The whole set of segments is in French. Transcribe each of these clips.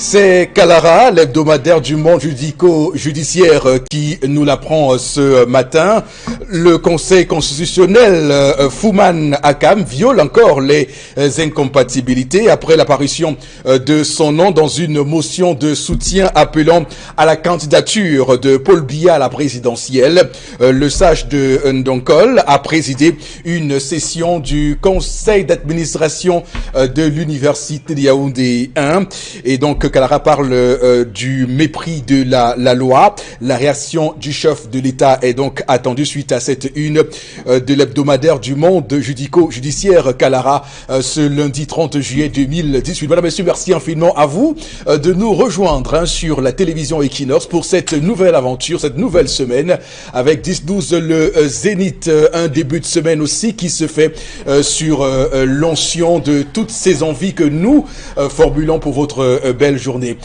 C'est Kalara, l'hebdomadaire du monde judico-judiciaire qui nous l'apprend ce matin. Le Conseil constitutionnel Fouman Akam viole encore les incompatibilités après l'apparition de son nom dans une motion de soutien appelant à la candidature de Paul Biya à la présidentielle. Le sage de Ndonkol a présidé une session du conseil d'administration de l'université de Yaoundé 1 et donc Kalara parle du mépris de la loi. La réaction du chef de l'État est donc attendue suite à cette une de l'hebdomadaire du monde judico-judiciaire Kalara ce lundi 30 juillet 2018. Madame, Messieurs, merci infiniment à vous de nous rejoindre sur la télévision Equinox pour cette nouvelle aventure, cette nouvelle semaine avec 10-12 le Zénith, un début de semaine aussi qui se fait sur l'onction de toutes ces envies que nous formulons pour votre belle journée.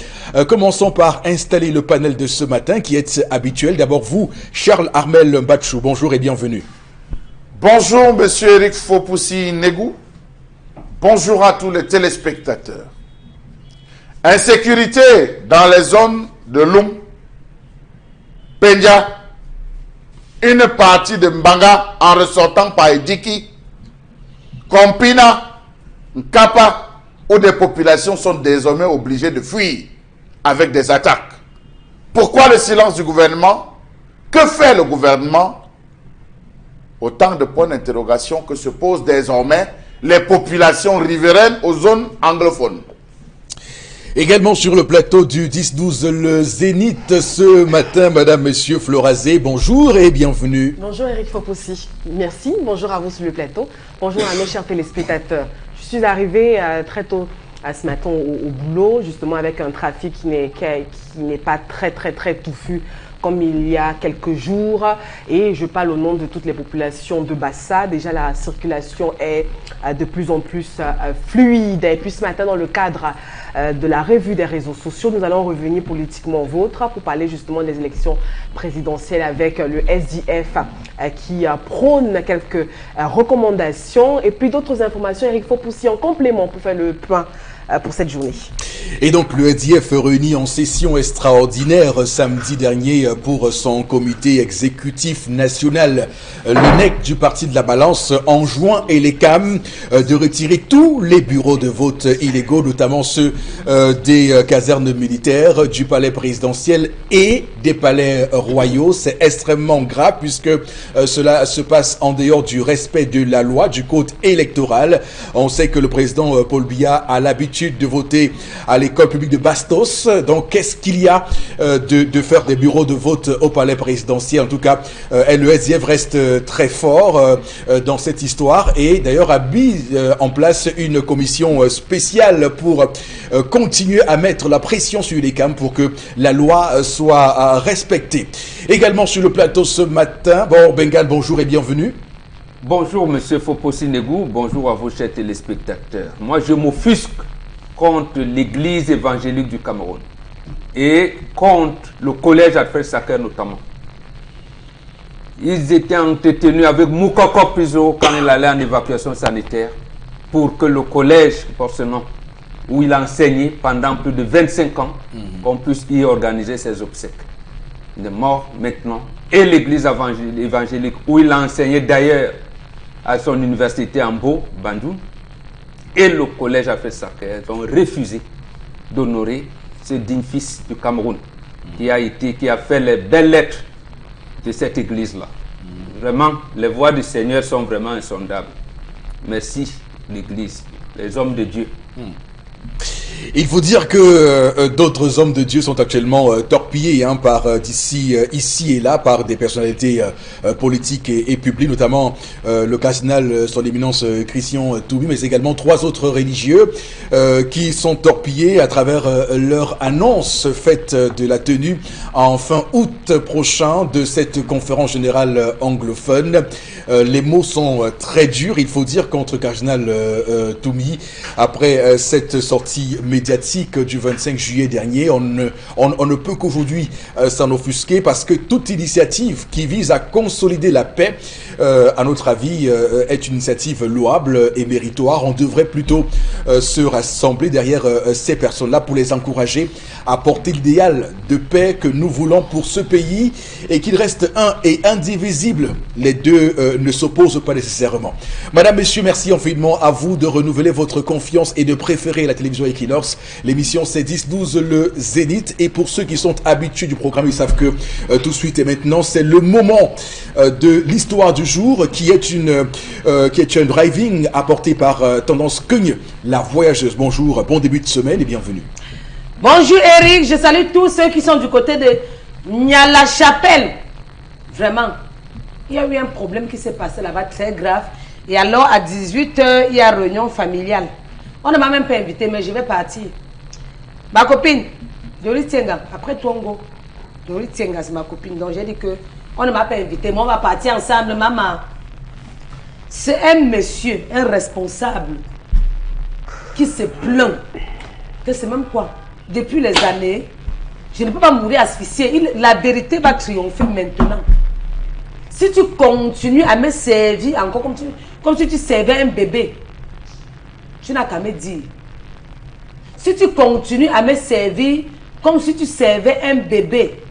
Commençons par installer le panel de ce matin qui est habituel. D'abord vous, Charles Armel Mbachou, bonjour et bienvenue. Bonjour Monsieur Eric Fopoussi Negou. Bonjour à tous les téléspectateurs. Insécurité dans les zones de Lung, Pendia, une partie de Mbanga en ressortant par Ediki, Kompina, Nkapa, où des populations sont désormais obligées de fuir avec des attaques. Pourquoi le silence du gouvernement? Que fait le gouvernement? Autant de points d'interrogation que se posent désormais les populations riveraines aux zones anglophones. Également sur le plateau du 10-12 le Zénith ce matin, Madame, Monsieur Florazé, bonjour et bienvenue. Bonjour Eric Fopoussi, merci, bonjour à vous sur le plateau, bonjour à nos chers téléspectateurs. Je suis arrivée très tôt ce matin au boulot, justement avec un trafic qui n'est pas très touffu comme il y a quelques jours, et je parle au nom de toutes les populations de Bassa. Déjà la circulation est de plus en plus fluide, et puis ce matin dans le cadre de la revue des réseaux sociaux, nous allons revenir politiquement vôtre pour parler justement des élections présidentielles avec le SDF qui prône quelques recommandations et puis d'autres informations. Eric Fopoussi en complément pour faire le point pour cette journée. Et donc le SDF réuni en session extraordinaire samedi dernier pour son comité exécutif national. Le NEC du Parti de la Balance enjoint Elecam de retirer tous les bureaux de vote illégaux, notamment ceux des casernes militaires, du palais présidentiel et des palais royaux. C'est extrêmement grave puisque cela se passe en dehors du respect de la loi, du code électoral. On sait que le président Paul Biya a l'habitude de voter à l'école publique de Bastos. Donc, qu'est-ce qu'il y a de faire des bureaux de vote au palais présidentiel? En tout cas, le SDF reste très fort dans cette histoire et d'ailleurs a mis en place une commission spéciale pour continuer à mettre la pression sur les CAM pour que la loi soit respectée. Également sur le plateau ce matin, Bengal, bonjour et bienvenue. Bonjour Monsieur Fopoussi Negou, bonjour à vos chers téléspectateurs. Moi je m'offusque contre l'église évangélique du Cameroun et contre le collège Alfred Saker notamment. Ils étaient entretenus avec Moukoko Pizo quand il allait en évacuation sanitaire pour que le collège porte ce nom, où il a enseigné pendant plus de 25 ans, qu'on puisse y organiser ses obsèques. Il est mort maintenant. Et l'église évangélique où il a enseigné d'ailleurs à son université en Beau, Bandung, et le collège Alfred Saker ont refusé d'honorer ce digne fils du Cameroun qui a fait les belles lettres de cette église-là. Vraiment, les voix du Seigneur sont vraiment insondables. Merci l'église, les hommes de Dieu. Il faut dire que d'autres hommes de Dieu sont actuellement torpillés par ici et là par des personnalités politiques et publiques, notamment le cardinal son éminence Christian Toubi, mais également 3 autres religieux qui sont torpillés à travers leur annonce faite de la tenue en fin août prochain de cette conférence générale anglophone. Les mots sont très durs, il faut dire, contre cardinal Toubi après cette sortie médiatique du 25 juillet dernier. On ne peut qu'aujourd'hui s'en offusquer parce que toute initiative qui vise à consolider la paix, à notre avis, est une initiative louable et méritoire. On devrait plutôt se rassembler derrière ces personnes-là, pour les encourager à porter l'idéal de paix que nous voulons pour ce pays et qu'il reste un et indivisible. Les deux ne s'opposent pas nécessairement. Madame, Messieurs, merci infiniment à vous de renouveler votre confiance et de préférer la télévision Equinox. L'émission c'est 10-12 le Zénith, et pour ceux qui sont habitués du programme, ils savent que tout de suite et maintenant c'est le moment de l'histoire du jour qui est un driving apporté par Tendance Cugne, la voyageuse. Bonjour, bon début de semaine et bienvenue. Bonjour Eric, je salue tous ceux qui sont du côté de Niala-Chapelle. Vraiment, il y a eu un problème qui s'est passé là-bas très grave. Et alors à 18 h, il y a réunion familiale. On ne m'a même pas invité, mais je vais partir. Ma copine, Jolie Tienga, après Tongo, Jolie Tienga, c'est ma copine. Donc j'ai dit que on ne m'a pas invité, mais on va partir ensemble, maman. C'est un monsieur, un responsable, qui se plaint que c'est même quoi. Depuis les années, je ne peux pas mourir asphyxié. La vérité va triompher maintenant. Si tu continues à me servir encore comme si tu servais un bébé, tu n'as qu'à me dire. Si tu continues à me servir comme si tu servais un bébé,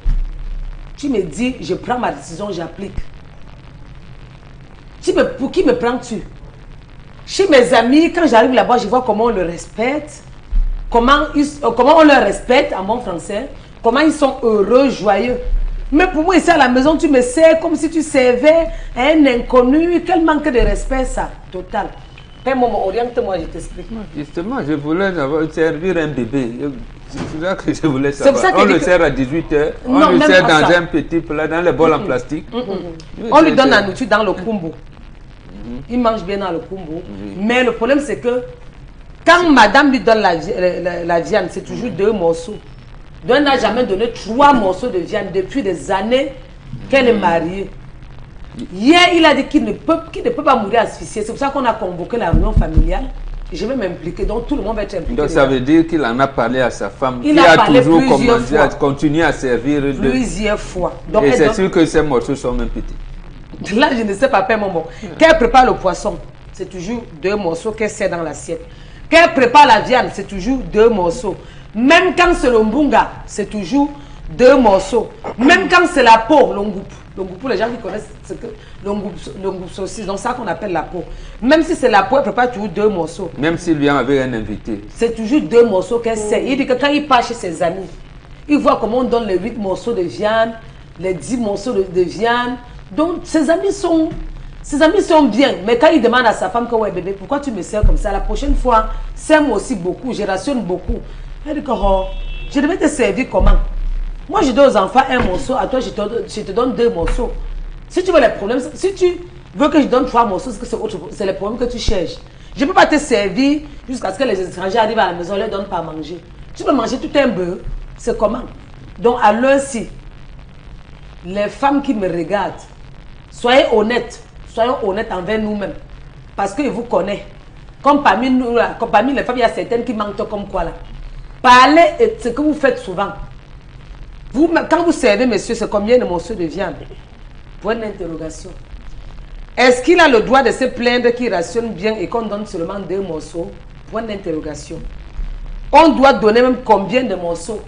tu me dis, je prends ma décision, j'applique. Pour qui me prends-tu? Chez mes amis, quand j'arrive là-bas, je vois comment on le respecte. Comment on leur respecte en bon français, comment ils sont heureux, joyeux. Mais pour moi, ici à la maison, tu me sers comme si tu servais un inconnu. Quel manque de respect, ça, total. Fais moi, oriente-moi, je t'explique. Justement, je voulais servir un bébé. C'est ça que je voulais savoir. On le sert à 18 h, on le sert dans un petit plat, dans les bols en plastique. On lui donne la nourriture dans le kumbu. Il mange bien dans le kumbu. Mais le problème, c'est que quand madame lui donne la viande, c'est toujours 2 morceaux. Donc elle n'a jamais donné 3 morceaux de viande depuis des années qu'elle est mariée. Hier, il a dit qu'il ne peut pas mourir asphyxié. C'est pour ça qu'on a convoqué la réunion familiale. Je vais m'impliquer, donc tout le monde va être impliqué. Donc ça veut dire qu'il en a parlé à sa femme, qui a toujours commencé à continuer à servir. Plusieurs fois. Donc, et c'est sûr que ces morceaux sont même petits. Là, je ne sais pas, père maman. Qu'elle prépare le poisson, c'est toujours 2 morceaux qu'elle sert dans l'assiette. Qu'elle prépare la viande, c'est toujours 2 morceaux. Même quand c'est le mbunga, c'est toujours 2 morceaux. Même quand c'est la peau, l'ongoup. L'ongoup, pour les gens qui connaissent, c'est que l'ongoup saucisse, donc ça qu'on appelle la peau. Même si c'est la peau, elle prépare toujours 2 morceaux. Même s'il vient avec un invité. C'est toujours 2 morceaux qu'elle sait. Il dit que quand il part chez ses amis, il voit comment on donne les 8 morceaux de viande, les 10 morceaux de viande. Donc ses amis sont bien, mais quand il demande à sa femme que ouais bébé, pourquoi tu me sers comme ça? La prochaine fois, sers-moi aussi beaucoup, je rationne beaucoup. Elle dit que oh, je devais te servir comment? Moi je donne aux enfants 1 morceau, à toi je te donne 2 morceaux. Si tu veux les problèmes, si tu veux que je donne 3 morceaux, c'est les problèmes que tu cherches. Je ne peux pas te servir jusqu'à ce que les étrangers arrivent à la maison, on ne leur donne pas à manger. Tu peux manger tout un beurre, c'est comment? Donc à l'heure-ci, les femmes qui me regardent, soyons honnêtes envers nous-mêmes. Parce qu'ils vous connaissent. Comme parmi nous, comme parmi les femmes, il y a certaines qui mentent comme quoi là. Parlez et ce que vous faites souvent. Quand vous servez, monsieur, c'est combien de morceaux de viande? Point d'interrogation. Est-ce qu'il a le droit de se plaindre qu'il rationne bien et qu'on donne seulement 2 morceaux? Point d'interrogation. On doit donner même combien de morceaux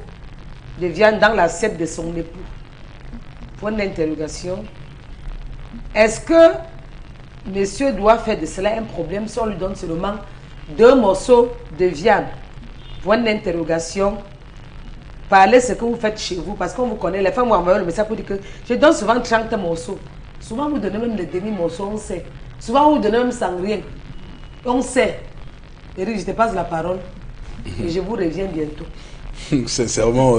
de viande dans l'assiette de son époux? Point d'interrogation. Est-ce que monsieur doit faire de cela un problème si on lui donne seulement 2 morceaux de viande? Point d'interrogation. Parlez ce que vous faites chez vous, parce qu'on vous connaît. Les femmes vous envoient le message pour dire que je donne souvent 30 morceaux. Souvent vous donnez même les demi-morceaux, on sait. Souvent vous donnez même sans rien. On sait. Eric, je te passe la parole et je vous reviens bientôt. Sincèrement,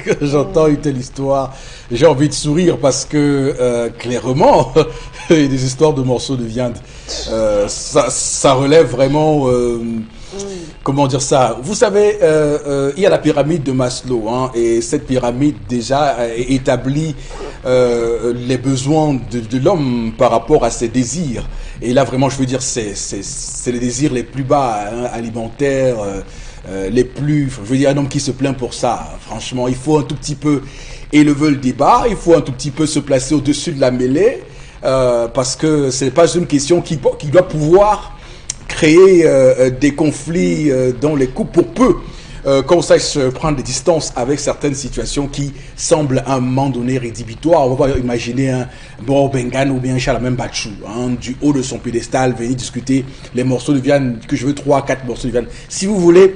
quand j'entends une telle histoire, j'ai envie de sourire parce que clairement, il y a des histoires de morceaux de viande. Ça relève vraiment, comment dire ça? Vous savez, il y a la pyramide de Maslow, hein, et cette pyramide déjà établit les besoins de l'homme par rapport à ses désirs. Et là, vraiment, je veux dire, c'est les désirs les plus bas, hein, alimentaires. Les plus, je veux dire, un homme qui se plaint pour ça, franchement, il faut un tout petit peu élever le débat, il faut un tout petit peu se placer au-dessus de la mêlée, parce que ce n'est pas une question qui doit pouvoir créer des conflits dans les couples pour peu qu'on sache prendre des distances avec certaines situations qui semblent à un moment donné rédhibitoires. On va pas imaginer un Bob Bengan ou bien un Chalamem Bachou, du haut de son pédestal, venir discuter les morceaux de viande, que je veux 3, 4 morceaux de viande. Si vous voulez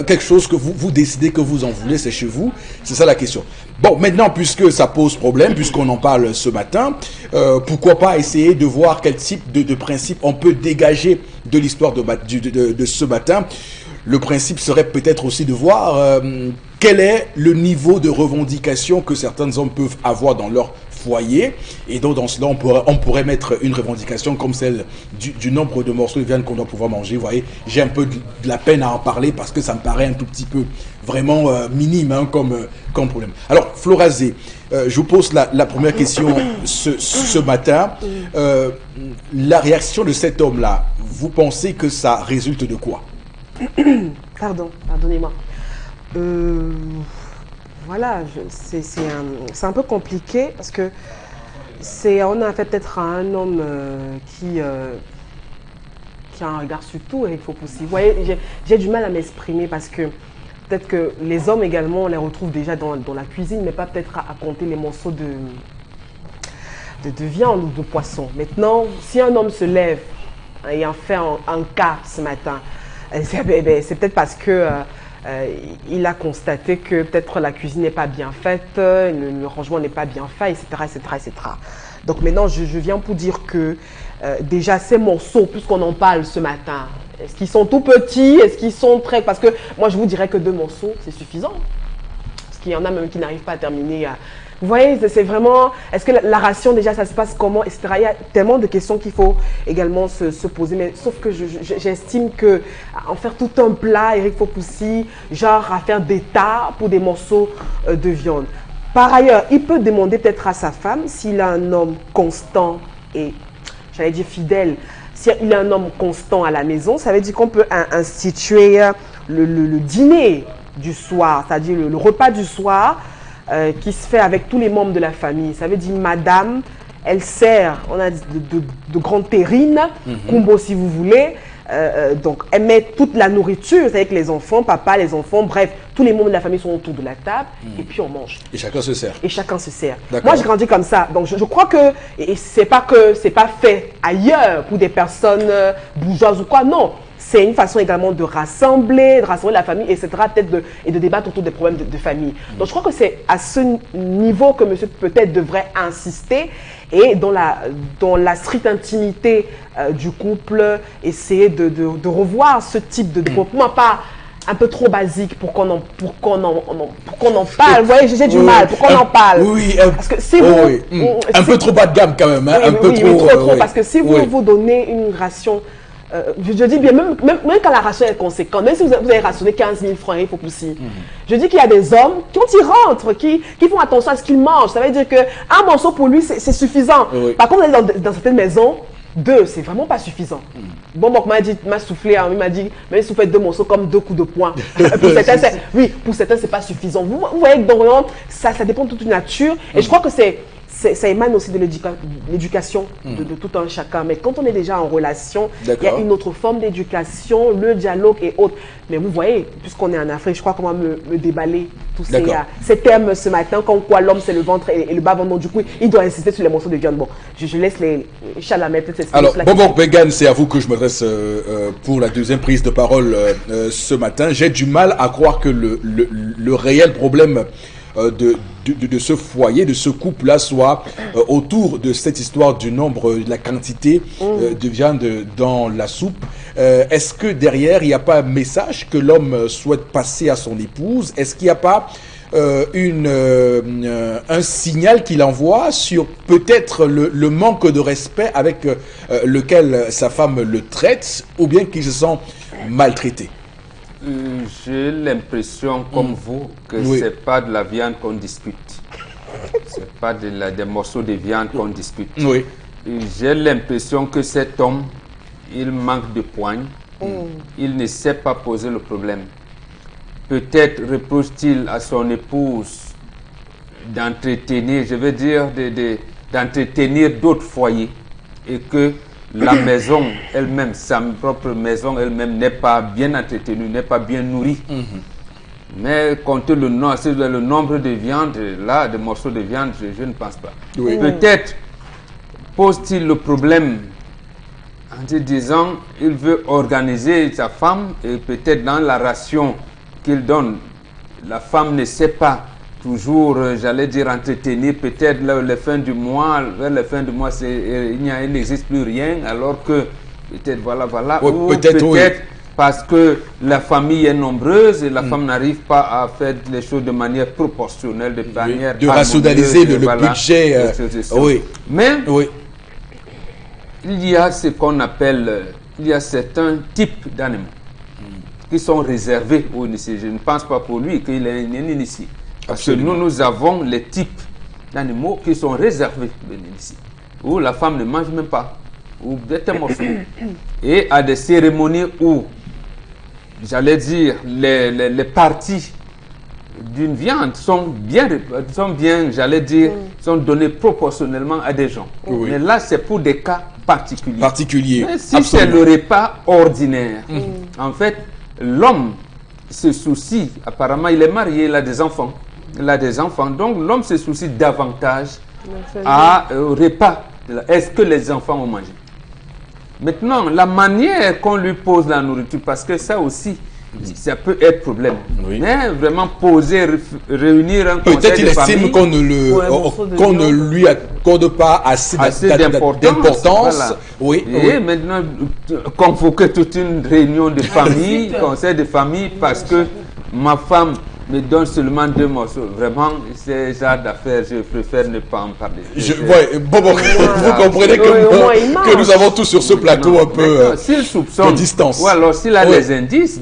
quelque chose que vous décidez que vous en voulez, c'est chez vous. C'est ça la question. Bon, maintenant, puisque ça pose problème, puisqu'on en parle ce matin, pourquoi pas essayer de voir quel type de principe on peut dégager de l'histoire de ce matin. Le principe serait peut-être aussi de voir quel est le niveau de revendication que certains hommes peuvent avoir dans leur foyer. Et donc, dans cela, on pourrait mettre une revendication comme celle du nombre de morceaux de viande qu'on doit pouvoir manger. Vous voyez, j'ai un peu de la peine à en parler parce que ça me paraît un tout petit peu vraiment minime comme problème. Alors, Florazé, je vous pose la première question ce matin. La réaction de cet homme-là, vous pensez que ça résulte de quoi? Pardonnez-moi. Voilà, c'est un peu compliqué parce que on a affaire peut-être à un homme qui a un regard sur tout, Eric Fopoussi. Vous voyez, j'ai du mal à m'exprimer parce que peut-être que les hommes également, on les retrouve déjà dans la cuisine, mais pas peut-être à compter les morceaux de viande ou de poisson. Maintenant, si un homme se lève ayant fait un cas ce matin, c'est peut-être parce que il a constaté que peut-être la cuisine n'est pas bien faite, le rangement n'est pas bien fait, etc., etc., etc. Donc maintenant, je viens pour dire que déjà ces morceaux, puisqu'on en parle ce matin, est-ce qu'ils sont tout petits, est-ce qu'ils sont très... Parce que moi, je vous dirais que 2 morceaux, c'est suffisant. Parce qu'il y en a même qui n'arrivent pas à terminer. Vous voyez, c'est vraiment... Est-ce que la ration, déjà, ça se passe comment, etc. Il y a tellement de questions qu'il faut également se poser. Mais sauf que j'estime que en faire tout un plat, Eric Fopoussi, genre à faire des tas pour des morceaux de viande. Par ailleurs, il peut demander peut-être à sa femme s'il a un homme constant et, j'allais dire fidèle, s'il a un homme constant à la maison, ça veut dire qu'on peut instituer le dîner du soir, c'est-à-dire le repas du soir qui se fait avec tous les membres de la famille. Ça veut dire madame, elle sert, on a de grandes terrines, kumbo si vous voulez. Donc, elle met toute la nourriture, c'est-à-dire que les enfants, papa, les enfants, bref, tous les membres de la famille sont autour de la table et puis on mange. Et chacun se sert. Et chacun se sert. Moi, j'ai grandi comme ça. Donc, je crois que c'est pas fait ailleurs pour des personnes bourgeoises ou quoi. Non. C'est une façon également de rassembler la famille, etc. Peut-être et de débattre autour des problèmes de famille. Donc, je crois que c'est à ce niveau que monsieur peut-être devrait insister et dans la stricte intimité du couple, essayer de revoir ce type de développement. Pas un peu trop basique pour qu'on en parle. Vous voyez, j'ai du mal pour qu'on en parle. Oui, parce que si un peu trop bas de gamme quand même. Hein, un peu trop. Parce que si vous donnez une ration, je dis bien, même quand la ration est conséquente, même si vous avez rationné 15 000 francs, il faut pousser. Je dis qu'il y a des hommes qui, quand ils rentrent, qui font attention à ce qu'ils mangent. Ça veut dire qu'un morceau pour lui, c'est suffisant. Par contre, dans certaines maisons, 2, c'est vraiment pas suffisant. Bon, m'a soufflé, il m'a dit, mais il souffle 2 morceaux comme 2 coups de poing. Pour certains, c'est pas suffisant. Vous voyez que donc, ça dépend de toute une nature. Et je crois que ça émane aussi de l'éducation de tout un chacun. Mais quand on est déjà en relation, il y a une autre forme d'éducation, le dialogue et autres. Mais vous voyez, puisqu'on est en Afrique, je crois qu'on va me déballer tous ces termes ce matin, comme quoi l'homme c'est le ventre et le bas-ventre. Du coup, il doit insister sur les morceaux de viande. Bon, je laisse les Chalamais peut-être s'exprimer. Alors, Bobo Bengan, c'est à vous que je m'adresse pour la deuxième prise de parole ce matin. J'ai du mal à croire que le réel problème de ce foyer, de ce couple-là, soit autour de cette histoire du nombre, de la quantité de viande dans la soupe. Est-ce que derrière, il n'y a pas un message que l'homme souhaite passer à son épouse? Est-ce qu'il n'y a pas un signal qu'il envoie sur peut-être le manque de respect avec lequel sa femme le traite, ou bien qu'il se sent maltraité? J'ai l'impression, comme vous, que c'est pas de la viande qu'on discute. C'est pas des morceaux de viande qu'on discute. Oui. J'ai l'impression que cet homme, il manque de poigne. Il ne sait pas poser le problème. Peut-être reproche-t-il à son épouse d'entretenir, je veux dire, d'entretenir d'autres foyers, et que la maison elle-même, sa propre maison elle-même n'est pas bien entretenue, n'est pas bien nourrie. Mais compter le nombre de viandes, là, de morceaux de viande, je ne pense pas. Oui. Peut-être pose-t-il le problème en te disant il veut organiser sa femme et peut-être dans la ration qu'il donne, la femme ne sait pas toujours, j'allais dire, entretenir peut-être la fin du mois, vers la fin du mois, il n'existe plus rien, alors que peut-être voilà, Oui, ou peut-être, oui. parce que la famille est nombreuse et la femme n'arrive pas à faire les choses de manière proportionnelle, de manière De rationaliser le budget. Oui. Mais Oui. il y a ce qu'on appelle, il y a certains types d'animaux qui sont réservés aux initiés. Je ne pense pas pour lui qu'il est un initié. Parce Absolument. que nous avons les types d'animaux qui sont réservés aux initiés, où la femme ne mange même pas, ou des morceaux. Et à des cérémonies où, j'allais dire, les parties d'une viande sont bien, j'allais dire, sont données proportionnellement à des gens. Oui. Mais là, c'est pour des cas particuliers. Particulier. Mais si c'est le repas ordinaire, en fait, l'homme se soucie, apparemment il est marié, il a des enfants. Donc l'homme se soucie davantage au repas. Est-ce que les enfants ont mangé? Maintenant, la manière qu'on lui pose la nourriture, parce que ça aussi, ça peut être problème. Oui. Mais vraiment poser, réunir un conseil Peut-être il de estime famille, qu'on ne lui accorde pas assez d'importance. voilà. Oui. Et maintenant, convoquer toute une réunion de famille, conseil de famille, parce que ma femme me donne seulement 2 morceaux. Vraiment, c'est genre d'affaires, je préfère ne pas en parler. Vous comprenez que nous avons tous sur ce plateau un peu de distance. Ou alors s'il a des indices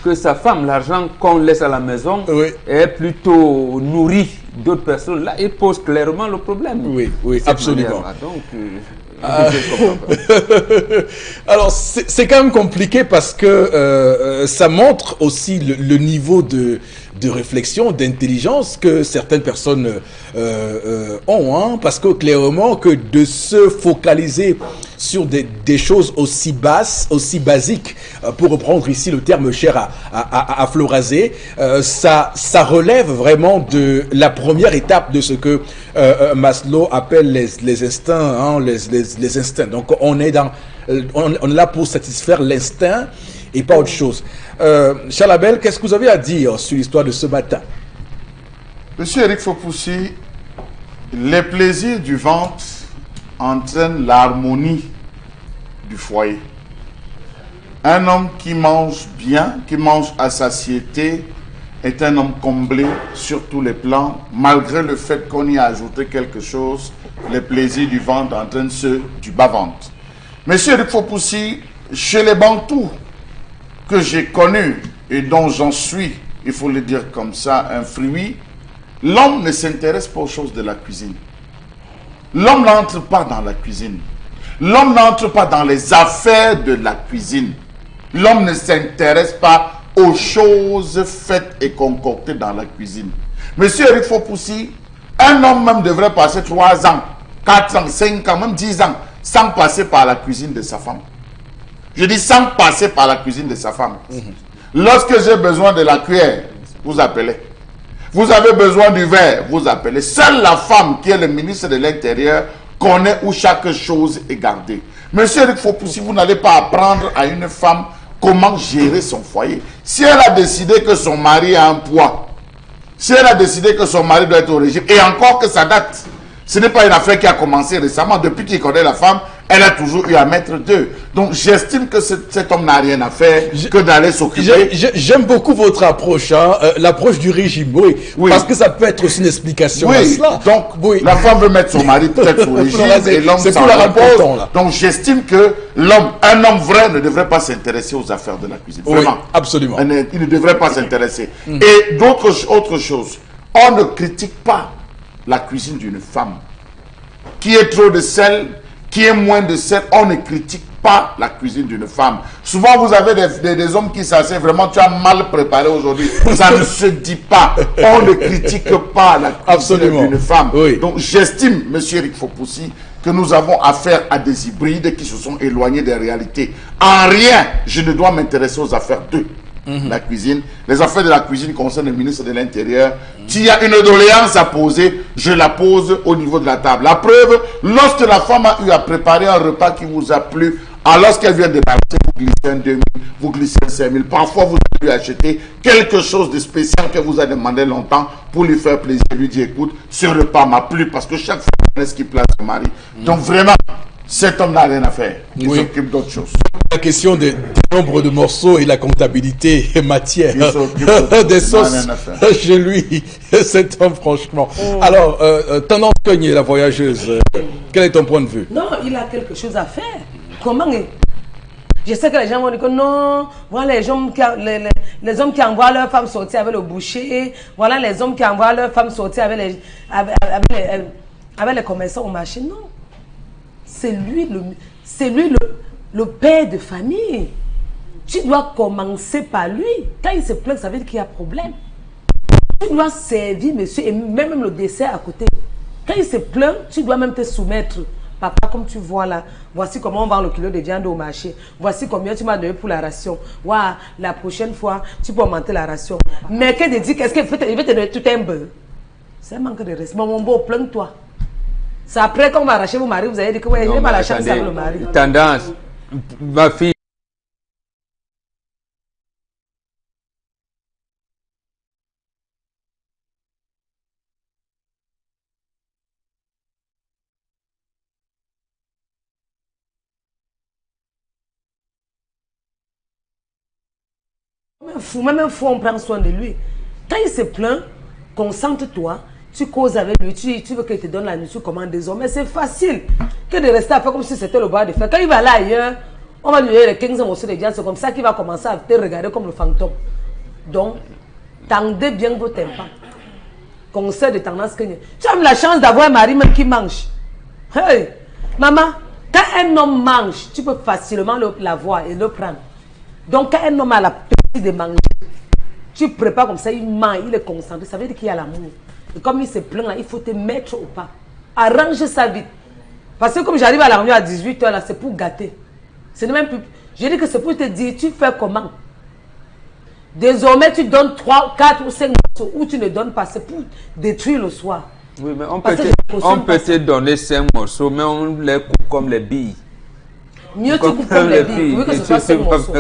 que sa femme, l'argent qu'on laisse à la maison, est plutôt nourri d'autres personnes, là, il pose clairement le problème. Oui, absolument. Donc, alors, c'est quand même compliqué parce que ça montre aussi le niveau de réflexion, d'intelligence que certaines personnes ont. Hein, parce que clairement, que de se focaliser sur des choses aussi basses, aussi basiques, pour reprendre ici le terme cher à Florazé, ça relève vraiment de la première étape de ce que Maslow appelle les instincts, hein, les instincts. Donc on est là pour satisfaire l'instinct et pas autre chose. Charles Abel, qu'est-ce que vous avez à dire sur l'histoire de ce matin? Monsieur Eric Fopoussi, les plaisirs du ventre entraînent l'harmonie du foyer. Un homme qui mange bien, qui mange à satiété, est un homme comblé sur tous les plans, malgré le fait qu'on y a ajouté quelque chose. Les plaisirs du ventre entraînent ceux du bas-ventre. Monsieur Eric Fopoussi, chez les Bantous que j'ai connus et dont j'en suis, il faut le dire comme ça, un fruit, l'homme ne s'intéresse pas aux choses de la cuisine. L'homme n'entre pas dans la cuisine. L'homme n'entre pas dans les affaires de la cuisine. L'homme ne s'intéresse pas aux choses faites et concoctées dans la cuisine. Monsieur Eric Fopoussi, un homme même devrait passer 3 ans, 4 ans, 5 ans, même 10 ans, sans passer par la cuisine de sa femme. Je dis sans passer par la cuisine de sa femme. Lorsque j'ai besoin de la cuillère, vous appelez. Vous avez besoin du verre, vous appelez. Seule la femme qui est le ministre de l'Intérieur connaît où chaque chose est gardée. Monsieur Eric Fopoussi, vous n'allez pas apprendre à une femme comment gérer son foyer. Si elle a décidé que son mari a un poids, si elle a décidé que son mari doit être au régime, et encore que ça date, ce n'est pas une affaire qui a commencé récemment. Depuis qu'il connaît la femme, elle a toujours eu à mettre 2. Donc j'estime que cet homme n'a rien à faire que d'aller s'occuper. J'aime beaucoup votre approche, hein, l'approche du régime, oui, parce que ça peut être aussi une explication à cela. Donc la femme veut mettre son mari peut-être au régime et l'homme s'en repose. Donc j'estime que un homme vrai ne devrait pas s'intéresser aux affaires de la cuisine. Vraiment. Oui, absolument. Il ne devrait pas s'intéresser. Et autre chose, on ne critique pas la cuisine d'une femme. Qui est trop de sel, qui est moins de sel, on ne critique pas la cuisine d'une femme. Souvent, vous avez des hommes qui s'asseyent vraiment, tu as mal préparé aujourd'hui. Ça ne se dit pas. On ne critique pas la cuisine d'une femme. Oui. Donc, j'estime, monsieur Eric Fopoussi, que nous avons affaire à des hybrides qui se sont éloignés des réalités. En rien, je ne dois m'intéresser aux affaires d'eux. la cuisine. Les affaires de la cuisine concernent le ministre de l'Intérieur. S'il y a une doléance à poser, je la pose au niveau de la table. La preuve, lorsque la femme a eu à préparer un repas qui vous a plu, alors qu'elle vient de l'acheter, vous glissez un 2000, vous glissez un 5000. Parfois, vous lui achetez quelque chose de spécial que vous a demandé longtemps pour lui faire plaisir. Lui dit, écoute, ce repas m'a plu parce que chaque fois, on ce qu'il place son mari. Donc vraiment, cet homme n'a rien à faire. Il s'occupe d'autre chose. La question du nombre de morceaux et la comptabilité matière des sauces chez lui, cet homme, franchement. Alors, Tendance Cogné, la voyageuse, quel est ton point de vue? Non, il a quelque chose à faire. Comment Je sais que les gens vont dire que non, voilà les hommes qui envoient leurs femmes sortir avec le boucher, voilà les hommes qui envoient leurs femmes sortir avec les commerçants au marché. Non. C'est lui le père de famille. Tu dois commencer par lui. Quand il se plaint, ça veut dire qu'il y a problème. Tu dois servir, monsieur, et même le dessert à côté. Quand il se plaint, tu dois même te soumettre. Papa, comme tu vois là, voici comment on vend le kilo de viande au marché. Voici combien tu m'as donné pour la ration. Waouh, la prochaine fois, tu peux augmenter la ration. Mais que de dire, qu'est-ce qu'il veut te donner tout un beurre? C'est un manque de respect. Mon beau, plains-toi. C'est après qu'on va arracher vos maris, vous allez dire que ouais, je n'ai pas la chance avec le mari. Tendance, ma fille. Même un fou, on prend soin de lui. Quand il se plaint, concentre-toi, tu causes avec lui, tu veux qu'il te donne la nourriture comment désormais. C'est facile que de rester à faire comme si c'était le bras de fer. Quand il va là ailleurs, on va lui donner les 15 morceaux de viande, c'est comme ça qu'il va commencer à te regarder comme le fantôme. Donc, tendez bien vos tympans. Conseil de Tendance Cogné. Tu as la chance d'avoir un mari même qui mange. Hey, maman, quand un homme mange, tu peux facilement l'avoir et le prendre. Donc, quand un homme a la petite de manger, tu prépares comme ça, il mange, il est concentré, ça veut dire qu'il y a l'amour. Et comme il se plaint là, il faut te mettre au pas. Arrange ça vite. Parce que comme j'arrive à la réunion à 18h là, c'est pour gâter. Ce n'est même plus. Je dis que c'est pour te dire, tu fais comment? Désormais, tu donnes 3, 4 ou 5 morceaux, ou tu ne donnes pas, c'est pour détruire le soir. Oui, mais on peut te donner 5 morceaux, mais on les coupe comme les billes. Mieux tu coupes comme les billes, oui que ce soit 5 morceaux.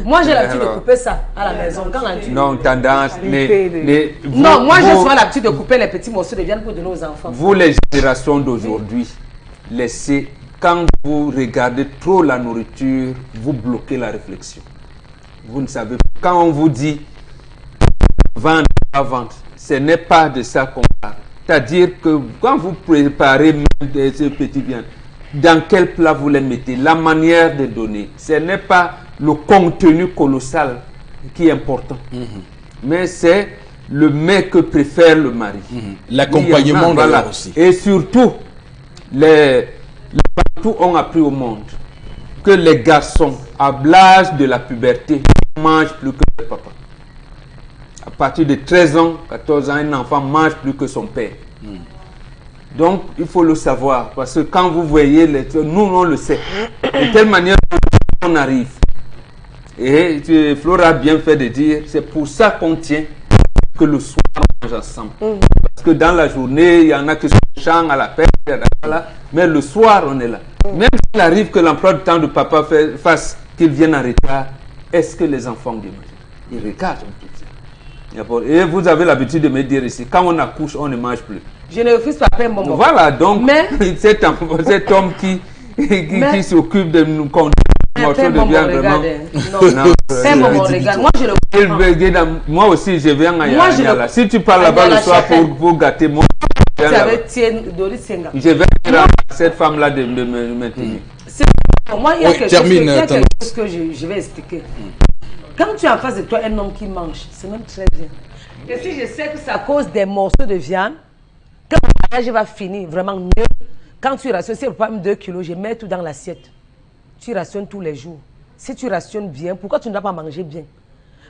Moi j'ai l'habitude de couper ça à la maison. Quand non, Tendance. Non, moi j'ai souvent l'habitude de couper les petits morceaux de viande pour donner aux enfants. Vous, les générations d'aujourd'hui, laissez, quand vous regardez trop la nourriture, vous bloquez la réflexion. Vous ne savez pas. Quand on vous dit vendre, pas vendre, ce n'est pas de ça qu'on parle. C'est-à-dire que quand vous préparez ces petits viandes, dans quel plat vous les mettez, la manière de donner. Ce n'est pas le contenu colossal qui est important, mais c'est le mets que préfère le mari. L'accompagnement d'ailleurs aussi. Et surtout, les partout ont appris au monde que les garçons, à l'âge de la puberté, ne mangent plus que leur papa. À partir de 13 ans, 14 ans, un enfant mange plus que son père. Donc, il faut le savoir, parce que quand vous voyez les choses, nous, on le sait. De telle manière, on arrive. Et Flora a bien fait de dire, c'est pour ça qu'on tient que le soir, on mange ensemble. Parce que dans la journée, il y en a qui sont champs à la paix, mais le soir, on est là. Même s'il arrive que l'emploi du temps de papa fasse qu'il vienne en retard, est-ce que les enfants viennent manger? Ils regardent un peu. Et vous avez l'habitude de me dire ici, quand on accouche, on ne mange plus. Je ne refuse pas un bonbon. Voilà, donc, cet homme qui s'occupe de nous conduire, morceau de viande, vraiment. Non, regarde. Moi, je le moi aussi, je viens à Yala. Si tu parles là-bas le soir pour gâter moi, je vais dire à cette femme-là de me maintenir. Moi, il y a quelque chose que je vais expliquer. Quand tu as en face de toi un homme qui mange, c'est même très bien. Et si je sais que c'est à cause des morceaux de viande, quand le mariage va finir vraiment mieux, quand tu rationnes, si pas 2 kilos, je mets tout dans l'assiette. Tu rationnes tous les jours. Si tu rationnes bien, pourquoi tu ne dois pas manger bien?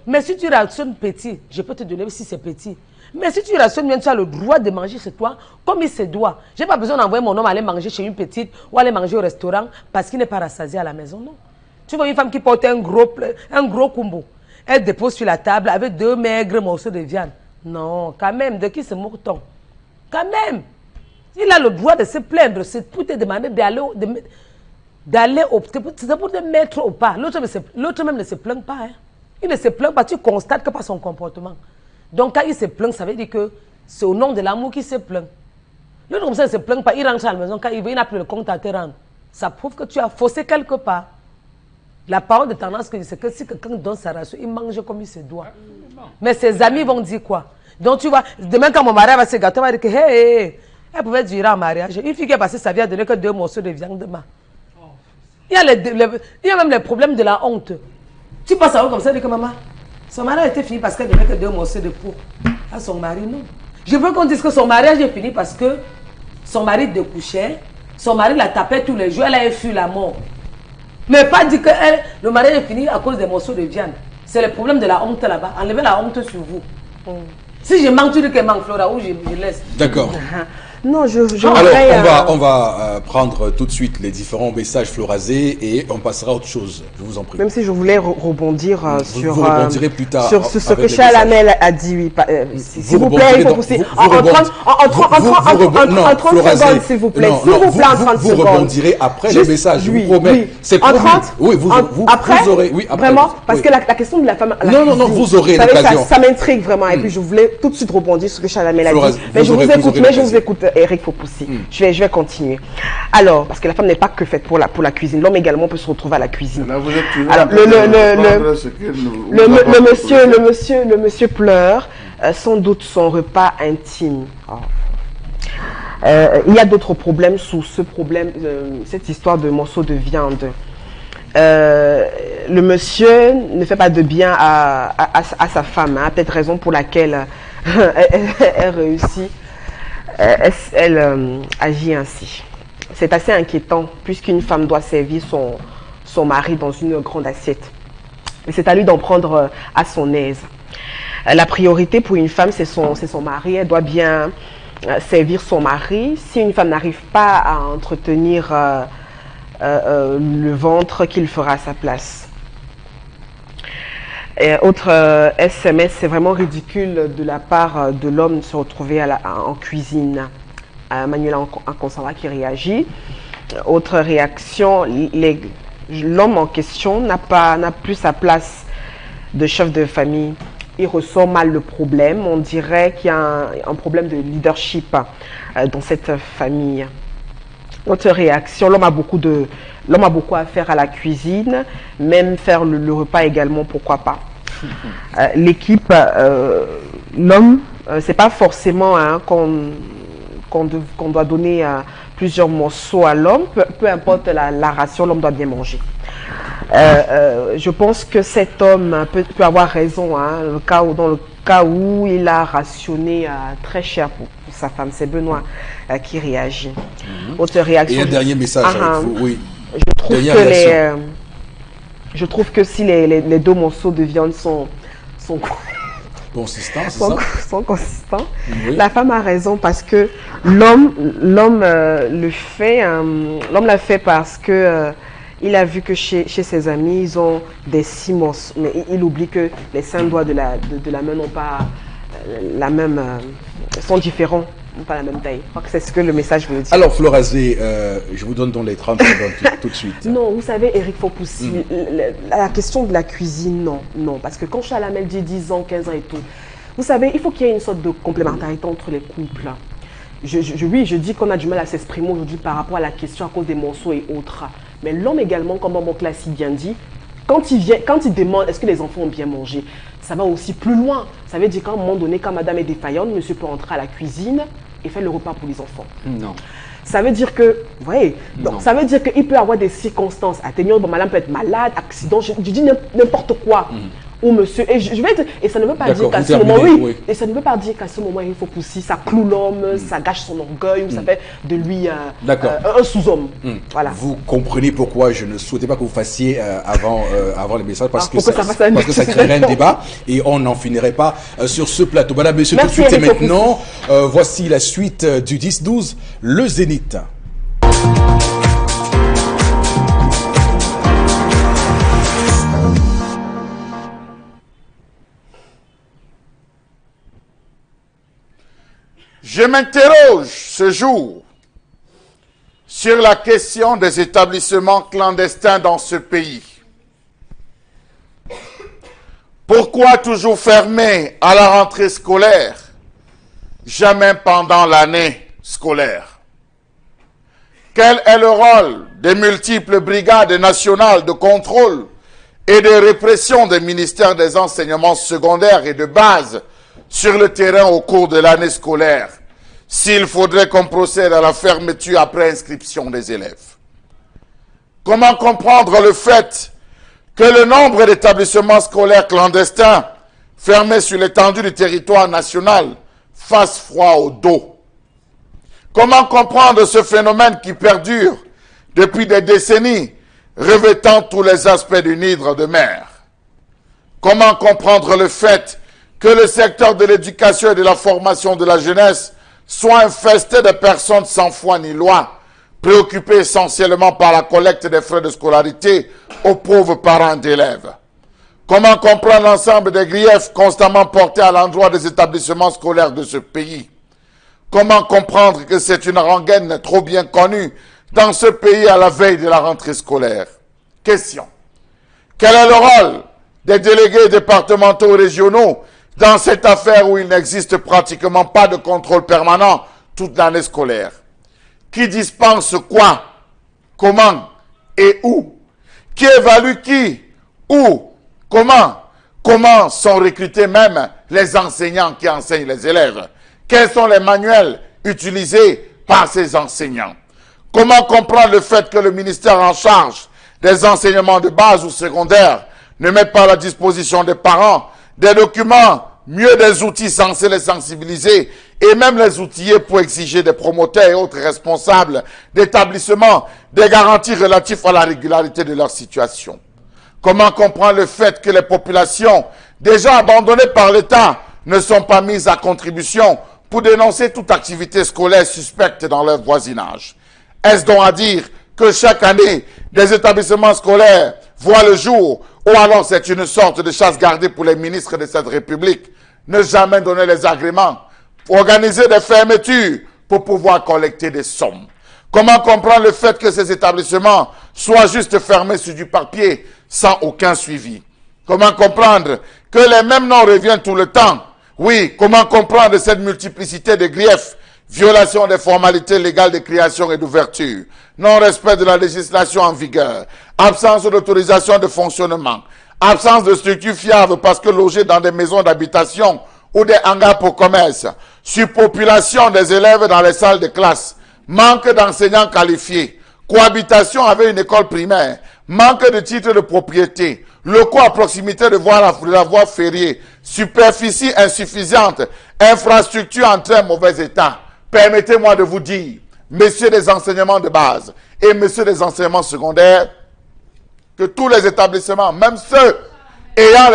Mais si tu rationnes petit, je peux te donner si c'est petit. Mais si tu rationnes bien, tu as le droit de manger chez toi comme il se doit. Je n'ai pas besoin d'envoyer mon homme aller manger chez une petite ou aller manger au restaurant parce qu'il n'est pas rassasié à la maison, non. Tu vois une femme qui porte un gros combo. Elle dépose sur la table avec 2 maigres morceaux de viande. Non, quand même, de qui se moque-t-on? Quand même, il a le droit de se plaindre, c'est pour te demander d'aller opter, c'est pour te mettre au pas. L'autre même ne se plaint pas. Hein. Il ne se plaint pas, tu constates que par son comportement. Donc quand il se plaint, ça veut dire que c'est au nom de l'amour qu'il se plaint. L'autre comme ça ne se plaint pas, il rentre à la maison, quand il veut, il n'a plus le compte à te rendre. Ça prouve que tu as faussé quelque part. La parole de tendance, c'est que si quelqu'un donne sa ration, il mange comme il se doit. Mais ses amis vont dire quoi? Donc tu vois, demain quand mon mari va se gâter, il va dire que hey, elle pouvait durer en mariage. Une fille qui a passé sa vie à donner que 2 morceaux de viande demain. Il y a même les problèmes de la honte. Tu passes à haut comme ça, dis que maman, son mariage a été fini parce qu'elle donnait que 2 morceaux de peau à son mari, non. Je veux qu'on dise que son mariage est fini parce que son mari découchait, son mari la tapait tous les jours, elle a fui la mort. Mais pas dire que le mariage est fini à cause des morceaux de viande. C'est le problème de la honte là-bas. Enlevez la honte sur vous. Si je manque, tu dis qu'elle manque, Flora, ou je laisse. D'accord. Non, Alors, on va prendre tout de suite les différents messages Florazé et on passera à autre chose. Je vous en prie. Même si je voulais rebondir sur, vous rebondirez plus tard sur ce que Chalamel a dit. Oui, s'il vous plaît, il faut pousser. En 30 secondes, s'il vous plaît. S'il vous plaît, en 30 secondes. Vous rebondirez après les messages, je vous promets. C'est promis. Oui, vous aurez. Oui, après. Vraiment, parce que la question de la femme. Non, vous aurez l'occasion. Ça m'intrigue vraiment. Et puis, je voulais tout de suite rebondir sur ce que Chalamel a dit. Mais je vous écoute, Eric Fopoussi. Je vais continuer. Alors, parce que la femme n'est pas que faite pour la cuisine. L'homme également peut se retrouver à la cuisine. Là, vous êtes toujours alors, le monsieur pleure, sans doute son repas intime. Oh. Il y a d'autres problèmes sous ce problème, cette histoire de morceaux de viande. Le monsieur ne fait pas de bien à sa femme. Hein, peut-être raison pour laquelle elle réussit. Elle agit ainsi. C'est assez inquiétant puisqu'une femme doit servir son mari dans une grande assiette. Et c'est à lui d'en prendre à son aise. La priorité pour une femme, c'est son mari. Elle doit bien servir son mari. Si une femme n'arrive pas à entretenir le ventre, qu'il fera à sa place. Et autre SMS, c'est vraiment ridicule de la part de l'homme de se retrouver en cuisine. Manuela Ankonsala qui réagit. Autre réaction, l'homme en question n'a plus sa place de chef de famille. Il ressent mal le problème. On dirait qu'il y a un problème de leadership dans cette famille. Autre réaction, l'homme a beaucoup à faire à la cuisine, même faire le repas également, pourquoi pas. L'équipe, l'homme, c'est pas forcément qu'on doit donner plusieurs morceaux à l'homme, peu importe la ration, l'homme doit bien manger. Je pense que cet homme peut avoir raison, hein, dans le cas où il a rationné avec cher pour sa femme. C'est Benoît qui réagit. Autre réaction. Et un dernier message avec vous, oui. Je trouve que si les 2 morceaux de viande sont consistants, sont consistants, oui. La femme a raison parce que l'homme l'a fait parce que il a vu que chez ses amis, ils ont des 6 morceaux, mais il oublie que les 5 doigts de la main n'ont pas la même, sont différents, n'ont pas la même taille. Je crois que c'est ce que le message veut dire. Alors Florazé, je vous donne dans les 30 secondes tout de suite. Non, vous savez, Eric Fopoussi, la question de la cuisine, non. Parce que quand Chalamel dit 10 ans, 15 ans et tout, vous savez, il faut qu'il y ait une sorte de complémentarité entre les couples. Je dis qu'on a du mal à s'exprimer aujourd'hui par rapport à la question à cause des morceaux et autres. Mais l'homme également, comme mon classique bien dit, quand il demande est-ce que les enfants ont bien mangé, ça va aussi plus loin. Ça veut dire qu'à un moment donné, quand madame est défaillante, monsieur peut entrer à la cuisine et faire le repas pour les enfants. Non. Ça veut dire que, vous voyez, donc ça veut dire qu'il peut y avoir des circonstances atténuantes. Bon, madame peut être malade, accident, je dis n'importe quoi. Ou monsieur, et je vais être, et ça ne veut pas dire qu'à ce moment, et ça ne veut pas dire qu'à ce moment, il faut pousser, ça cloue l'homme, ça gâche son orgueil, ou ça fait de lui un sous-homme. Voilà. Vous comprenez pourquoi je ne souhaitais pas que vous fassiez avant les messages, parce que ça créerait un débat, et on n'en finirait pas sur ce plateau. Madame, monsieur, tout de suite et maintenant, voici la suite du 10-12, le Zénith. Je m'interroge ce jour sur la question des établissements clandestins dans ce pays. Pourquoi toujours fermés à la rentrée scolaire, jamais pendant l'année scolaire? Quel est le rôle des multiples brigades nationales de contrôle et de répression des ministères des enseignements secondaires et de base sur le terrain au cours de l'année scolaire, s'il faudrait qu'on procède à la fermeture après inscription des élèves? Comment comprendre le fait que le nombre d'établissements scolaires clandestins fermés sur l'étendue du territoire national fasse froid au dos? Comment comprendre ce phénomène qui perdure depuis des décennies, revêtant tous les aspects d'une hydre de mer? Comment comprendre le fait que le secteur de l'éducation et de la formation de la jeunesse soit infesté de personnes sans foi ni loi, préoccupées essentiellement par la collecte des frais de scolarité aux pauvres parents d'élèves? Comment comprendre l'ensemble des griefs constamment portés à l'endroit des établissements scolaires de ce pays? Comment comprendre que c'est une rengaine trop bien connue dans ce pays à la veille de la rentrée scolaire? Question. Quel est le rôle des délégués départementaux et régionaux dans cette affaire où il n'existe pratiquement pas de contrôle permanent toute l'année scolaire? Qui dispense quoi? Comment? Et où? Qui évalue qui? Où? Comment? Comment sont recrutés même les enseignants qui enseignent les élèves? Quels sont les manuels utilisés par ces enseignants? Comment comprendre le fait que le ministère en charge des enseignements de base ou secondaires ne met pas à la disposition des parents des documents, mieux des outils censés les sensibiliser et même les outiller pour exiger des promoteurs et autres responsables d'établissements des garanties relatives à la régularité de leur situation? Comment comprendre le fait que les populations déjà abandonnées par l'État ne sont pas mises à contribution pour dénoncer toute activité scolaire suspecte dans leur voisinage? Est-ce donc à dire que chaque année, des établissements scolaires voient le jour, ou alors c'est une sorte de chasse gardée pour les ministres de cette République? Ne jamais donner les agréments, organiser des fermetures pour pouvoir collecter des sommes. Comment comprendre le fait que ces établissements soient juste fermés sur du papier sans aucun suivi? Comment comprendre que les mêmes noms reviennent tout le temps? Oui, comment comprendre cette multiplicité de griefs? Violation des formalités légales de création et d'ouverture, non-respect de la législation en vigueur, absence d'autorisation de fonctionnement, absence de structures fiables parce que logées dans des maisons d'habitation ou des hangars pour commerce, surpopulation des élèves dans les salles de classe, manque d'enseignants qualifiés, cohabitation avec une école primaire, manque de titre de propriété, locaux à proximité de la voie ferrée, superficie insuffisante, infrastructure en très mauvais état. Permettez-moi de vous dire, messieurs des enseignements de base et messieurs des enseignements secondaires, que tous les établissements, même ceux ayant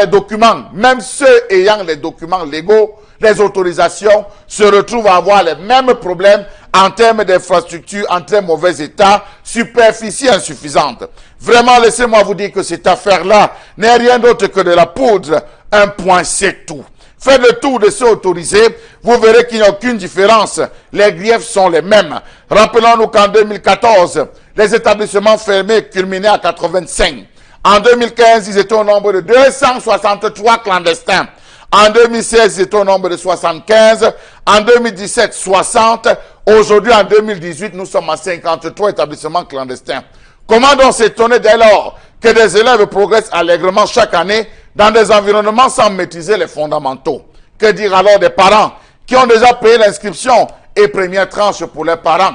les documents, légaux, les autorisations, se retrouvent à avoir les mêmes problèmes en termes d'infrastructures en très mauvais état, superficie insuffisante. Vraiment, laissez-moi vous dire que cette affaire-là n'est rien d'autre que de la poudre. Un point, c'est tout. Faites le tour de ceux autorisés, vous verrez qu'il n'y a aucune différence. Les griefs sont les mêmes. Rappelons-nous qu'en 2014, les établissements fermés culminaient à 85. En 2015, ils étaient au nombre de 263 clandestins. En 2016, ils étaient au nombre de 75. En 2017, 60. Aujourd'hui, en 2018, nous sommes à 53 établissements clandestins. Comment donc s'étonner dès lors que des élèves progressent allègrement chaque année dans des environnements sans maîtriser les fondamentaux? Que dire alors des parents qui ont déjà payé l'inscription et première tranche pour leurs parents?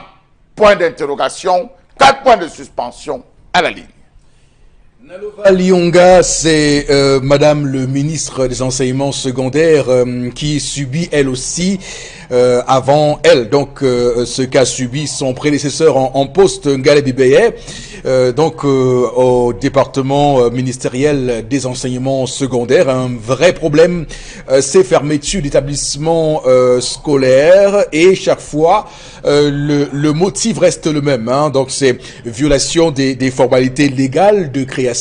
Point d'interrogation, 4 points de suspension à la ligne. Nalova Lyonga, c'est Madame le ministre des enseignements secondaires qui subit elle aussi avant elle donc ce qu'a subi son prédécesseur en poste, Ngale Bibeye, au département ministériel des enseignements secondaires. Un vrai problème, ces fermetures d'établissements scolaires, et chaque fois le motif reste le même, hein, donc c'est violation des formalités légales de création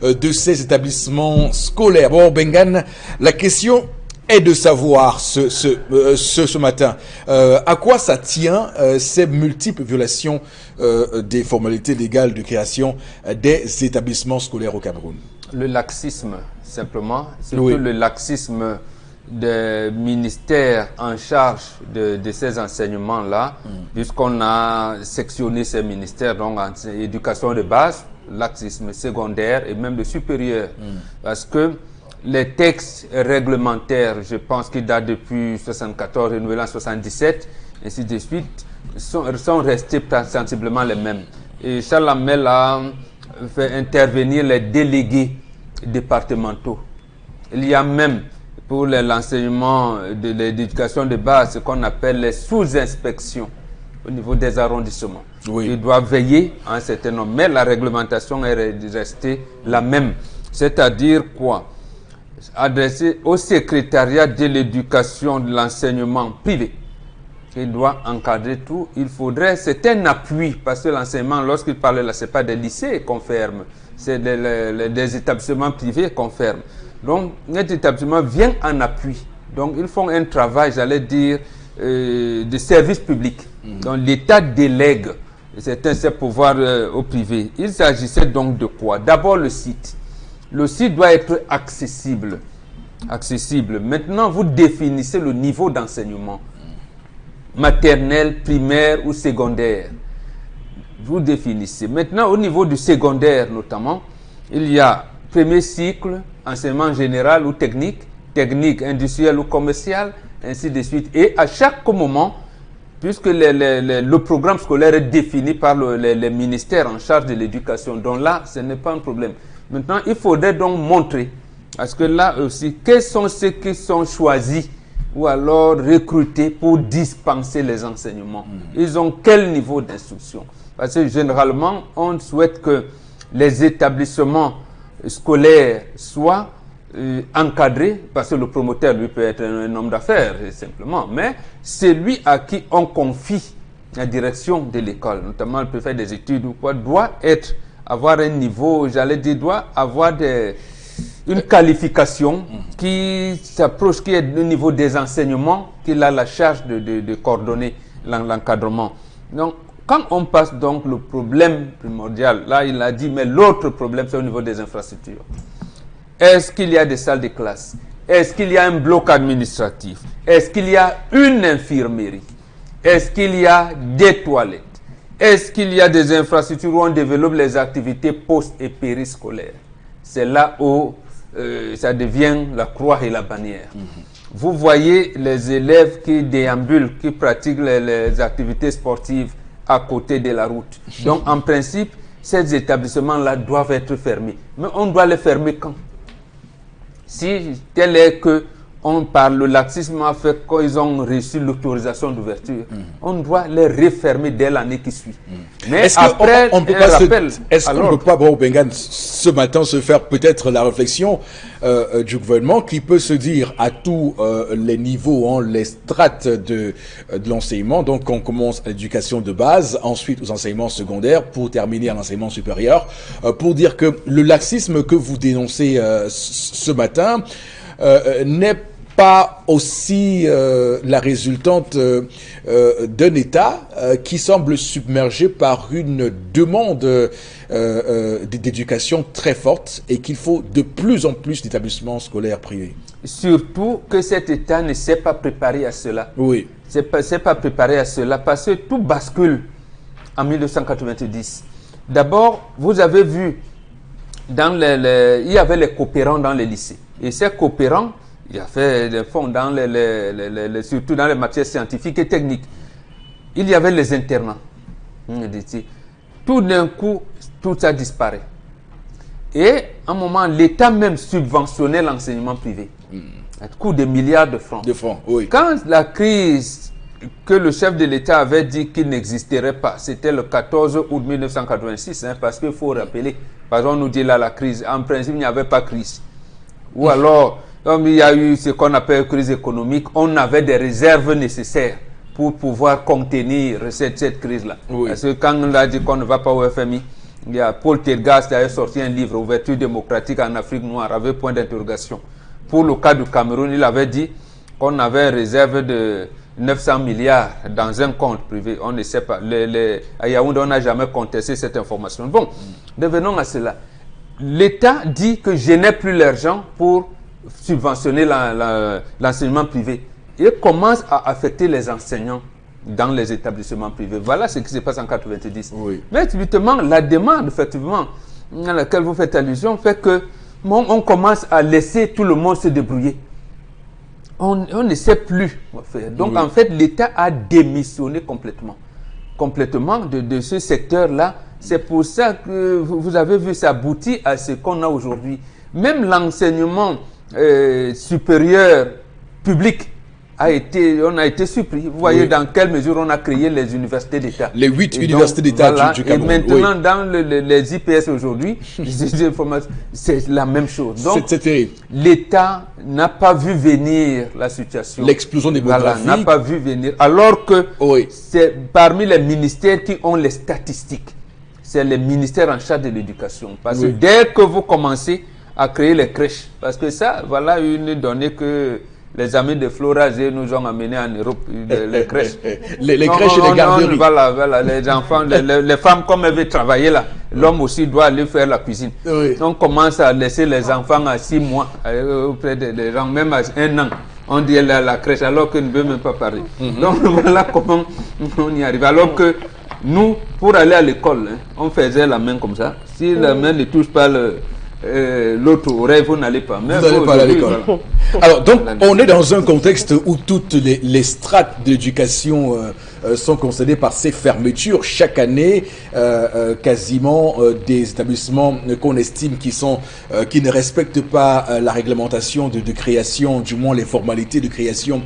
de ces établissements scolaires. Bon, Bengan, la question est de savoir ce matin à quoi ça tient ces multiples violations des formalités légales de création des établissements scolaires au Cameroun. Le laxisme, simplement, surtout Oui. le laxisme des ministères en charge de ces enseignements-là, puisqu'on a sectionné ces ministères, donc en éducation de base, laxisme secondaire et même de supérieur. Parce que les textes réglementaires, je pense qu'ils datent depuis 74, renouvelés en 77, ainsi de suite, sont restés sensiblement les mêmes. Et Charles Hamel a fait intervenir les délégués départementaux. Il y a même pour l'enseignement de l'éducation de base ce qu'on appelle les sous-inspections au niveau des arrondissements. Oui. Ils doivent veiller à un certain nombre, mais la réglementation est restée la même. C'est-à-dire quoi? Adressé au secrétariat de l'éducation de l'enseignement privé. Il doit encadrer tout. Il faudrait, c'est un appui, parce que l'enseignement, lorsqu'il parle là, ce n'est pas des lycées qu'on ferme, c'est des établissements privés qu'on ferme. Donc, cet établissement vient en appui. Donc, ils font un travail, j'allais dire, de service public. Donc, l'État délègue ces pouvoirs au privé. Il s'agissait donc de quoi? D'abord, le site. Le site doit être accessible. Maintenant, vous définissez le niveau d'enseignement. Maternelle, primaire ou secondaire. Vous définissez. Maintenant, au niveau du secondaire notamment, il y a premier cycle, enseignement général ou technique, technique industrielle ou commerciale, ainsi de suite. Et à chaque moment, puisque le programme scolaire est défini par les ministères en charge de l'éducation, donc là, ce n'est pas un problème. Maintenant, il faudrait donc montrer, parce que là aussi, quels sont ceux qui sont choisis ou alors recrutés pour dispenser les enseignements. Ils ont quel niveau d'instruction? Parce que généralement, on souhaite que les établissements scolaires soient encadrés, parce que le promoteur, lui, peut être un homme d'affaires, simplement, mais c'est lui à qui on confie la direction de l'école, notamment le préfet des études ou quoi, doit avoir un niveau, j'allais dire, doit avoir une qualification qui s'approche, qui est au niveau des enseignements, qu'il a la charge de coordonner l'encadrement. Donc, quand on passe donc le problème primordial, là il a dit, mais l'autre problème c'est au niveau des infrastructures. Est-ce qu'il y a des salles de classe? Est-ce qu'il y a un bloc administratif? Est-ce qu'il y a une infirmerie? Est-ce qu'il y a des toilettes? Est-ce qu'il y a des infrastructures où on développe les activités post- et périscolaires? C'est là où ça devient la croix et la bannière. Vous voyez les élèves qui déambulent, qui pratiquent les activités sportives à côté de la route. Donc, en principe, ces établissements-là doivent être fermés. Mais on doit les fermer quand? Si tel est que on parle, le laxisme a fait qu'ils ont reçu l'autorisation d'ouverture, on doit les refermer dès l'année qui suit. Mais Est-ce après, qu'on ne peut pas, bon, Bengan, ce matin se faire peut-être la réflexion du gouvernement qui peut se dire à tous les niveaux, les strates de l'enseignement, donc on commence à l'éducation de base, ensuite aux enseignements secondaires, pour terminer à l'enseignement supérieur, pour dire que le laxisme que vous dénoncez ce matin n'est pas aussi la résultante d'un État qui semble submergé par une demande d'éducation très forte et qu'il faut de plus en plus d'établissements scolaires privés. Surtout que cet État ne s'est pas préparé à cela. Oui. C'est pas préparé à cela parce que tout bascule en 1990. D'abord, vous avez vu, il y avait les coopérants dans les lycées. Et ces coopérants, il y a fait des fonds dans surtout dans les matières scientifiques et techniques. Il y avait les internats. Tout d'un coup, tout ça disparaît. Et à un moment, l'État même subventionnait l'enseignement privé. À coût de milliards de francs. Oui. Quand la crise que le chef de l'État avait dit qu'il n'existerait pas, c'était le 14 août 1986, parce qu'il faut rappeler, par exemple, on nous dit là la crise, en principe, il n'y avait pas crise. Ou alors, comme il y a eu ce qu'on appelle crise économique, on avait des réserves nécessaires pour pouvoir contenir cette crise-là. Oui. Parce que quand on a dit qu'on ne va pas au FMI, il y a Paul Tergas qui avait sorti un livre, Ouverture démocratique en Afrique noire, avec point d'interrogation. pour le cas du Cameroun, il avait dit qu'on avait une réserve de 900 milliards dans un compte privé. On ne sait pas. À Yaoundé, on n'a jamais contesté cette information. Bon, revenons à cela. L'État dit que je n'ai plus l'argent pour subventionner l'enseignement privé. Il commence à affecter les enseignants dans les établissements privés. Voilà ce qui se passe en 90. Oui. Mais effectivement, la demande, effectivement, à laquelle vous faites allusion, fait que on commence à laisser tout le monde se débrouiller. On ne sait plus quoi faire. Donc, Oui. en fait, l'État a démissionné complètement de ce secteur-là. C'est pour ça que vous avez vu, ça aboutit à ce qu'on a aujourd'hui. Même l'enseignement supérieur public on a été surpris. Vous voyez Oui. dans quelle mesure on a créé les universités d'État. Les 8 Et universités donc, d'État voilà. du Cameroun. Et maintenant, Oui. dans les IPS aujourd'hui, c'est la même chose. Donc, C'est terrible. l'État n'a pas vu venir la situation. L'explosion démographique. Voilà, n'a pas vu venir. Alors que Oui. c'est parmi les ministères qui ont les statistiques. C'est les ministères en charge de l'éducation. Parce que Oui. dès que vous commencez à créer les crèches, parce que ça, voilà une donnée que les amis de Flora G nous ont amené en Europe, les crèches. Les crèches et les garderies. Voilà, les enfants, les femmes, comme elles veulent travailler là, l'homme aussi doit aller faire la cuisine. Oui. On commence à laisser les enfants à 6 mois, auprès des gens, même à 1 an. On dit la crèche, alors qu'ils ne veulent même pas parler. Donc voilà comment on y arrive. Alors que nous, pour aller à l'école, on faisait la main comme ça. Si la main ne touche pas l'autre oreille, vous n'allez pas. Mais Vous n'allez pas à l'école. voilà. Alors, donc, on est dans un contexte où toutes les strates de l'éducation sont concédées par ces fermetures. Chaque année, quasiment des établissements qu'on estime qui ne respectent pas la réglementation de création, du moins les formalités de création.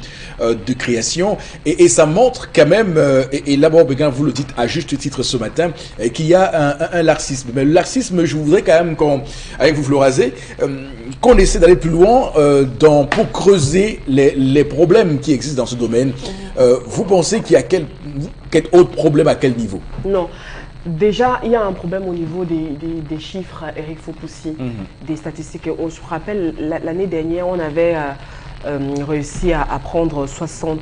Et ça montre quand même, et là, Béguin, vous le dites à juste titre ce matin, qu'il y a un laxisme. Mais le laxisme, je voudrais quand même avec vous, Florazé, qu'on essaie d'aller plus loin pour creuser les problèmes qui existent dans ce domaine. Vous pensez qu'il y a quel autre problème à quel niveau? Non. Déjà, il y a un problème au niveau des chiffres, Eric Fopoussi, des statistiques. Je me rappelle, l'année dernière, on avait réussi à prendre 60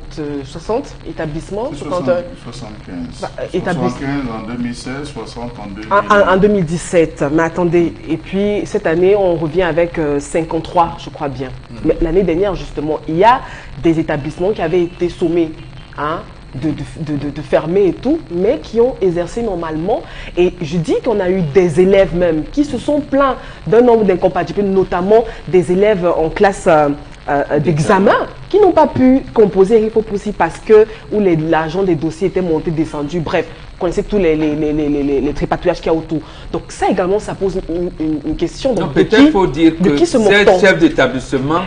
établissements. 75. Établissements. 75 en 2016, 60 en En 2017. Mais attendez, et puis cette année, on revient avec 53, je crois bien. Mais l'année dernière, justement, il y a des établissements qui avaient été sommés de fermer et tout, mais qui ont exercé normalement. Et je dis qu'on a eu des élèves même qui se sont plaints d'un nombre d'incompatibilités, notamment des élèves en classe d'examen qui n'ont pas pu composer Eric Fopoussi parce que l'argent des dossiers était monté, descendu. Bref, vous connaissez tous les tripatouillages qu'il y a autour. Donc ça également, ça pose une question. Donc, peut-être faut dire de que qui se ces moque-t-on? chefs d'établissement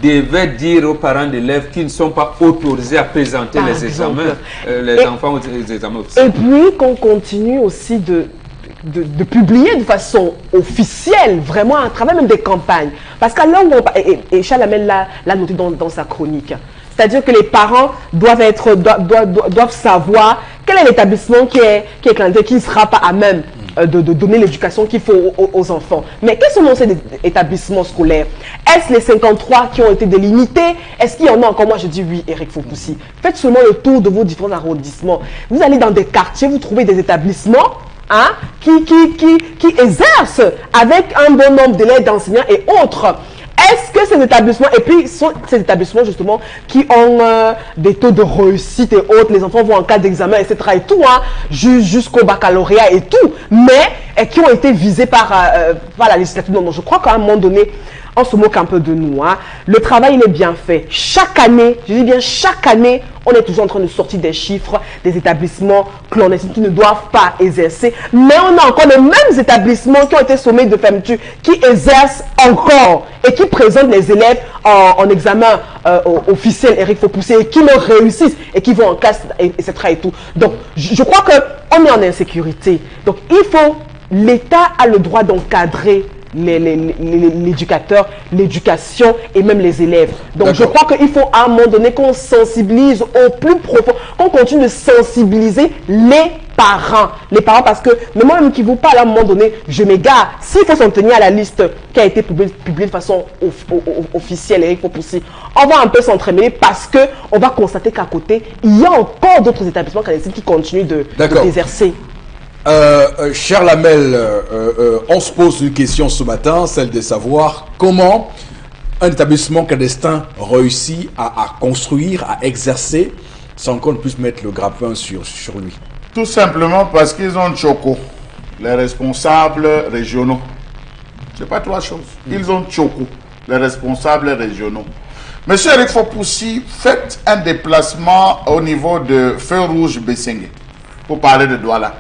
devaient dire aux parents d'élèves qu'ils ne sont pas autorisés à présenter Par les exemple. examens, les enfants aux examens officiels. Et puis qu'on continue aussi de publier de façon officielle, vraiment à travers même des campagnes. Parce qu'à là où et Charles Amel l'a noté dans sa chronique, c'est-à-dire que les parents doivent savoir quel est l'établissement qui est clandestin, qui ne sera pas à même de donner l'éducation qu'il faut aux enfants. Mais quels sont ces établissements scolaires? Est-ce les 53 qui ont été délimités? Est-ce qu'il y en a encore? Moi, je dis oui, Eric Fopoussi. Faites seulement le tour de vos différents arrondissements. Vous allez dans des quartiers, vous trouvez des établissements qui exercent avec un bon nombre d'élèves, d'enseignants et autres. Est-ce que ces établissements, et puis sont ces établissements justement qui ont des taux de réussite et autres, les enfants vont en cas d'examen, etc. et tout, jusqu'au baccalauréat et tout, mais qui ont été visés par la législature. Donc je crois qu'à un moment donné, on se moque un peu de nous. Le travail, il est bien fait. Chaque année, je dis bien chaque année, on est toujours en train de sortir des chiffres des établissements clandestins qui ne doivent pas exercer. Mais on a encore les mêmes établissements qui ont été sommés de fermeture, qui exercent encore et qui présentent les élèves en examen officiel, Eric Fopoussi, et qui le réussissent et qui vont en classe, etc. et tout. Donc, je crois qu'on est en insécurité. Donc, l'État a le droit d'encadrer l'éducateur, l'éducation et même les élèves. Donc je crois qu'il faut à un moment donné qu'on sensibilise au plus profond, qu'on continue de sensibiliser les parents. Les parents, parce que, mais moi-même qui vous parle à un moment donné, je m'égare. S'il faut s'en tenir à la liste qui a été publiée de façon officielle, Eric Fopoussi, on va un peu s'entremêler parce qu'on va constater qu'à côté, il y a encore d'autres établissements clandestins qui continuent de désercer. Cher Lamel, on se pose une question ce matin, celle de savoir comment un établissement clandestin réussit à construire, à exercer, sans qu'on puisse mettre le grappin sur lui. Tout simplement parce qu'ils ont choco, les responsables régionaux. C'est pas trois choses. Ils ont choco, les responsables régionaux. Monsieur Eric Fopoussi, faites un déplacement au niveau de Feu Rouge Bessengue, pour parler de Douala.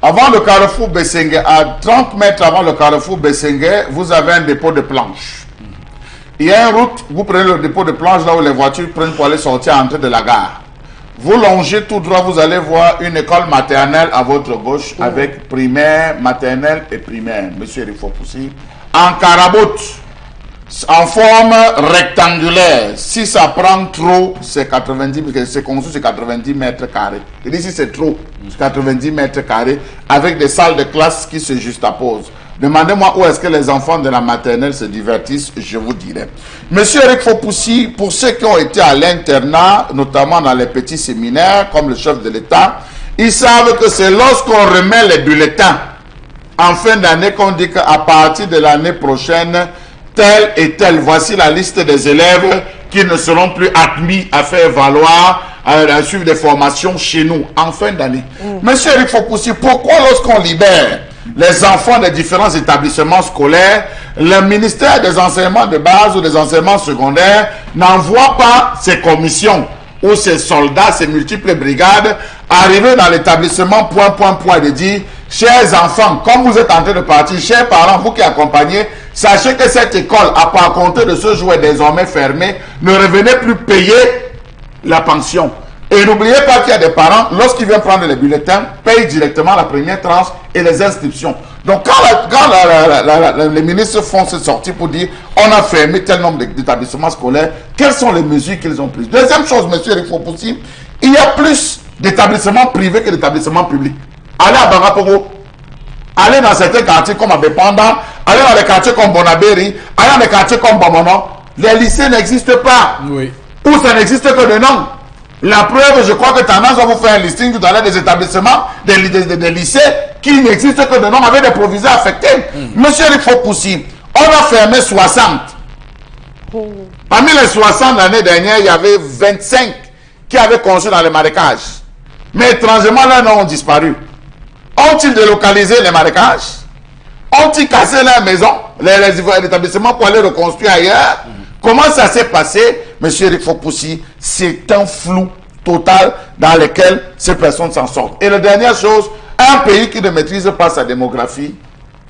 Avant le carrefour Bessengue, à 30 mètres avant le carrefour Bessengue, vous avez un dépôt de planches. Il y a une route, vous prenez le dépôt de planches là où les voitures prennent pour aller sortir à l'entrée de la gare. Vous longez tout droit, vous allez voir une école maternelle à votre gauche avec primaire, maternelle et primaire. Monsieur Eric Fopoussi, en caraboute, en forme rectangulaire. Si ça prend trop, c'est 90, parce que c'est construit, c'est 90 mètres carrés. Et ici, c'est trop, c'est 90 mètres carrés, avec des salles de classe qui se juxtaposent. Demandez-moi où est-ce que les enfants de la maternelle se divertissent, je vous dirai. Monsieur Eric Fopoussi, pour ceux qui ont été à l'internat, notamment dans les petits séminaires, comme le chef de l'État, ils savent que c'est lorsqu'on remet les bulletins en fin d'année qu'on dit qu'à partir de l'année prochaine, tel et tel, voici la liste des élèves qui ne seront plus admis à faire valoir, à suivre des formations chez nous en fin d'année. Monsieur Eric Fopoussi, pourquoi lorsqu'on libère les enfants des différents établissements scolaires, le ministère des enseignements de base ou des enseignements secondaires n'envoie pas ses commissions ou ses soldats, ses multiples brigades arriver dans l'établissement point et de dire, chers enfants, comme vous êtes en train de partir, chers parents, vous qui accompagnez, sachez que cette école, à part compter de ce jour, est désormais fermée, ne revenez plus payer la pension. Et n'oubliez pas qu'il y a des parents, lorsqu'ils viennent prendre les bulletins, payent directement la première tranche et les inscriptions. Donc quand les ministres font cette sortie pour dire on a fermé tel nombre d'établissements scolaires, quelles sont les mesures qu'ils ont prises? Deuxième chose, monsieur Eric Fopoussi, il y a plus d'établissements privés que d'établissements publics. Allez à Bangaporo, allez dans certains quartiers comme à Bepanda, allez dans les quartiers comme Bonaberi, allez dans les quartiers comme Bamono, les lycées n'existent pas. Oui. Ou ça n'existe que de nom. La preuve, je crois que Tendance va vous faire un listing tout à l'heure des établissements, des lycées qui n'existent que de nom avec des proviseurs affectés. Monsieur Eric Fopoussi, on a fermé 60. Parmi les 60 l'année dernière, il y avait 25 qui avaient construit dans les marécages. Mais étrangement, leurs noms ont disparu. Ont-ils délocalisé les marécages? Ont-ils cassé leurs maisons, les établissements pour aller reconstruire ailleurs? Comment ça s'est passé? Monsieur Eric Fopoussi, c'est un flou total dans lequel ces personnes s'en sortent. Et la dernière chose, un pays qui ne maîtrise pas sa démographie,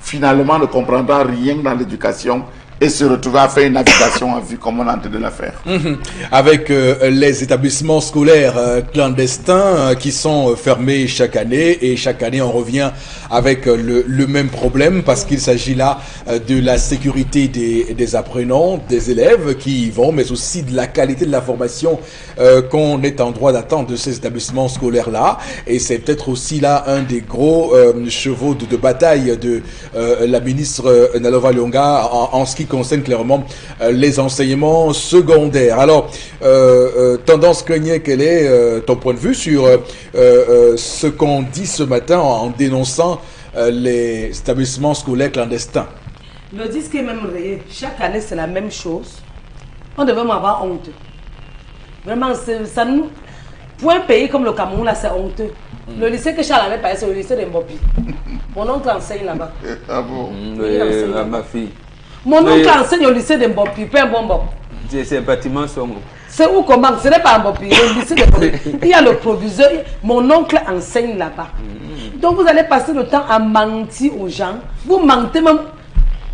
finalement ne comprendra rien dans l'éducation et se retrouver à faire une navigation à vue comme on est en train de la faire. Avec les établissements scolaires clandestins qui sont fermés chaque année, et chaque année on revient avec le même problème parce qu'il s'agit là de la sécurité des apprenants, des élèves qui y vont, mais aussi de la qualité de la formation qu'on est en droit d'attendre de ces établissements scolaires-là. Et c'est peut-être aussi là un des gros chevaux de bataille de la ministre Nalova Lyonga en ce qui concerne clairement les enseignements secondaires. Alors, Tendance Cogné, quel est ton point de vue sur ce qu'on dit ce matin en dénonçant les établissements scolaires clandestins? Le disque est même réel. Chaque année, c'est la même chose. On devait m'avoir honte. Vraiment, ça nous... Pour un pays comme le Cameroun, là, c'est honteux. Le lycée que Charles avait parlé, c'est le lycée de Mbopi. Mon oncle enseigne là-bas. Ah bon? Ma fille. Mon oncle enseigne au lycée de Mbopi, pas un bon bon. C'est un bâtiment sombre. C'est où comment? Ce n'est pas un Mbopi, le lycée de Mbopi. Il y a le proviseur, mon oncle enseigne là-bas. Donc vous allez passer le temps à mentir aux gens. Vous mentez même.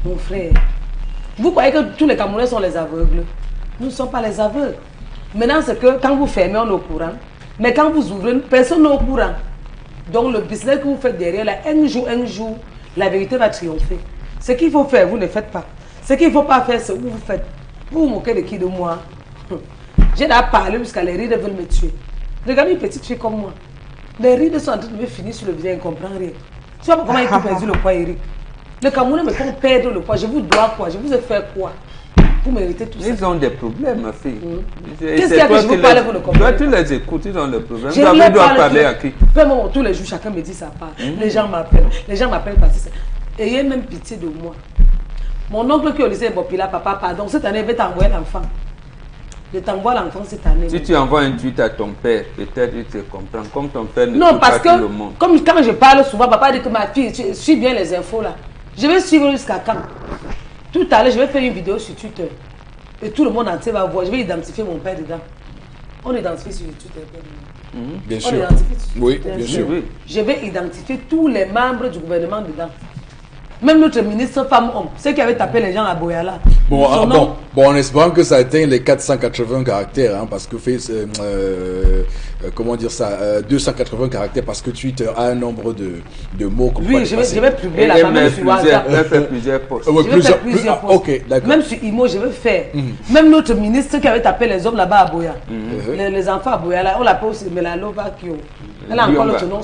Mon frère, vous croyez que tous les Camerounais sont les aveugles? Nous ne sommes pas les aveugles. Maintenant, c'est que quand vous fermez, on est au courant. Mais quand vous ouvrez, personne n'est au courant. Donc le business que vous faites derrière, là, un jour, la vérité va triompher. Ce qu'il faut faire, vous ne faites pas. Ce qu'il ne faut pas faire, c'est où vous faites. Vous vous moquez de qui? De moi? J'ai déjà parlé jusqu'à les rires veulent me tuer. Regardez une petite fille comme moi. Les rides sont en train de me finir sur le visage, il ne comprend rien. Tu vois comment il a perdu le poids, Eric? Les Camerounais me font perdre le poids. Je vous dois quoi? Je vous ai fait quoi pour mériter tout ça? Ils ont des problèmes, ma fille. Qu'est-ce qu'il y a que je vous parle pour le comprendre? Toi, tu les écoutes, ils ont des problèmes. Je David doit parler à qui? Vraiment, tous les jours, chacun me dit sa part. Les gens m'appellent. Les gens m'appellent parce que ayez même pitié de moi. Mon oncle qui est au lycée Bopila, papa, pardon, cette année, il va t'envoyer l'enfant. Je t'envoie l'enfant cette année. Si tu envoies un tweet à ton père, peut-être il te comprend. Comme ton père ne non, peut parce pas que, tout le monde. comme quand je parle souvent, papa dit que ma fille, suis bien les infos là. Je vais suivre jusqu'à quand? Tout à l'heure, je vais faire une vidéo sur Twitter. Et tout le monde entier va voir. Je vais identifier mon père dedans. On identifie sur Twitter. Bien On sûr. identifie sur Oui, Twitter. bien sûr. Oui. Je vais identifier tous les membres du gouvernement dedans. Même notre ministre femme-homme, ceux qui avaient tapé les gens à Boyala. Bon, Son nom, en espérant que ça atteint les 480 caractères, hein, parce que comment dire ça, 280 caractères, parce que Twitter a un nombre de mots qu'on peut oui, pas je dépasser. vais publier Elle la femme met sur WhatsApp. elle fait plusieurs posts. Ouais, Je vais faire plusieurs posts. ok, d'accord. Même sur Imo, je vais faire. Même notre ministre qui avait tapé les hommes là-bas à Boya. Les enfants à Boya, là, on l'appelle aussi Melalova Kyo. Elle a encore l'autre nom,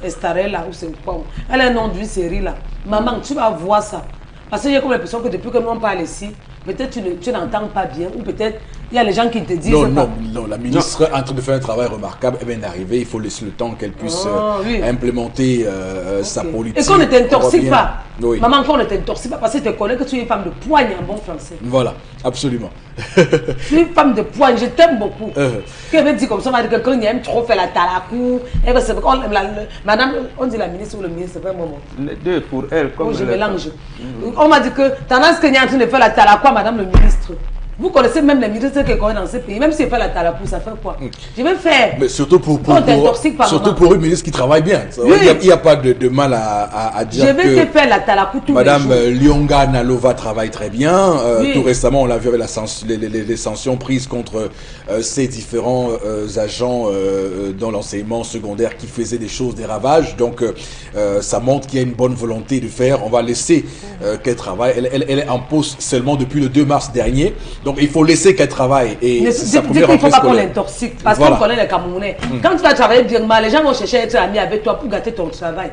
Estarella ou c'est quoi. Elle a un nom d'une série là. Maman, tu vas voir ça. Parce que j'ai comme l'impression que depuis que nous on parle ici, peut-être tu n'entends pas bien, ou peut-être il y a les gens qui te disent. Non, la ministre est en train de faire un travail remarquable. Elle vient d'arriver, il faut laisser le temps qu'elle puisse oui. implémenter sa politique. Et qu'on ne t'intoxique On pas. Oui. Maman, qu'on ne t'intoxique pas parce que tu connais que tu es une femme de poigne en bon français. Voilà, absolument. Tu es une femme de poigne, je t'aime beaucoup. Qu'elle veut dire comme ça, on va dire que quand il aime trop faire la talakou, madame, on dit la ministre ou le ministre, c'est pas un moment. Les deux pour elle, comme Je elle mélange. On m'a dit que tendance qu'il est en train de faire la talakou, madame le ministre. Vous connaissez même les ministres qui connaissent dans ce pays. Même si je fais la talakou, ça fait quoi? Je vais faire. Mais surtout pour une ministre qui travaille bien. Oui. Il n'y a pas de mal à dire je vais te faire la talakou tous Madame les jours. Lyonga Nalova travaille très bien. Oui. Tout récemment, on l'a vu avec les sanctions prises contre ces différents agents dans l'enseignement secondaire qui faisaient des choses, des ravages. Donc, ça montre qu'il y a une bonne volonté de faire. On va laisser qu'elle travaille. Elle est en poste seulement depuis le 2 mars dernier. Donc, il faut laisser qu'elle travaille. Et Mais sa il première ne faut rentrée pas qu'on scolaire. l'intoxique. Parce Voilà. qu'on connaît les Camerounais. Quand tu vas travailler bien mal, les gens vont chercher à être amis avec toi pour gâter ton travail.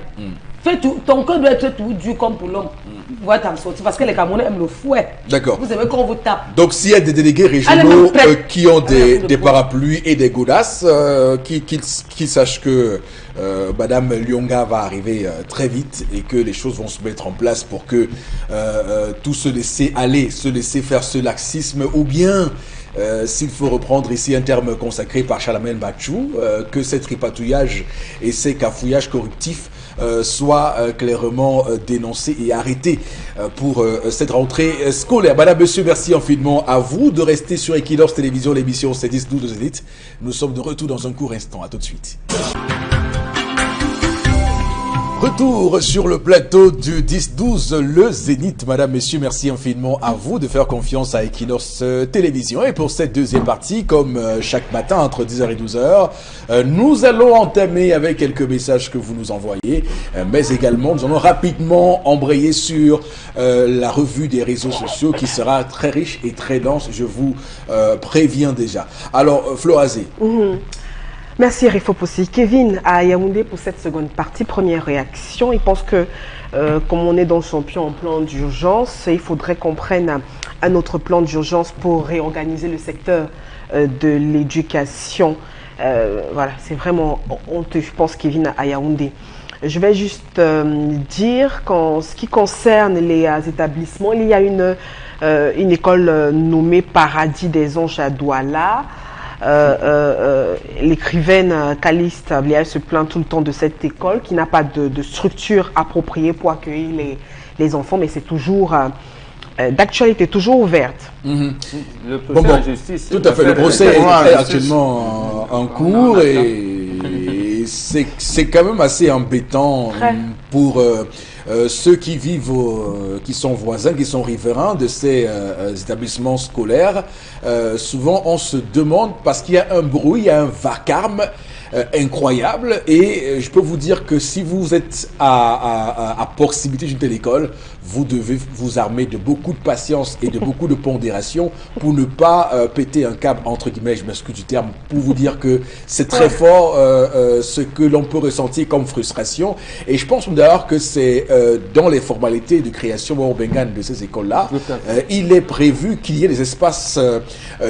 Fais tout, ton cœur doit être tout dur comme pour l'homme. Vous voyez t'en sortir. Parce que les Camerounais aiment le fouet. D'accord. Vous aimez qu'on vous tape. Donc, s'il y a des délégués Allez, régionaux même prête. qui ont Allez, des parapluies et des godasses, qui sachent que Madame Lyonga va arriver très vite et que les choses vont se mettre en place pour que tout se laisser aller, se laisser faire ce laxisme, ou bien, s'il faut reprendre ici un terme consacré par Chalamel Bachou, que ces tripatouillages et ces cafouillages corruptifs soient clairement dénoncés et arrêtés pour cette rentrée scolaire. Madame, monsieur, merci infiniment à vous de rester sur Equinox Télévision, l'émission C10-12 de Zénith. Nous sommes de retour dans un court instant. À tout de suite. Retour sur le plateau du 10-12, le Zénith. Madame, messieurs, merci infiniment à vous de faire confiance à Equinox Télévision. Et pour cette deuxième partie, comme chaque matin entre 10h et 12h, nous allons entamer avec quelques messages que vous nous envoyez, mais également nous allons rapidement embrayer sur la revue des réseaux sociaux qui sera très riche et très dense, je vous préviens déjà. Alors, Florazé. Merci Rifop aussi. Kevin à Yaoundé pour cette seconde partie. Première réaction, il pense que comme on est dans le champion en plan d'urgence, il faudrait qu'on prenne un autre plan d'urgence pour réorganiser le secteur de l'éducation. Voilà, c'est vraiment honteux, je pense, Kevin à Yaoundé. Je vais juste dire qu'en ce qui concerne les établissements, il y a une école nommée Paradis des Anges à Douala. L'écrivaine Caliste Blial se plaint tout le temps de cette école qui n'a pas de structure appropriée pour accueillir les enfants, mais c'est toujours d'actualité, toujours ouverte. Le procès en justice. Tout à fait, le procès est actuellement en cours et c'est quand même assez embêtant pour ceux qui vivent, qui sont voisins, qui sont riverains de ces établissements scolaires. Souvent, on se demande, parce qu'il y a un bruit, il y a un vacarme, incroyable. Et je peux vous dire que si vous êtes à proximité d'une telle école, vous devez vous armer de beaucoup de patience et de beaucoup de pondération pour ne pas péter un câble, entre guillemets, je m'excuse du terme, pour vous dire que c'est très fort ce que l'on peut ressentir comme frustration. Et je pense d'ailleurs que c'est dans les formalités de création au Bengan de ces écoles-là, il est prévu qu'il y ait des espaces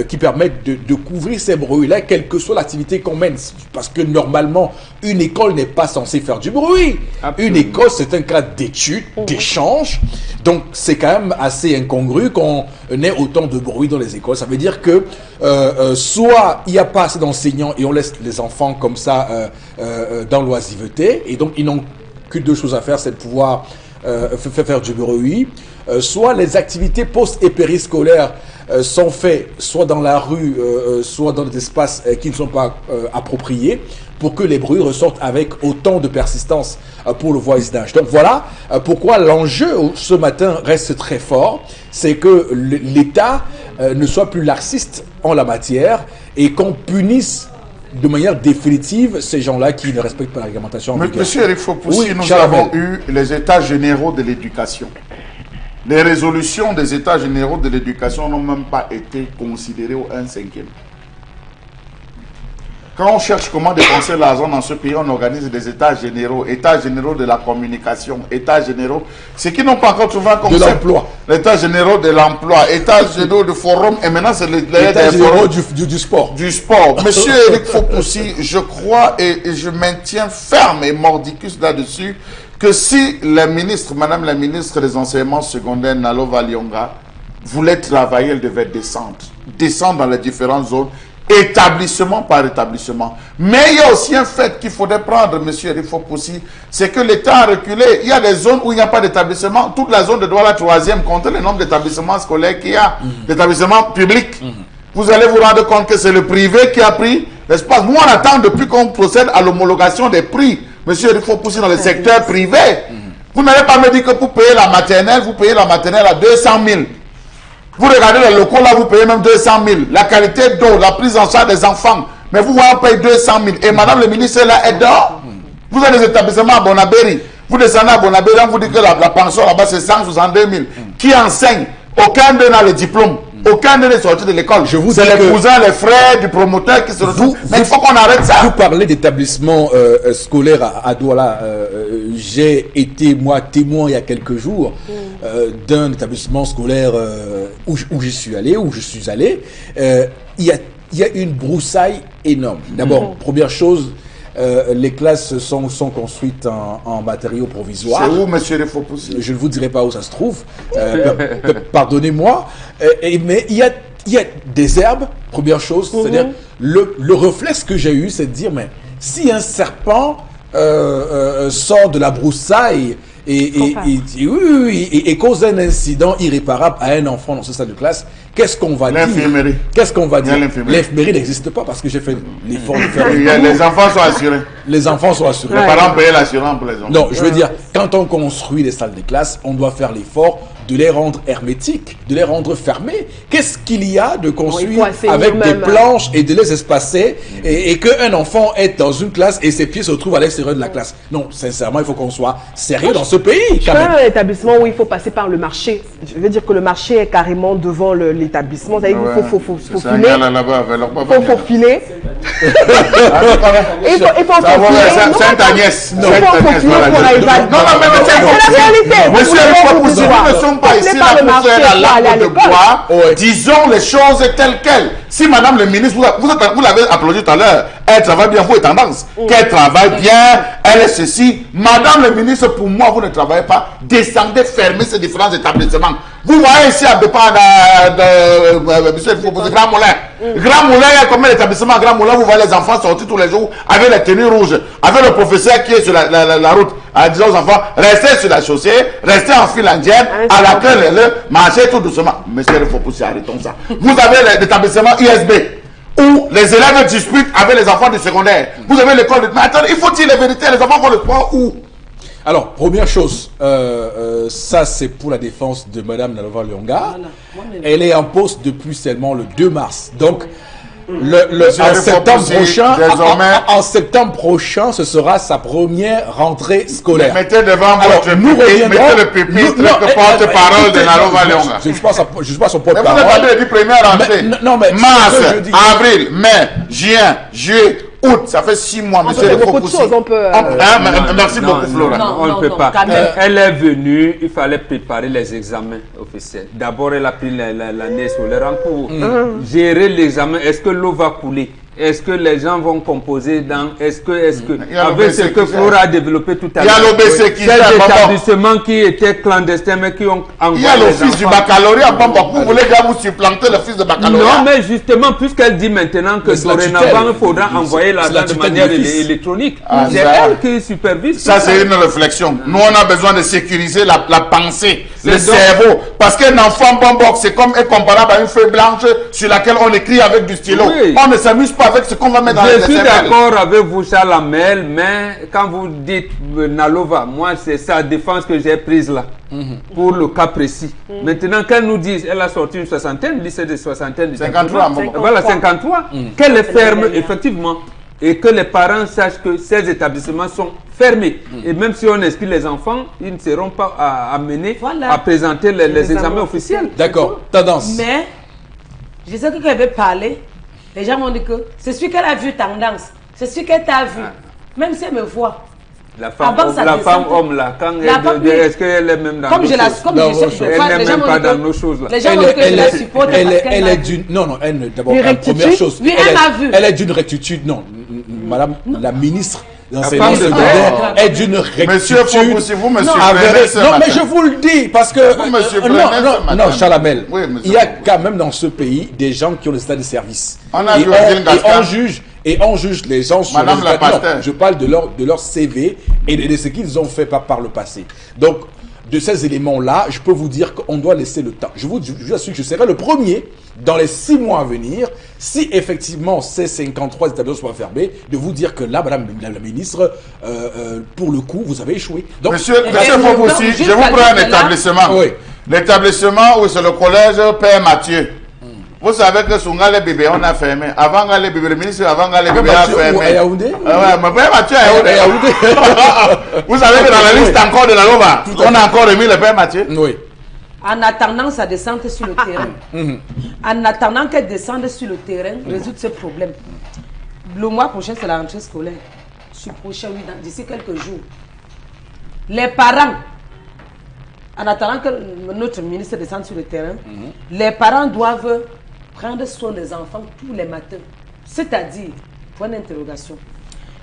qui permettent de couvrir ces bruits-là, quelle que soit l'activité qu'on mène. Parce que normalement, une école n'est pas censée faire du bruit. Absolument. Une école, c'est un cadre d'études, d'échange. Donc, c'est quand même assez incongru qu'on ait autant de bruit dans les écoles. Ça veut dire que soit il n'y a pas assez d'enseignants et on laisse les enfants comme ça dans l'oisiveté. Et donc, ils n'ont que deux choses à faire, c'est de pouvoir faire du bruit. Soit les activités post- et périscolaires sont faites soit dans la rue, soit dans des espaces qui ne sont pas appropriés, pour que les bruits ressortent avec autant de persistance pour le voisinage. Donc voilà pourquoi l'enjeu ce matin reste très fort, c'est que l'État ne soit plus laxiste en la matière et qu'on punisse de manière définitive ces gens-là qui ne respectent pas la réglementation. Monsieur Eric Fopoussi, nous avons eu les états généraux de l'éducation. Les résolutions des états généraux de l'éducation n'ont même pas été considérées au 1/5. Quand on cherche comment dépenser l'argent dans ce pays, on organise des états généraux de la communication, états généraux, ce qui n'ont pas encore trouvé un concept. De l'emploi. L'état généraux de l'emploi, états généraux de forum, et maintenant c'est l'état généraux du sport. Du sport. Monsieur Eric Fopoussi, je crois et je maintiens ferme et mordicus là-dessus que si la ministre, Madame la ministre des enseignements secondaires, Nalova Lyonga, voulait travailler, elle devait descendre dans les différentes zones, établissement par établissement. Mais il y a aussi un fait qu'il faudrait prendre, monsieur Eric Fopoussi, c'est que l'État a reculé. Il y a des zones où il n'y a pas d'établissement. Toute la zone de Douala 3e, comptez le nombre d'établissements scolaires qu'il y a, d'établissements publics. Vous allez vous rendre compte que c'est le privé qui a pris l'espace. Nous, on attend depuis qu'on procède à l'homologation des prix. Monsieur Eric Fopoussi, dans le secteur privé. Vous n'allez pas me dire que pour payer la maternelle, vous payez la maternelle à 200 000. Vous regardez les locaux là, vous payez même 200 000. La qualité d'eau, la prise en charge des enfants. Mais vous, on paye 200 000. Et madame le ministre là est dehors. Vous avez des établissements à Bonabéry. Vous descendez à Bonabéry, on vous dit que la pension là-bas c'est 162 000. Qui enseigne? Aucun d'eux n'a le diplôme. Aucun d'eux n'est sorti de l'école. C'est les cousins, les frères du promoteur qui se retrouvent. Mais il faut qu'on arrête ça. Vous parlez d'établissement scolaire à Douala. J'ai été, moi, témoin il y a quelques jours d'un établissement scolaire où je suis allé. Il y a une broussaille énorme. D'abord, première chose, les classes sont construites en matériaux provisoires. C'est où, monsieur Eric Fopoussi? Je ne vous dirai pas où ça se trouve. Pardonnez-moi. Mais il y a des herbes, première chose. C'est-à-dire, le réflexe que j'ai eu, c'est de dire, mais si un serpent sort de la broussaille et cause un incident irréparable à un enfant dans ce stade de classe, qu'est-ce qu'on va dire? Qu'est-ce qu'on va dire? L'infirmerie n'existe pas parce que j'ai fait l'effort de faire. Les enfants sont assurés. Les enfants sont assurés. Les parents payent l'assurance pour les enfants. Non, je veux dire, quand on construit les salles de classe, on doit faire l'effort de les rendre hermétiques, de les rendre fermés. Qu'est-ce qu'il y a de construire avec des planches et de les espacer et qu'un enfant est dans une classe et ses pieds se retrouvent à l'extérieur de la classe? Non, sincèrement, il faut qu'on soit sérieux dans ce pays. C'est un établissement où il faut passer par le marché. Je veux dire que le marché est carrément devant l'établissement. Ça veut dire qu'il faut filer. Il faut faufiler. Il faut faufiler. Sainte-Agnès. Il faut faufiler pour aller. Non, mais c'est la réalité. Monsieur Eric Fopoussi, nous ne sommes pas ici là pour faire la langue de bois. Disons les choses telles quelles. Si madame le ministre, vous l'avez applaudi tout à l'heure, elle travaille bien, vous êtes tendance. Qu'elle travaille bien, elle est ceci. Madame le ministre, pour moi, vous ne travaillez pas. Descendez, fermez ces différents établissements. Vous voyez ici à Bépan, monsieur Grand Moulin. Grand Moulin, il y a combien d'établissements à Grand Moulin? Vous voyez les enfants sortir tous les jours avec les tenues rouges, avec le professeur qui est sur la route, en disant aux enfants, restez sur la chaussée, restez en file indienne, à laquelle marchez tout doucement. Monsieur, il faut pousser, arrêtons ça. Vous avez l'établissement ISB, où les élèves disputent avec les enfants du secondaire. Vous avez l'école de... Mais attendez, il faut dire les vérités, les enfants vont le sport où? Alors, première chose, ça c'est pour la défense de Madame Nalova Lyonga. Elle est en poste depuis seulement le 2 mars. Donc, En septembre prochain, ce sera sa première rentrée scolaire. Mettez devant votre nous pupitre, mettez le pupitre que porte-parole de Nalova Leonga. Je ne suis pas son Mais vous porte-parole. attendez les premières rentrées. Mais mars, ce que je dis. avril, mai, juin, juillet, août, ça fait 6 mois, monsieur le beaucoup de choses, on peut... Merci beaucoup, Flora. Non, On ne peut pas. quand même. Elle est venue, il fallait préparer les examens officiels. D'abord, elle a pris l'année scolaire en cours. Gérer l'examen, est-ce que l'eau va couler? Est-ce que les gens vont composer dans... Est-ce que avec ce que Flora a développé tout à l'heure, il y a l'OBC qui ces établissements qui étaient clandestins, mais qui ont envoyé il y a les l'office du enfants. baccalauréat. Vous voulez que vous supplanter l'office de baccalauréat? Non, mais justement, puisqu'elle dit maintenant que Mais c'est la dorénavant, tutelle. il faudra envoyer C'est la l'argent de tutelle manière de l'office. électronique. Ah, C'est ça. elle qui supervise. Ça, tout c'est une réflexion. Nous, on a besoin de sécuriser la pensée, le donc- cerveau. Parce qu'un enfant bonbon, c'est comme est comparable à une feuille blanche sur laquelle on écrit avec du stylo. Oui. On ne s'amuse pas avec ce qu'on va mettre dans Je les suis cervelles. d'accord avec vous, Charles Amel, mais quand vous dites Nalova, moi, c'est sa défense que j'ai prise là, pour le cas précis. Maintenant, qu'elle nous dise, elle a sorti une soixantaine, lycée de soixantaine. 53, bon. Voilà, 53. Qu'elle est ferme, effectivement. Et que les parents sachent que ces établissements sont fermés. Et même si on inscrit les enfants, ils ne seront pas amenés Voilà. à présenter les examens officiels. D'accord, tendance. Mais, je sais que quand elle veut parler, les gens m'ont dit que c'est celui qu'elle a vu tendance. C'est celui qu'elle t'a vu. Même si elle me voit. La femme, Avant homme, ça la descend. femme homme là, quand La femme, oui. est-ce qu'elle est même dans Comme nos je la choses? comme Dans je vos sais choses. que Elle n'est les gens même m'ont pas dit dans que- nos choses là. Les gens m'ont dit que je la supporte parce qu'elle m'a est vu. d'une... Non, non, elle, d'abord, Une la rectitude. première chose... Oui, elle m'a vu. Elle est d'une rectitude, non. Madame la ministre d'enseignement femme de secondaire droit. est d'une rectitude... Monsieur Foucault, si vous me avérée. supprimez ce Non, mais matin. je vous le dis, parce que... Vous me supprimez non, ce non, matin. non, Chalamel, Oui, monsieur il y a Foucault. quand même dans ce pays des gens qui ont le stade de service. On a Et vu Odile Gascard. on juge les gens sur Madame les la résultats. Non, pasteur. je parle de leur CV et de ce qu'ils ont fait par le passé. Donc, de ces éléments-là, je peux vous dire qu'on doit laisser le temps. Je vous assure que je serai le premier, dans les 6 mois à venir, si effectivement ces 53 établissements sont fermés, de vous dire que là, madame la ministre, pour le coup, vous avez échoué. Donc, Monsieur Et Foucault, donc, aussi, juste je vous à prends un dire que là- établissement. Oui. L'établissement où c'est le collège Père Mathieu. Vous savez que sur Ngale Bébé, on a fermé. Avant Ngale Bébé, le ministre avant Ngale Bébé a Mathieu, ou à fermé. Yaoundé? Ah ouais, mais Père Mathieu à Yaoundé. Yaoundé. Vous savez que dans la liste encore de la Lova, on a encore remis le Père Mathieu. Oui. En attendant sa descente sur le terrain, en attendant qu'elle descende sur le terrain, résoudre ce problème. Le mois prochain, c'est la rentrée scolaire. Sur prochain, oui, d'ici quelques jours. Les parents, en attendant que notre ministre descende sur le terrain, les parents doivent prendre soin des enfants tous les matins. C'est-à-dire, point d'interrogation.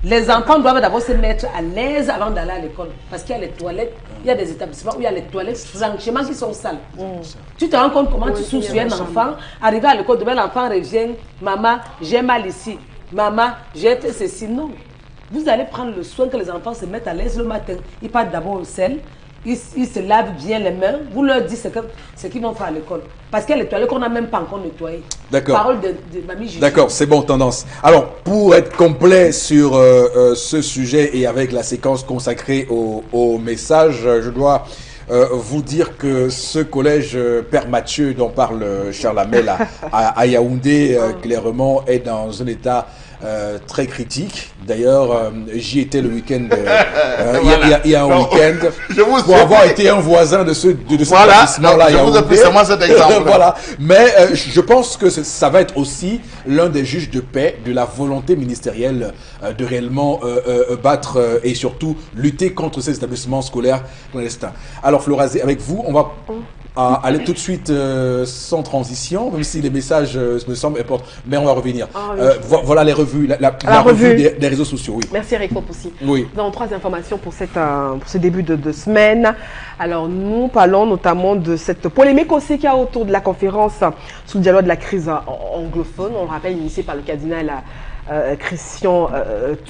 Les enfants doivent d'abord se mettre à l'aise avant d'aller à l'école. Parce qu'il y a les toilettes, il y a des établissements où il y a les toilettes, franchement, qui sont sales. Tu te rends compte comment tu souffres sur un enfant. Arrivé à l'école, demain, l'enfant revient. Maman, j'ai mal ici. Maman, j'ai fait ceci. Non. Vous allez prendre le soin que les enfants se mettent à l'aise le matin. Ils partent d'abord au sel. Ils se lavent bien les mains. Vous leur dites ce qu'ils vont faire à l'école. Parce qu'il y a les toilettes qu'on n'a même pas encore nettoyées. D'accord. Parole de mamie Juju. D'accord, c'est bon, tendance. Alors, pour être complet sur ce sujet et avec la séquence consacrée au message, je dois vous dire que ce collège Père Mathieu dont parle Charles Amel à Yaoundé, clairement, est dans un état très critique. D'ailleurs, j'y étais le week-end, il y a un week-end, Je vous pour avoir été un voisin de ce Voilà, établissement-là. je vous ai pris seulement cet exemple. Voilà. Mais je pense que ça va être aussi l'un des juges de paix de la volonté ministérielle de réellement battre et surtout lutter contre ces établissements scolaires clandestins. Alors Florazé, avec vous, on va aller tout de suite sans transition, même si les messages me semblent importants, mais on va revenir. Voilà les revues, la revue des réseaux sociaux. Oui. Merci Eric Popoussi. Oui. Nous avons 3 informations pour ce début de semaine. Alors nous parlons notamment de cette polémique aussi qu'il y a autour de la conférence sous le dialogue de la crise anglophone. On le rappelle, initiée par le cardinal Christian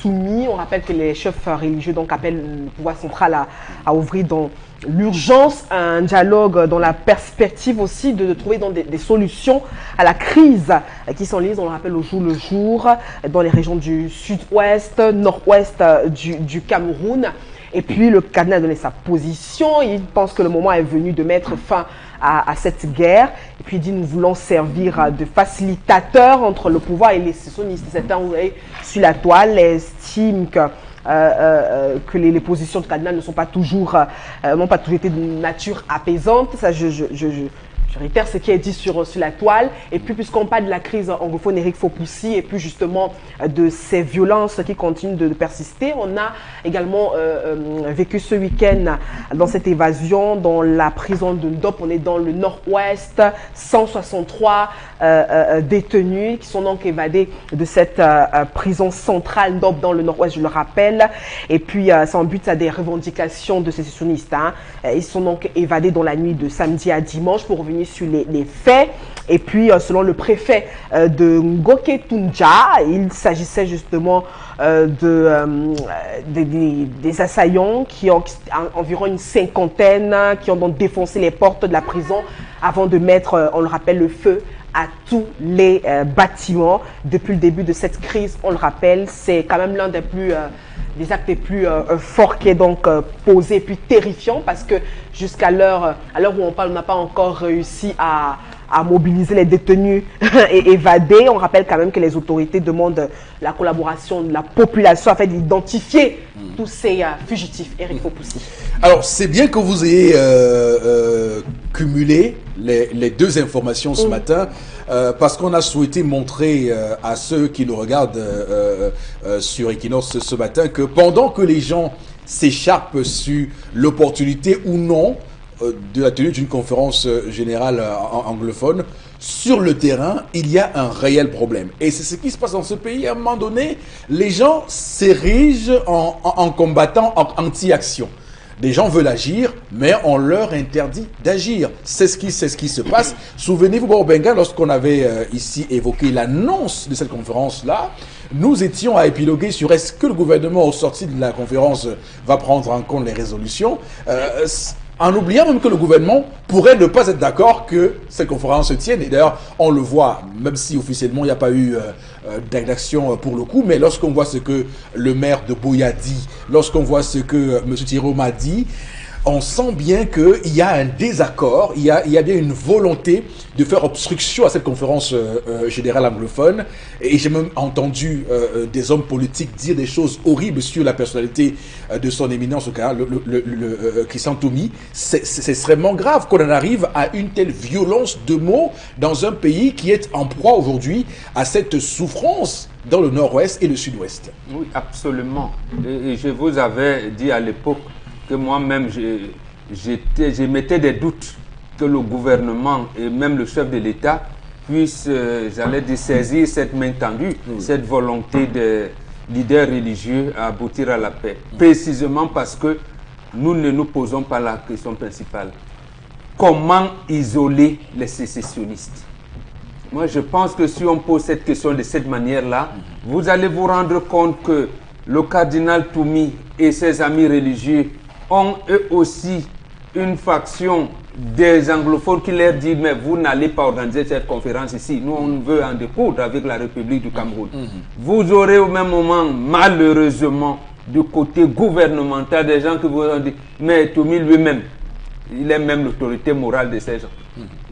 Toumi. On rappelle que les chefs religieux donc appellent le pouvoir central à ouvrir dans l'urgence un dialogue dans la perspective aussi de trouver donc des solutions à la crise qui s'enlise, on le rappelle, au jour le jour dans les régions du sud-ouest, nord-ouest du Cameroun. Et puis le cardinal a donné sa position. Il pense que le moment est venu de mettre fin à cette guerre. Et puis il dit, nous voulons servir de facilitateur entre le pouvoir et les sécessionnistes. Certains, vous voyez, sur la toile, estiment que les positions du cardinal n'ont pas toujours été de nature apaisante. Ça, je réitère ce qui est dit sur la toile. Et puis, puisqu'on parle de la crise anglophone, Éric Faupoussi, et puis justement de ces violences qui continuent de persister, on a également vécu ce week-end dans cette évasion dans la prison de Ndop. On est dans le nord-ouest, 163 détenus qui sont donc évadés de cette prison centrale Ndop dans le nord-ouest, je le rappelle. Et puis, c'est en but à des revendications de sécessionnistes. Hein. Ils sont donc évadés dans la nuit de samedi à dimanche pour revenir sur les faits. Et puis, selon le préfet de Ngoke Tunja, il s'agissait justement des assaillants qui ont environ une cinquantaine, qui ont donc défoncé les portes de la prison avant de mettre, on le rappelle, le feu à tous les bâtiments. Depuis le début de cette crise, on le rappelle, c'est quand même l'un des actes les plus forts qui est donc posé et puis terrifiant, parce que jusqu'à l'heure où on parle, on n'a pas encore réussi à mobiliser les détenus et évadés. On rappelle quand même que les autorités demandent la collaboration de la population afin d'identifier tous ces fugitifs. Éric Faupoussi. Alors, c'est bien que vous ayez cumulé les deux informations ce matin, parce qu'on a souhaité montrer à ceux qui nous regardent sur Equinox ce matin que pendant que les gens s'écharpent sur l'opportunité ou non de la tenue d'une conférence générale anglophone, sur le terrain, il y a un réel problème. Et c'est ce qui se passe dans ce pays. À un moment donné, les gens s'érigent en combattants anti-action. Des gens veulent agir, mais on leur interdit d'agir. C'est ce qui se passe. Souvenez-vous, Benga, lorsqu'on avait ici évoqué l'annonce de cette conférence-là, nous étions à épiloguer sur est-ce que le gouvernement, au sorti de la conférence, va prendre en compte les résolutions, en oubliant même que le gouvernement pourrait ne pas être d'accord que cette conférence se tienne. Et d'ailleurs, on le voit, même si officiellement il n'y a pas eu d'action pour le coup, mais lorsqu'on voit ce que le maire de Boya dit, lorsqu'on voit ce que M. Thiraud m'a dit, on sent bien qu'il y a un désaccord, il y a bien une volonté de faire obstruction à cette conférence générale anglophone. Et j'ai même entendu des hommes politiques dire des choses horribles sur la personnalité de son éminence, au cas, le Christian Toumi. C'est extrêmement grave qu'on en arrive à une telle violence de mots dans un pays qui est en proie aujourd'hui à cette souffrance dans le nord-ouest et le sud-ouest. Oui, absolument. Et je vous avais dit à l'époque que moi-même, je mettais des doutes que le gouvernement et même le chef de l'État puissent, j'allais dire, saisir cette main tendue, cette volonté des leaders religieux à aboutir à la paix. Précisément parce que nous ne nous posons pas la question principale. Comment isoler les sécessionnistes? Moi, je pense que si on pose cette question de cette manière-là, vous allez vous rendre compte que le cardinal Toumi et ses amis religieux ont eux aussi une faction des anglophones qui leur dit mais vous n'allez pas organiser cette conférence ici, nous on veut en découdre avec la République du Cameroun. Vous aurez au même moment malheureusement du côté gouvernemental des gens qui vous ont dit mais Toumi lui-même, il est même l'autorité morale de ces gens.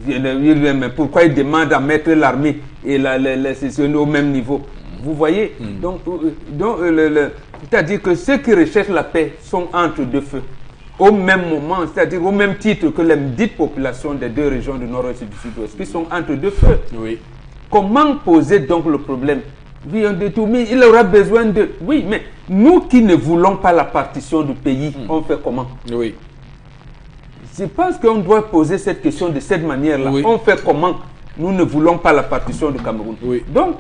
Lui-même, pourquoi il demande à mettre l'armée et les sécessionnistes au même niveau? Vous voyez, c'est-à-dire que ceux qui recherchent la paix sont entre deux feux. Au même moment, c'est-à-dire au même titre que les dites populations des deux régions du nord-ouest et du sud-ouest, qui sont entre deux feux. Oui. Comment poser donc le problème? Il aura besoin de... Oui, mais nous qui ne voulons pas la partition du pays, on fait comment? Oui. Je pense qu'on doit poser cette question de cette manière-là. Oui. On fait comment? Nous ne voulons pas la partition du Cameroun. Oui. Donc,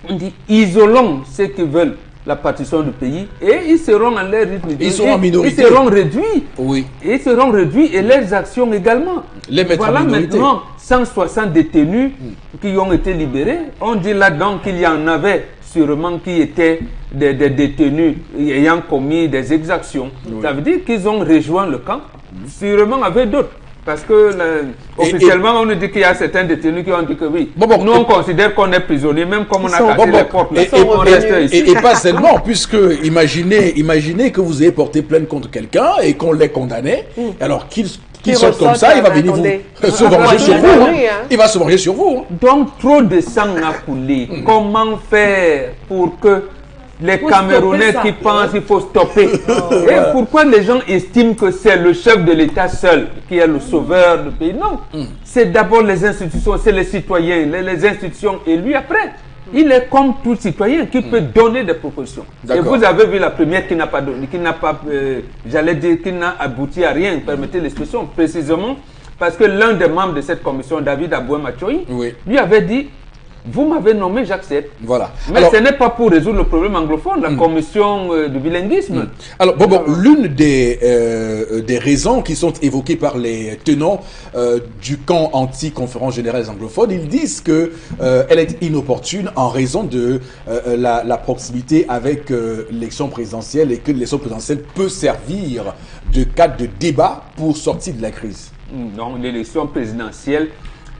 on dit isolons ceux qui veulent la partition du pays et ils seront en leur rythme. Ils seront en minorité. Ils seront réduits. Oui. Et ils seront réduits et leurs actions également. Les mettre voilà en minorité. Maintenant 160 détenus qui ont été libérés. On dit là-dedans qu'il y en avait sûrement qui étaient des détenus ayant commis des exactions. Oui. Ça veut dire qu'ils ont rejoint le camp, sûrement avec d'autres. Parce que officiellement, on nous dit qu'il y a certains détenus qui ont dit que oui. Nous, on considère qu'on est prisonnier, même comme on a cassé les portes. On reste ici. Et pas seulement, puisque imaginez que vous ayez porté plainte contre quelqu'un et qu'on l'ait condamné. Alors qu'il sorte comme ça, il va venir se venger sur vous. Il va se venger sur vous. Donc, trop de sang a coulé. Comment faire pour que les Camerounais qui pensent qu'il faut stopper? Et pourquoi les gens estiment que c'est le chef de l'État seul qui est le sauveur du pays? Non. C'est d'abord les institutions, c'est les citoyens, les institutions élues après. Il est comme tout citoyen qui peut donner des propositions. Et vous avez vu la première qui n'a pas donné, qui n'a pas, j'allais dire, qui n'a abouti à rien, permettez l'expression, précisément parce que l'un des membres de cette commission, David Aboué-Machoï, lui avait dit: vous m'avez nommé, j'accepte. Voilà. Mais alors, ce n'est pas pour résoudre le problème anglophone, la commission du bilinguisme. Alors, l'une des raisons qui sont évoquées par les tenants du camp anti-conférence générale des anglophones, ils disent qu'elle est inopportune en raison de la proximité avec l'élection présidentielle et que l'élection présidentielle peut servir de cadre de débat pour sortir de la crise. Non, l'élection présidentielle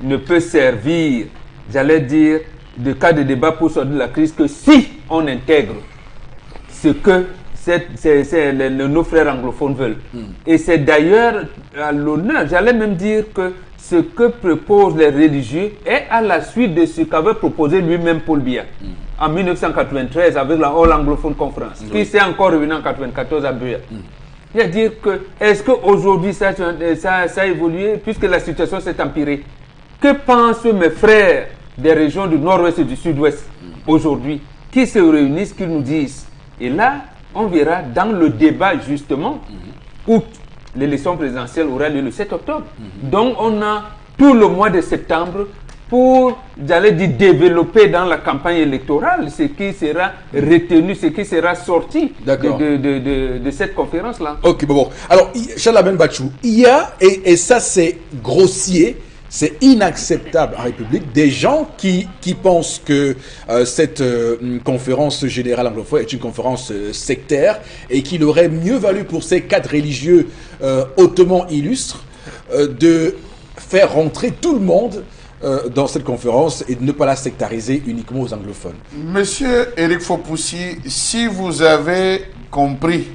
ne peut servir, j'allais dire, de cas de débat pour sortir de la crise que si on intègre ce que nos frères anglophones veulent. Et c'est d'ailleurs à l'honneur, j'allais même dire que ce que proposent les religieux est à la suite de ce qu'avait proposé lui-même Paul Biya en 1993 avec la All Anglophone Conference, qui s'est encore revenu en 1994 à Buea. C'est-à-dire que, est-ce qu'aujourd'hui ça a évolué puisque la situation s'est empirée? Que pensent mes frères des régions du nord-ouest et du sud-ouest aujourd'hui qui se réunissent, qui nous disent? Et là, on verra dans le débat justement où l'élection présidentielle aura lieu le 7 octobre. Donc on a tout le mois de septembre pour, j'allais dire, développer dans la campagne électorale ce qui sera retenu, ce qui sera sorti de cette conférence-là. Ok, bon. Alors, Charles Ben Bachou, il y a, et ça c'est grossier, c'est inacceptable en République, des gens qui pensent que cette conférence générale anglophone est une conférence sectaire et qu'il aurait mieux valu pour ces cadres religieux hautement illustres de faire rentrer tout le monde dans cette conférence et de ne pas la sectariser uniquement aux anglophones. Monsieur Éric Fopoussi, si vous avez compris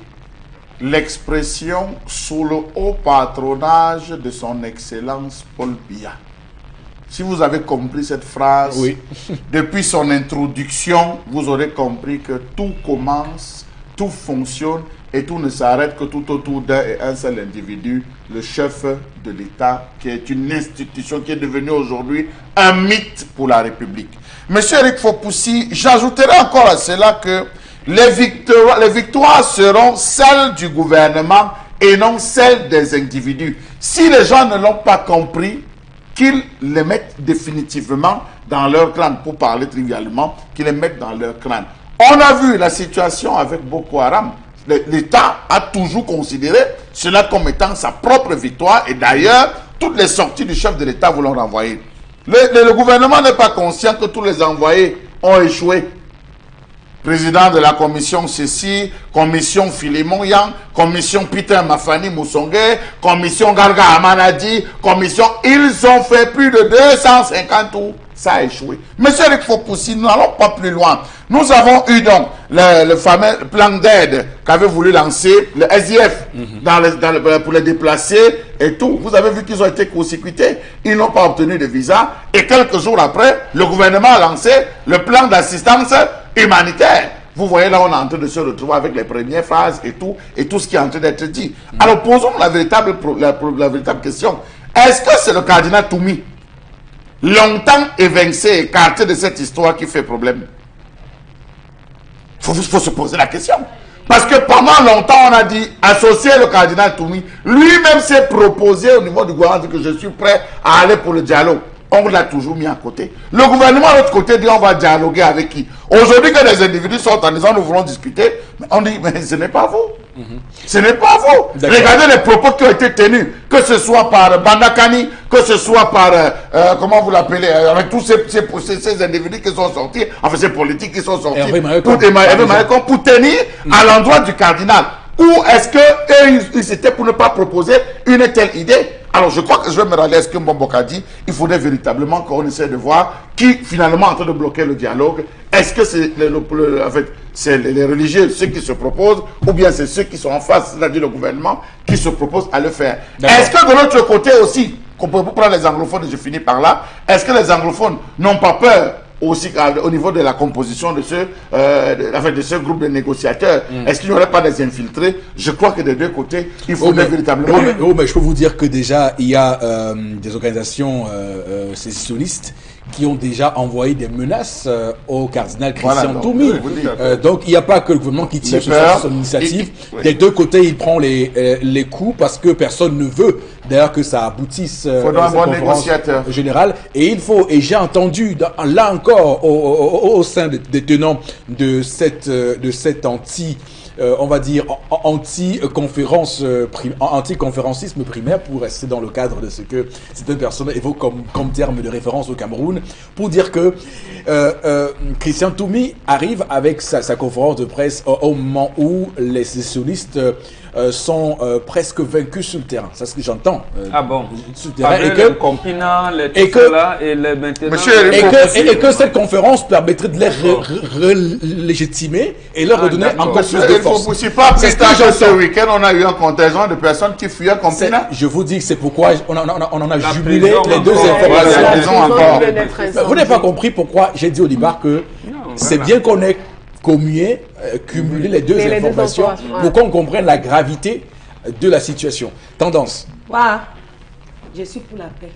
l'expression sous le haut patronage de son Excellence Paul Biya, si vous avez compris cette phrase, depuis son introduction, vous aurez compris que tout commence, tout fonctionne et tout ne s'arrête que tout autour d'un et un seul individu, le chef de l'État, qui est une institution qui est devenue aujourd'hui un mythe pour la République. Monsieur Éric Fopoussi, j'ajouterai encore à cela que les victoires seront celles du gouvernement et non celles des individus. Si les gens ne l'ont pas compris, qu'ils les mettent définitivement dans leur crâne, pour parler trivialement, qu'ils les mettent dans leur crâne. On a vu la situation avec Boko Haram. L'État a toujours considéré cela comme étant sa propre victoire et d'ailleurs, toutes les sorties du chef de l'État vous l'ont renvoyé. Le gouvernement n'est pas conscient que tous les envoyés ont échoué. Président de la commission ceci, commission Philémon Yang, commission Peter Mafani Moussongue, commission Garga Amanadi, commission... Ils ont fait plus de 250 tours. Ça a échoué. Monsieur Éric Fopoussi, nous n'allons pas plus loin. Nous avons eu donc le fameux plan d'aide qu'avait voulu lancer le SDF pour les déplacer et tout. Vous avez vu qu'ils ont été court-circuités. Ils n'ont pas obtenu de visa. Et quelques jours après, le gouvernement a lancé le plan d'assistance humanitaire. Vous voyez là, on est en train de se retrouver avec les premières phases et tout ce qui est en train d'être dit. Alors posons la véritable question. Est-ce que c'est le cardinal Toumi, longtemps évincé, écarté de cette histoire, qui fait problème? Il faut se poser la question. Parce que pendant longtemps, on a dit, associer le cardinal Toumi, lui-même s'est proposé au niveau du gouvernement, dit que je suis prêt à aller pour le dialogue. On l'a toujours mis à côté. Le gouvernement, de l'autre côté, dit on va dialoguer avec qui? Aujourd'hui, que les individus sortent en disant nous voulons discuter, on dit mais ce n'est pas vous. Ce n'est pas vous. Regardez les propos qui ont été tenus, que ce soit par Bandakani, que ce soit par, comment vous l'appelez, avec tous ces individus qui sont sortis, enfin ces politiques qui sont sortis, pour tenir à l'endroit du cardinal. Ou est-ce que eux, ils étaient pour ne pas proposer une telle idée? Alors, je crois que je vais me rallier à ce que Mbomboka a dit. Il faudrait véritablement qu'on essaie de voir qui, finalement, est en train de bloquer le dialogue. Est-ce que c'est en fait, c'est les religieux, ceux qui se proposent, ou bien c'est ceux qui sont en face, c'est-à-dire le gouvernement, qui se proposent à le faire. Est-ce que de l'autre côté aussi, qu'on peut prendre les anglophones, et je finis par là, est-ce que les anglophones n'ont pas peur aussi au niveau de la composition de ce groupe de négociateurs? Est-ce qu'il n'y aurait pas des infiltrés? Je crois que des deux côtés, il faudrait véritablement... mais je peux vous dire que déjà, il y a des organisations sécessionnistes qui ont déjà envoyé des menaces au cardinal Christian Toumi. Donc, il n'y a pas que le gouvernement qui tire sur son initiative. Des deux côtés, il prend les coups parce que personne ne veut d'ailleurs que ça aboutisse à un bon négociateur général. Et j'ai entendu, là encore, au sein des tenants de cette on va dire anti-conférencisme primaire, pour rester dans le cadre de ce que certaines personnes évoquent comme terme de référence au Cameroun, pour dire que Christian Toumi arrive avec sa conférence de presse au moment où les sécessionnistes sont presque vaincus sur le terrain. C'est ce que j'entends. Ah bon? Sur le terrain. Et que cette conférence permettrait de les légitimer et leur redonner encore plus de force. Il ne faut pas que ce week-end, on a eu un contingent de personnes qui fuyaient Compina. Je vous dis que c'est pourquoi on en a jubilé les deux informations. Vous n'avez pas compris pourquoi j'ai dit au départ que c'est bien qu'on ait cumuler les deux informations pour qu'on comprenne la gravité de la situation. Tendance. Je suis pour la paix.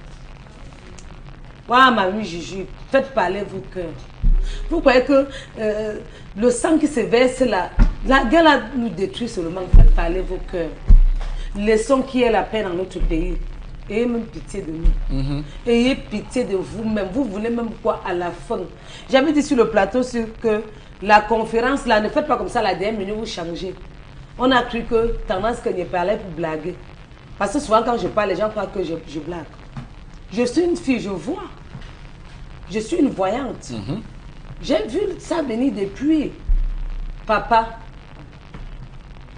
Mamie Juju, faites parler vos cœurs. Vous croyez que le sang qui se verse là, la guerre là nous détruit seulement. Faites parler vos cœurs. Laissons qu'il y ait la paix dans notre pays. Ayez même pitié de nous. Ayez pitié de vous-même. Vous voulez même quoi à la fin? J'avais dit sur le plateau que la conférence là, ne faites pas comme ça la dernière minute, vous changez. On a cru que tendance que je parlais pour blaguer. Parce que souvent quand je parle, les gens croient que je blague. Je suis une fille, je vois. Je suis une voyante. J'ai vu ça venir depuis. Papa,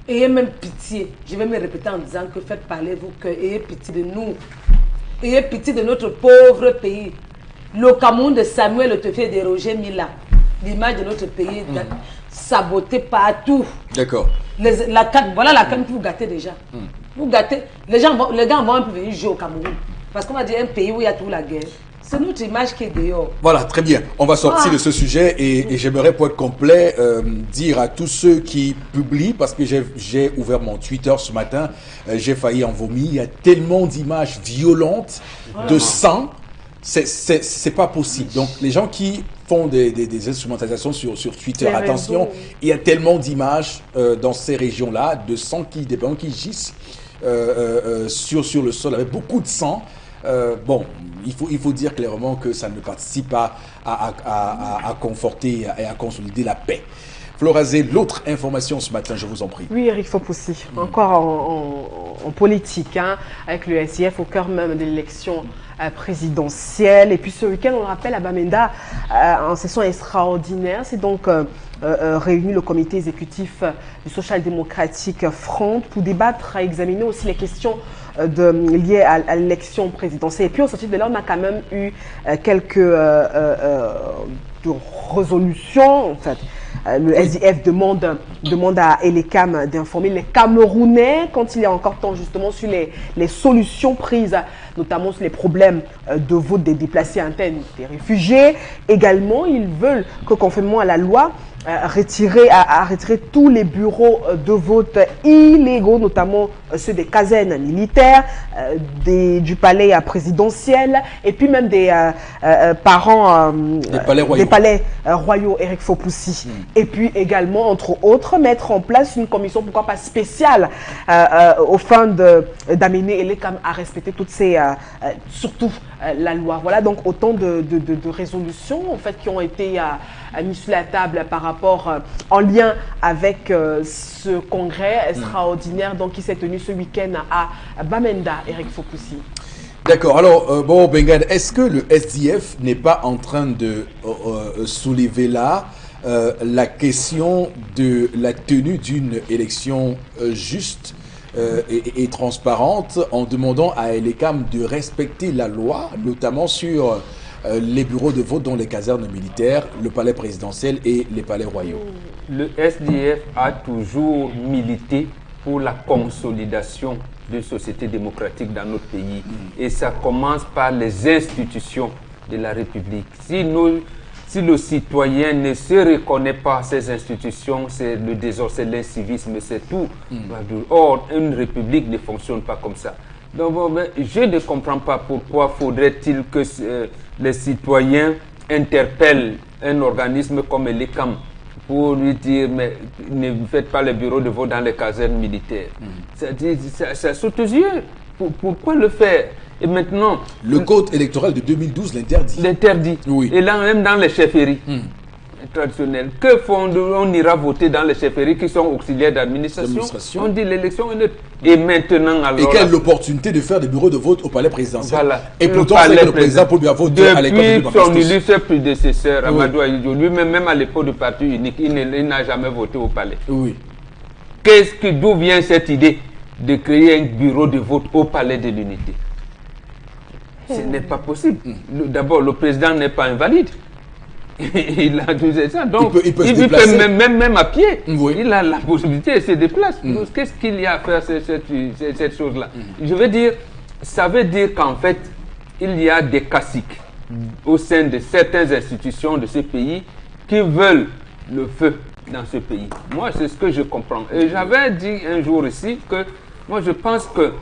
ayez même pitié. Je vais me répéter en disant que faites parler vos cœurs. Ayez pitié de nous. Ayez pitié de notre pauvre pays. Le Cameroun de Samuel Le Teufel et de Roger Mila. L'image de notre pays est sabotée partout. D'accord. Voilà la canne que vous gâtez déjà. Vous gâtez. Les gars vont un peu venir jouer au Cameroun. Parce qu'on va dire un pays où il y a toute la guerre. C'est notre image qui est dehors. Voilà, très bien. On va sortir de ce sujet et j'aimerais, pour être complet, dire à tous ceux qui publient, parce que j'ai ouvert mon Twitter ce matin, j'ai failli en vomir. Il y a tellement d'images violentes de sang. C'est pas possible. Donc, les gens qui font des instrumentalisations sur Twitter, attention, il y a tellement d'images dans ces régions-là, de sang des ballons qui gissent sur le sol avec beaucoup de sang. Bon, il faut dire clairement que ça ne participe pas à conforter et à consolider la paix. Florazé, l'autre information ce matin, je vous en prie. Oui, Eric Fopoussi, encore en politique, avec le SIF au cœur même de l'élection présidentielle. Et puis ce week-end, on le rappelle, à Bamenda, en session extraordinaire, c'est donc réuni le comité exécutif du Social Democratic Front pour débattre et examiner aussi les questions liées à l'élection présidentielle. Et puis au sortir de là, on a quand même eu quelques résolutions, en fait. Le SDF demande à Elecam d'informer les Camerounais quand il y a encore temps justement sur les solutions prises, notamment sur les problèmes de vote des déplacés internes, des réfugiés. Également, ils veulent que conformément à la loi, retirer tous les bureaux de vote illégaux, notamment ceux des casernes militaires, du palais présidentiel, et puis même des palais royaux, Eric Fopoussi. Et puis également, entre autres, mettre en place une commission, pourquoi pas spéciale, au fin d'amener Elecam à respecter toutes ces, surtout la loi. Voilà donc autant de résolutions en fait qui ont été mises sur la table par rapport en lien avec ce congrès extraordinaire donc qui s'est tenu ce week-end à Bamenda, Eric Fopoussi. D'accord. Alors, bon, Bengan, est-ce que le SDF n'est pas en train de soulever là la question de la tenue d'une élection juste et transparente en demandant à Elecam de respecter la loi, notamment sur les bureaux de vote dans les casernes militaires, le palais présidentiel et les palais royaux. Le SDF a toujours milité pour la consolidation d'une société démocratique dans notre pays. Et ça commence par les institutions de la République. Si le citoyen ne se reconnaît pas à ces institutions, c'est le désordre, c'est l'incivisme, c'est tout. Or, une République ne fonctionne pas comme ça. Donc, je ne comprends pas pourquoi faudrait-il que les citoyens interpellent un organisme comme l'ECAM pour lui dire, mais ne faites pas les bureaux de vote dans les casernes militaires. Ça saute aux yeux. Pourquoi le faire? Et maintenant... Le code électoral de 2012 l'interdit. L'interdit. Oui. Et là, même dans les chefferies traditionnelles. Que font on ira voter dans les chefferies qui sont auxiliaires d'administration? On dit l'élection est neutre. Et maintenant, alors... Et quelle l'opportunité de faire des bureaux de vote au palais présidentiel. Voilà. Et pourtant, c'est que le président pour lui avoir voté à l'école de Depuis son illustre prédécesseur, Amadou Ahidjo, lui-même, même à l'époque du parti unique, il n'a jamais voté au palais. Oui. D'où vient cette idée de créer un bureau de vote au palais de l'unité? Ce n'est pas possible. D'abord, le président n'est pas invalide. Il a tout ça. Donc, il peut se déplacer. Même à pied. Oui. Il a la possibilité de se déplacer. Qu'est-ce qu'il y a à faire cette chose-là? Je veux dire, ça veut dire qu'en fait, il y a des caciques au sein de certaines institutions de ce pays qui veulent le feu dans ce pays. Moi, c'est ce que je comprends. Et j'avais dit un jour ici que moi, je pense que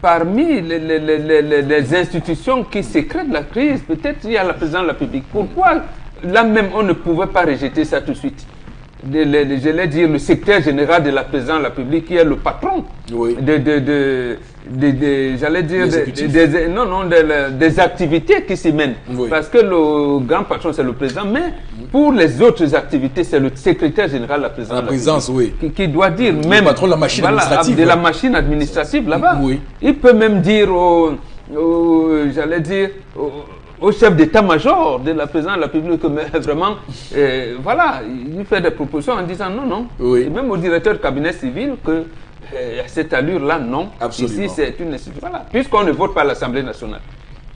parmi les institutions qui sécrètent la crise, peut-être il y a la présidence de la République. Pourquoi là même on ne pouvait pas rejeter ça tout de suite? J'allais dire le secrétaire général de la présidence de la République qui est le patron j'allais dire des activités qui s'y mènent. Oui. Parce que le grand patron c'est le président, mais pour les autres activités c'est le secrétaire général de la présidence de la République qui doit dire le même patron de la machine administrative. De la machine administrative là-bas. Oui. Il peut même dire j'allais dire au chef d'état-major de la présidence de la République, mais vraiment, voilà, il fait des propositions en disant non. Oui. Et même au directeur du cabinet civil, que à cette allure-là, non. Absolument. Ici, c'est une institution. Voilà. Puisqu'on ne vote pas à l'Assemblée nationale,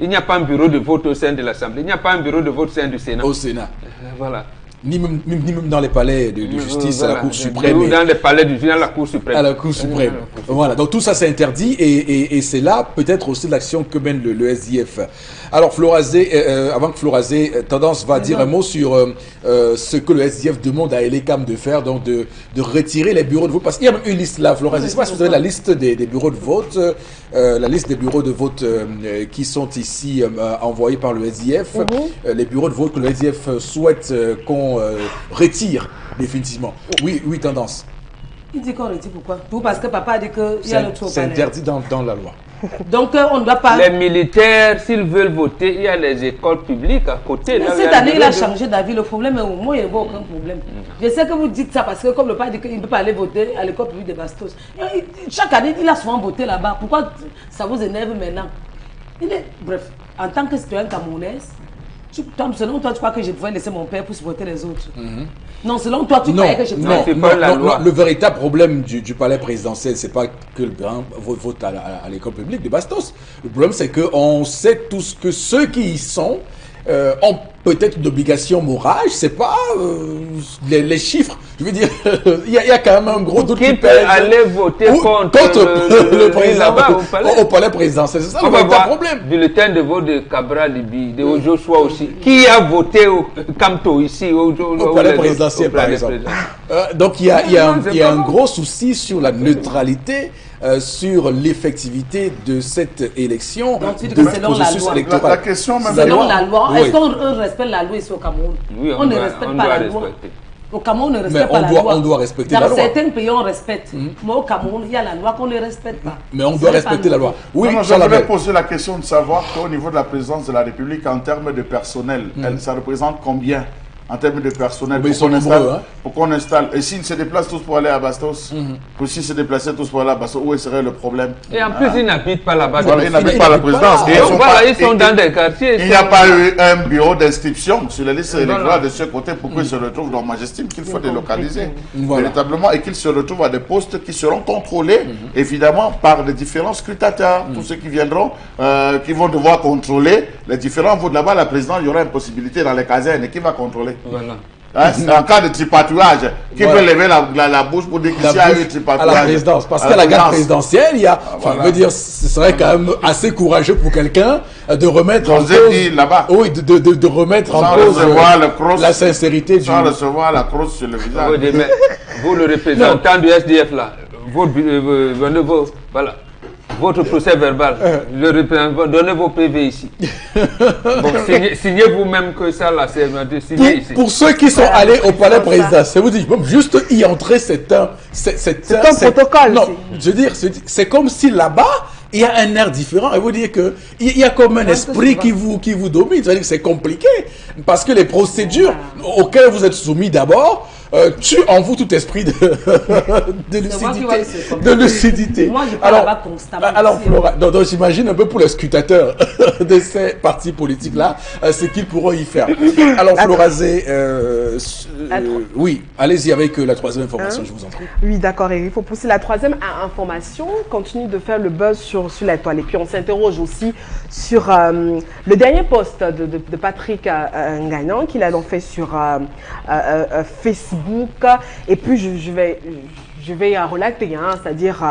il n'y a pas un bureau de vote au sein de l'Assemblée, il n'y a pas un bureau de vote au sein du Sénat. Au Sénat. Voilà. Ni même dans les palais de justice, à la Cour suprême. Ou dans les palais du justice, à la Cour suprême. À la Cour suprême. Voilà, donc tout ça c'est interdit et c'est là peut-être aussi l'action que mène le SDF. Alors Florazé, avant que Florazé Tendance va dire un mot sur ce que le SDF demande à Elecam de faire, donc de retirer les bureaux de vote. Parce qu'il y a même une liste là, Florazé. Je ne sais pas si vous avez la liste des bureaux de vote, la liste des bureaux de vote qui sont ici envoyés par le SDF. Les bureaux de vote que le SDF souhaite qu'on retire définitivement. Oui, Tendance. Il dit qu'on retire pourquoi? Tout parce que papa a dit qu'il y a le trop. C'est interdit dans la loi. Donc on ne doit pas... Les militaires, s'ils veulent voter, il y a les écoles publiques à côté. Mais cette année, il a changé d'avis. Le problème est au moins, il n'y a aucun problème. Je sais que vous dites ça parce que comme le père dit qu'il ne peut pas aller voter à l'école publique de Bastos. Chaque année, il a souvent voté là-bas. Pourquoi ça vous énerve maintenant? Bref, en tant que citoyen camerounais, selon toi, tu crois que je pouvais laisser mon père pour supporter les autres? Non, selon toi, tu croyais que je pouvais... Non, le véritable problème du palais présidentiel, c'est pas que le grand vote à l'école publique de Bastos. Le problème, c'est qu'on sait tous que ceux qui y sont ont peut-être une obligation morale, je sais pas, les chiffres, je veux dire, il y a quand même un gros doute qui peut aller voter contre le président au palais présidentiel. C'est ça le véritable problème. Bulletin de vote de Cabra Libi, de Ojoshua aussi. Qui a voté au Camto ici, au palais présidentiel par exemple. Donc il y a un gros souci sur la neutralité, sur l'effectivité de cette élection, de processus électoral. La question, selon la loi, est-ce qu'on respecte la loi ici au Cameroun? Oui, on ne respecte pas la loi. Au Cameroun, on ne respecte pas la loi. On doit respecter la loi. Dans certains pays, on respecte. Mais au Cameroun, il y a la loi qu'on ne respecte pas. Mais on doit respecter la loi. Oui, j'aimerais poser la question de savoir qu'au niveau de la présidence de la République, en termes de personnel, ça représente combien en termes de personnel? Ils sont nombreux. pour qu'on installe. Et s'ils se déplacent tous pour aller à Bastos, pour s'ils se déplaçaient tous pour aller à Bastos, où serait le problème? Et en plus, ils n'habitent pas là-bas. Voilà, ils n'habitent pas la présidence. Et voilà, ils sont dans des quartiers. Il n'y a pas eu un bureau d'inscription sur la liste électorale de ce côté pour qu'ils se retrouvent. Donc, moi, j'estime qu'il faut délocaliser véritablement et qu'ils se retrouvent à des postes qui seront contrôlés, évidemment, par les différents scrutateurs. Tous ceux qui viendront, qui vont devoir contrôler les différents votes. Là-bas, la présidence, il y aura une possibilité dans les casernes. Et qui va contrôler? Voilà. Hein, en cas de tripatouage, qui peut lever la bouche pour dire qu'il y a eu tripatouage à la présidence? Parce qu'à la garde présidentielle, il y a, je veux dire, ce serait quand même assez courageux pour quelqu'un de remettre en cause, là-bas. Oui, de remettre en cause la sincérité sans recevoir la crosse sur le visage. Oui, mais vous, le représentant du SDF là, voilà. Votre procès verbal, le représentant, donnez vos PV ici. Bon, signez vous-même que ça, là, c'est signé ici. Pour ceux qui sont allés au palais présidentiel, c'est vous dire, juste y entrer, c'est un protocole. Non, je veux dire, c'est comme si là-bas, il y a un air différent. Et vous dire que il y a comme un esprit qui vous domine. C'est-à-dire que c'est compliqué. Parce que les procédures auxquelles vous êtes soumis d'abord, tuent en vous tout esprit de lucidité. Moi, je parle là-bas constamment. Alors, Flora, donc j'imagine un peu pour les scrutateurs de ces partis politiques-là, ce qu'ils pourront y faire. Alors, Flora Zé, oui, allez-y avec la troisième information, je vous en prie. Oui, d'accord, et il faut pousser la troisième information, continue de faire le buzz sur la toile. Et puis, on s'interroge aussi sur le dernier post de Patrick Ngagnan, qu'il a donc fait sur Facebook. Et puis, je vais relater, hein, c'est-à-dire,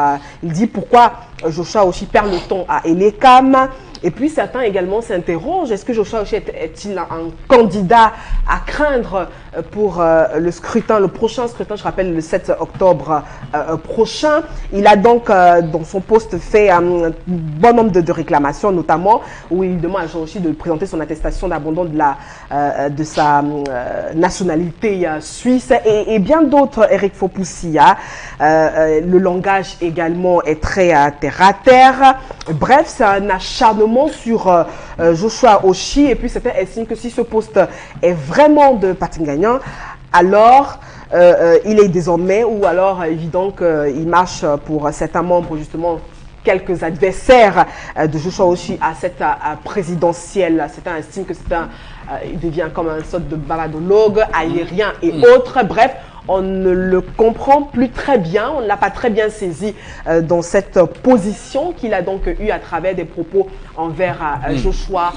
il dit pourquoi Joshua Oshi perd le ton à Elekam. Et puis certains également s'interrogent, est-ce que Joshua Oshi est-il un candidat à craindre pour le scrutin, le prochain scrutin, je rappelle le 7 octobre prochain. Il a donc dans son poste fait un bon nombre de réclamations, notamment où il demande à Joshua Oshi de présenter son attestation d'abandon de sa nationalité suisse et bien d'autres, Eric Fopoussia. Le langage également est très terre à terre. Bref, c'est un acharnement sur Joshua Oshi, et puis certains estiment que si ce poste est vraiment de Patrick Ngagnan, alors il est désormais, ou alors évident qu'il marche pour certains membres, justement quelques adversaires de Joshua Oshi à cette présidentielle. Certains estiment que il devient comme une sorte de babadologue, aérien et autres. Bref, on ne le comprend plus très bien, on ne l'a pas très bien saisi dans cette position qu'il a donc eue à travers des propos envers Joshua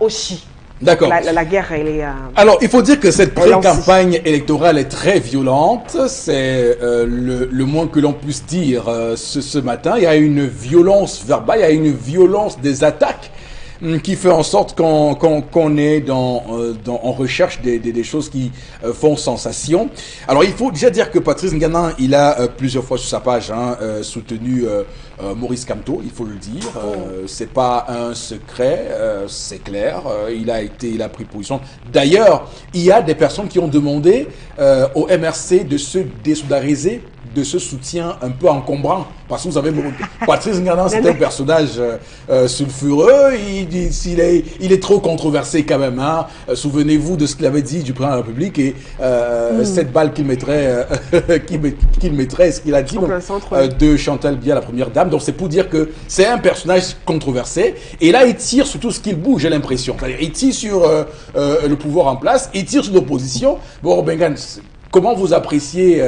Oshi. D'accord. La guerre, elle est... Alors, il faut dire que cette pré-campagne électorale est très violente. C'est le moins que l'on puisse dire ce matin. Il y a une violence verbale, il y a une violence des attaques qui fait en sorte qu'on est en recherche des choses qui font sensation. Alors, il faut déjà dire que Patrice Ngagnan, il a plusieurs fois sur sa page soutenu Maurice Kamto, il faut le dire. C'est pas un secret, c'est clair. Il a pris position. D'ailleurs, il y a des personnes qui ont demandé au MRC de se désolidariser de ce soutien un peu encombrant. Parce que vous savez, Patrice Ngagnan, c'est un personnage sulfureux, il est trop controversé quand même. Hein. Souvenez-vous de ce qu'il avait dit du président de la République et cette balle qu'il mettrait, ce qu'il a dit de Chantal Biya, la première dame. Donc c'est pour dire que c'est un personnage controversé. Et là, il tire sur tout ce qu'il bouge, j'ai l'impression. C'est-à-dire, il tire sur le pouvoir en place, il tire sur l'opposition. Bon, Bengan, comment vous appréciez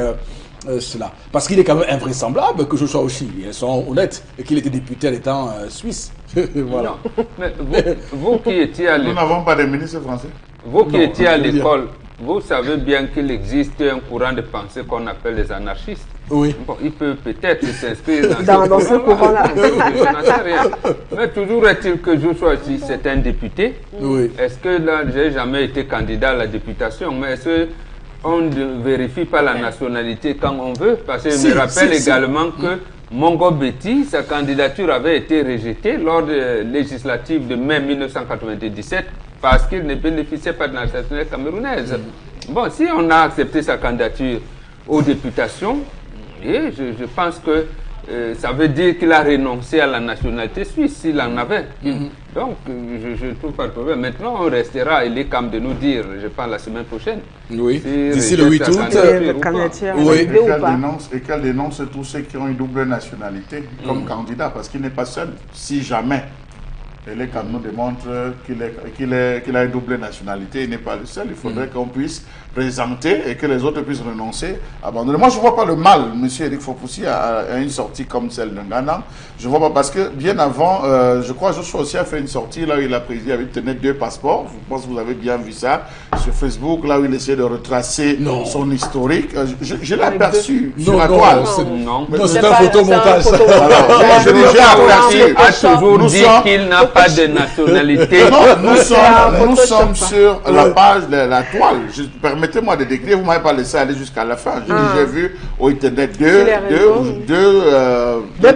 cela? Parce qu'il est quand même invraisemblable que Joshua Oshi, ils sont honnêtes, et qu'il était député à l'état suisse. Voilà. Non, mais vous qui étiez à l'école... Nous n'avons pas de ministre français. Vous qui étiez à l'école, vous savez bien qu'il existe un courant de pensée qu'on appelle les anarchistes. Oui. Bon, il peut peut-être s'inscrire dans ce courant-là. Mais toujours est-il que Joshua Oshi, c'est un député. Oui. Est-ce que là, j'ai jamais été candidat à la députation, mais est-ce que on ne vérifie pas la nationalité quand on veut? Parce que je me rappelle également que Mongo Betty, sa candidature avait été rejetée lors de législative de mai 1997 parce qu'il ne bénéficiait pas de la nationalité camerounaise. Bon, si on a accepté sa candidature aux députations, et je pense que ça veut dire qu'il a renoncé à la nationalité suisse s'il en avait. Donc, je ne trouve pas de problème. Maintenant, on restera, il est quand même de nous dire, je parle la semaine prochaine. Oui, si d'ici le 8 août. Oui. Et qu'elle dénonce tous ceux qui ont une double nationalité comme candidat, parce qu'il n'est pas seul. Si jamais les canons démontrent qu'il a une double nationalité, il n'est pas le seul. Il faudrait qu'on puisse présenter et que les autres puissent renoncer, abandonner. Moi, je ne vois pas le mal, M. Eric Fopoussi, à une sortie comme celle d'un Ghana. Je ne vois pas, parce que bien avant, je crois que Joshua aussi a fait une sortie là où il a présidé avec tenait 2 passeports. Je pense que vous avez bien vu ça sur Facebook, là où il essayait de retracer son historique. Je l'ai aperçu sur la toile. Non, c'est un photomontage. Je l'ai aperçu. A toujours dit qu'il n'a pas de nationalité. Non, nous sommes sur la page de la toile. Permettez-moi de décrire, vous ne m'avez pas laissé aller jusqu'à la fin. J'ai vu au Internet deux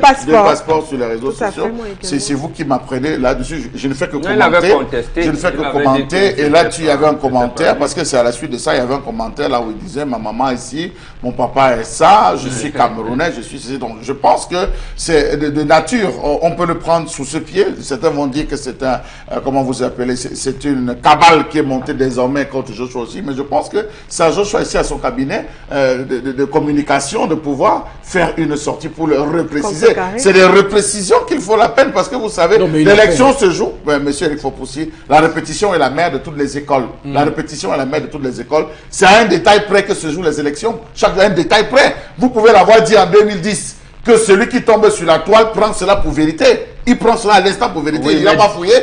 passeports sur les réseaux sociaux. C'est vous qui m'apprenez là-dessus. Je ne fais que commenter. Je ne fais que commenter. Et là, il y avait un commentaire, parce que c'est à la suite de ça, il y avait un commentaire là où il disait, ma maman est ici, mon papa est ça, je suis camerounais, je suis ceci. Donc, je pense que c'est de nature. On peut le prendre sous ce pied. Certains vont dire que c'est un, comment vous appelez, c'est une cabale qui est montée désormais contre Joshua aussi. Mais je pense que c'est à Joshua ici, à son cabinet de communication, de pouvoir faire une sortie pour le repréciser. C'est des reprécisions qu'il faut la peine, parce que vous savez, l'élection se joue, monsieur Eric Fopoussi, la répétition est la mère de toutes les écoles. La répétition est la mère de toutes les écoles. C'est à un détail près que se jouent les élections. Chaque un détail près. Vous pouvez l'avoir dit en 2010, que celui qui tombe sur la toile prend cela pour vérité. Il prend cela à l'instant pour vérité. Il n'a pas fouillé.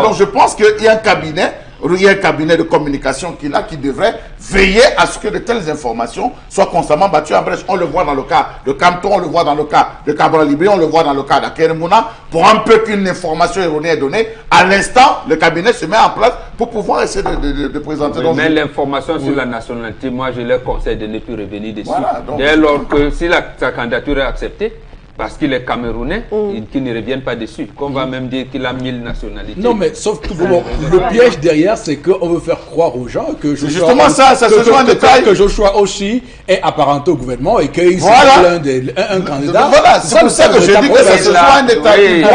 Donc je pense qu'il y a un cabinet. Il y a un cabinet de communication qui devrait veiller à ce que de telles informations soient constamment battues en brèche. On le voit dans le cas de Campton, on le voit dans le cas de Cabral Libri, on le voit dans le cas d'Akeremouna. Pour un peu qu'une information erronée est donnée, à l'instant, le cabinet se met en place pour pouvoir essayer de présenter. Mais l'information sur la nationalité, moi je leur conseille de ne plus revenir dessus. Dès lors que si sa candidature est acceptée, parce qu'il est camerounais, qu'il ne revienne pas dessus. Qu'on va même dire qu'il a 1000 nationalités. Non, mais sauf que le piège derrière, c'est qu'on veut faire croire aux gens que Joshua, justement ça se joue en détail. Que Joshua aussi est apparenté au gouvernement et qu'il c'est un candidat. Voilà, c'est pour ça que je dis que ça se joue en détail.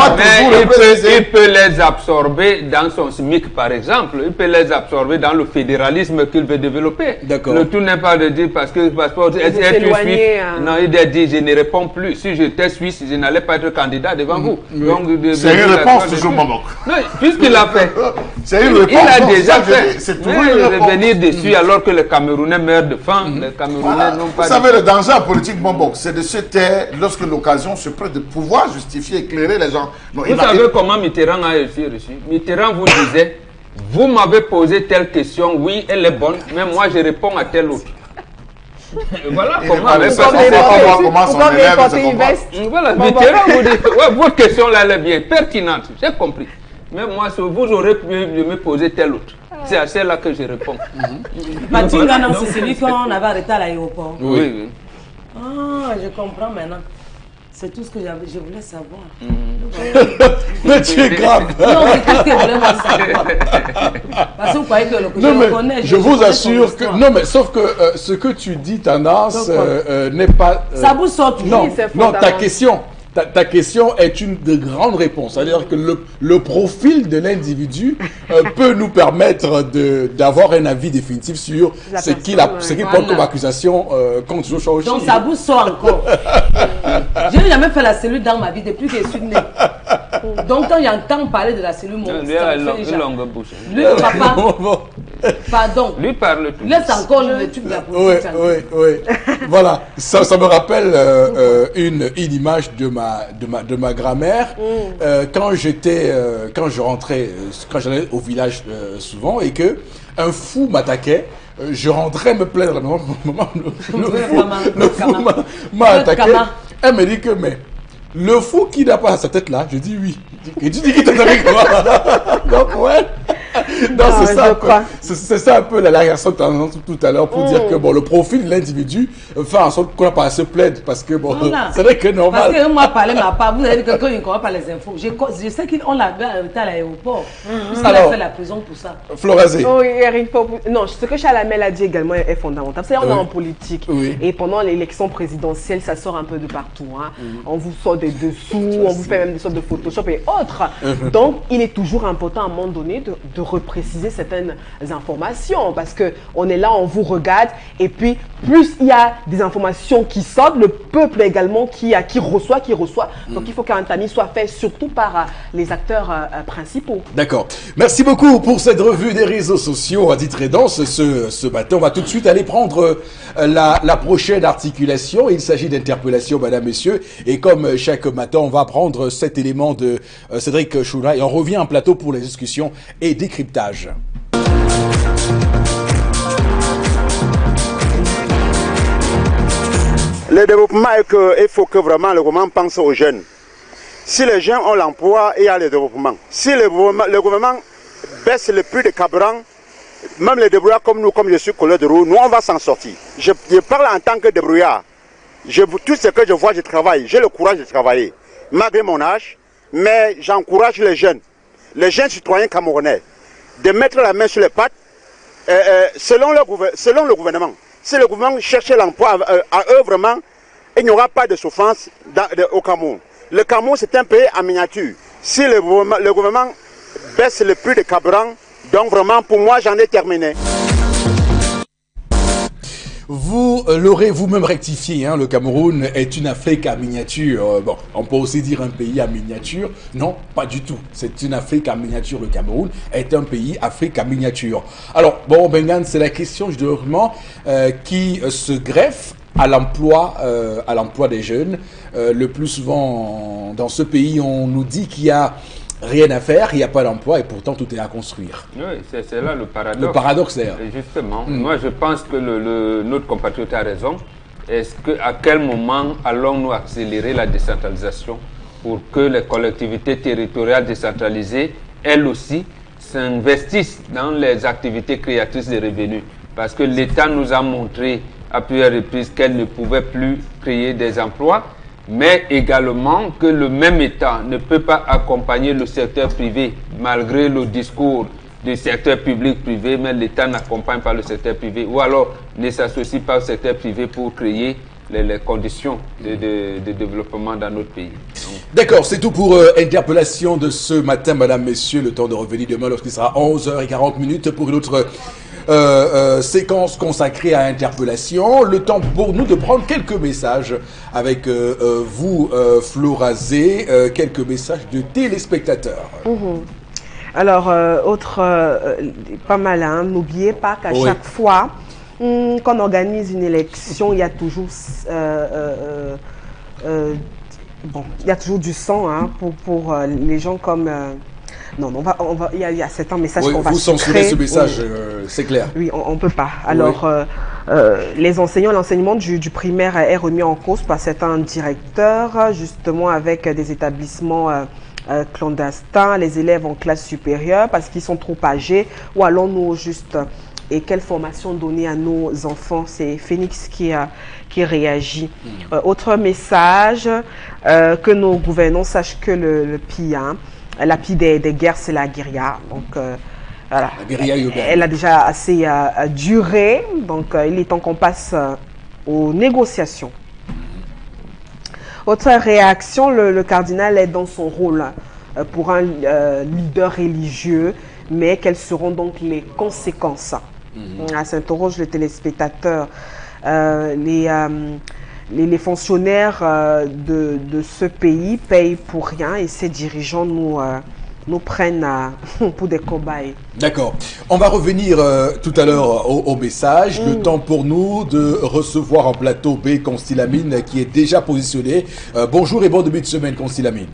Il peut les absorber dans son SMIC, par exemple. Il peut les absorber dans le fédéralisme qu'il veut développer. Le tout n'est pas de dire parce que le passeport est suisse. Non, il a dit je ne réponds plus. Si j'étais suisse, je n'allais pas être candidat devant vous. C'est une réponse toujours, Momok. Non, puisqu'il l'a fait. C'est une réponse. Il a déjà fait. C'est toujours une réponse. Revenir dessus alors que les Camerounais meurent de faim. Les Camerounais n'ont pas. Vous savez, le danger en politique, Momok, c'est de se taire lorsque l'occasion se prête de pouvoir justifier, éclairer les gens. Vous savez comment Mitterrand a été reçu? Mitterrand vous disait, vous m'avez posé telle question, oui, elle est bonne, mais moi je réponds à telle autre. Voilà comment son élève se comporte. Voilà, Mitterrand vous dit, votre question là elle est bien pertinente, j'ai compris. Mais moi, vous aurez pu me poser telle autre. C'est à celle-là que je réponds. Matinga, non, c'est celui qu'on avait arrêté à l'aéroport. Oui. Ah, je comprends maintenant. C'est tout ce que je voulais savoir. Mais tu es grave. Non, mais qu'est-ce que je voulais savoir? Parce que vous croyez que je connais. Je vous assure que... Non, mais sauf que ce que tu dis, Tendance, n'est pas... Ça vous sort toujours. Non, ta question... Ta question est une de grandes réponses. C'est-à-dire que le profil de l'individu peut nous permettre d'avoir un avis définitif sur ce qu'il porte comme accusation contre Joshua Oshie. Donc ça vous sort encore. Je n'ai jamais fait la cellule dans ma vie depuis que je suis née. Donc quand j'entends parler de la cellule, mon lui a une longue bouche. Lui, papa, pardon. Lui parle tout. Laisse encore le truc de la politique. Oui. Voilà, ça me rappelle une image de ma grand-mère quand j'allais au village souvent et que un fou m'attaquait. Je rentrais me plaindre. Le fou m'a attaqué. Elle me dit que le fou qui n'a pas sa tête là, je dis oui. Et tu dis qu'il t'a attaqué quoi? Donc ouais, Non, Ah, c'est ça, je un peu- crois. c'est ça un peu la réaction que tu as entendue tout à l'heure pour dire que bon, le profil de l'individu fait en sorte qu'on n'a pas à se plaindre parce que bon, Voilà. c'est vrai que Parce normal. que moi, parler ma part, vous avez dit que quelqu'un ne comprend pas les infos. Je sais qu'on l'avait arrêté à l'aéroport. Il a Alors- fait la prison pour ça. Florazé. Oui, Eric, non, ce que Chalamel a dit également est fondamental. C'est on est Oui. en politique Oui. et pendant l'élection présidentielle, ça sort un peu de partout. Hein. On vous sort des dessous, on vous fait même des sortes de Photoshop et autres. Donc, il est toujours important à un moment donné de repréciser certaines informations parce que on est là, on vous regarde et puis plus il y a des informations qui sortent, le peuple également qui reçoit. Donc, il faut qu'un tamis soit fait surtout par les acteurs principaux. D'accord. Merci beaucoup pour cette revue des réseaux sociaux à titre et dense ce matin. On va tout de suite aller prendre la prochaine articulation. Il s'agit d'interpellation, madame, messieurs. Et comme chaque matin, on va prendre cet élément de Cédric Chouna et on revient en plateau pour les discussions et décryptage. Le développement est qu'il faut que vraiment le gouvernement pense aux jeunes. Si les jeunes ont l'emploi, il y a le développement. Si le gouvernement baisse le prix des carburants, même les débrouillards comme nous, comme je suis collègue de roue, nous on va s'en sortir. Je parle en tant que débrouillard. Tout ce que je vois, je travaille. J'ai le courage de travailler, malgré mon âge, mais j'encourage les jeunes citoyens camerounais, de mettre la main sur les pattes selon le gouvernement. Si le gouvernement cherchait l'emploi à eux vraiment, il n'y aura pas de souffrance au Cameroun. Le Cameroun, c'est un pays en miniature. Si le gouvernement baisse le prix des carburants, donc vraiment, pour moi, j'en ai terminé. Vous l'aurez vous-même rectifié, hein, le Cameroun est une Afrique en miniature. Bon, on peut aussi dire un pays en miniature. Non, pas du tout. C'est une Afrique en miniature. Le Cameroun est un pays Afrique en miniature. Alors, bon, Bengan, c'est la question justement qui se greffe à l'emploi des jeunes. Le plus souvent, dans ce pays, on nous dit qu'il y a rien à faire, il n'y a pas d'emploi et pourtant tout est à construire. Oui, c'est là le paradoxe. Le paradoxe d'ailleurs. Et justement, moi je pense que notre compatriote a raison. À quel moment allons-nous accélérer la décentralisation pour que les collectivités territoriales décentralisées, elles aussi, s'investissent dans les activités créatrices de revenus? Parce que l'État nous a montré à plusieurs reprises qu'elle ne pouvait plus créer des emplois, mais également que le même État ne peut pas accompagner le secteur privé, malgré le discours du secteur public-privé, mais l'État n'accompagne pas le secteur privé, ou alors ne s'associe pas au secteur privé pour créer les conditions de développement dans notre pays. D'accord, c'est tout pour interpellation de ce matin, madame, messieurs. Le temps de revenir demain lorsqu'il sera 11h40 pour une autre séquence consacrée à interpellation. Le temps pour nous de prendre quelques messages avec vous, Florazé, quelques messages de téléspectateurs. Alors, pas mal, hein. N'oubliez pas qu'à chaque fois qu'on organise une élection, il y a toujours, il y a toujours du sang, hein, pour les gens comme... non, il y a certains messages qu'on va vous censurez ce message, oui. c'est clair. Oui, on ne peut pas. Alors, l'enseignement du primaire est remis en cause par certains directeurs, justement avec des établissements clandestins, les élèves en classe supérieure parce qu'ils sont trop âgés. Ou allons-nous juste... Et quelle formation donner à nos enfants? C'est Phoenix qui réagit. Autre message, que nos gouvernants sachent que le pire, hein, la pire des guerres, c'est la guérilla. Donc, voilà. La guérilla urbaine. Elle a déjà assez duré. Donc, il est temps qu'on passe aux négociations. Autre réaction, le cardinal est dans son rôle pour un leader religieux, mais quelles seront donc les conséquences? S'interroge le téléspectateur. Les fonctionnaires de ce pays payent pour rien et ces dirigeants nous prennent pour des cobayes. D'accord. On va revenir tout à l'heure au message. Le temps pour nous de recevoir en plateau B Constilamine qui est déjà positionné. Bonjour et bon début de semaine, Constilamine.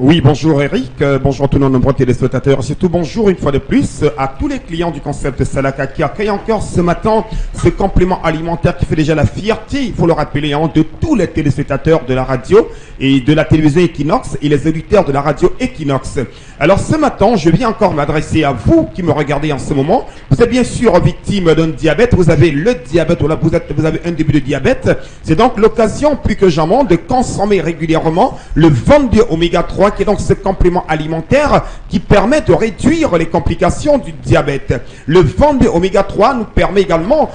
Oui, bonjour Eric, bonjour à tous nos nombreux téléspectateurs, surtout bonjour une fois de plus à tous les clients du concept Salaka qui accueillent encore ce matin ce complément alimentaire qui fait déjà la fierté, il faut le rappeler, de tous les téléspectateurs de la radio et de la télévision Equinox et les auditeurs de la radio Equinox. Alors ce matin, je viens encore m'adresser à vous qui me regardez en ce moment. Vous êtes bien sûr victime d'un diabète, vous avez le diabète, vous avez un début de diabète. C'est donc l'occasion plus que jamais de consommer régulièrement le 22 oméga 3 qui est donc ce complément alimentaire qui permet de réduire les complications du diabète. Le 22 oméga 3 nous permet également,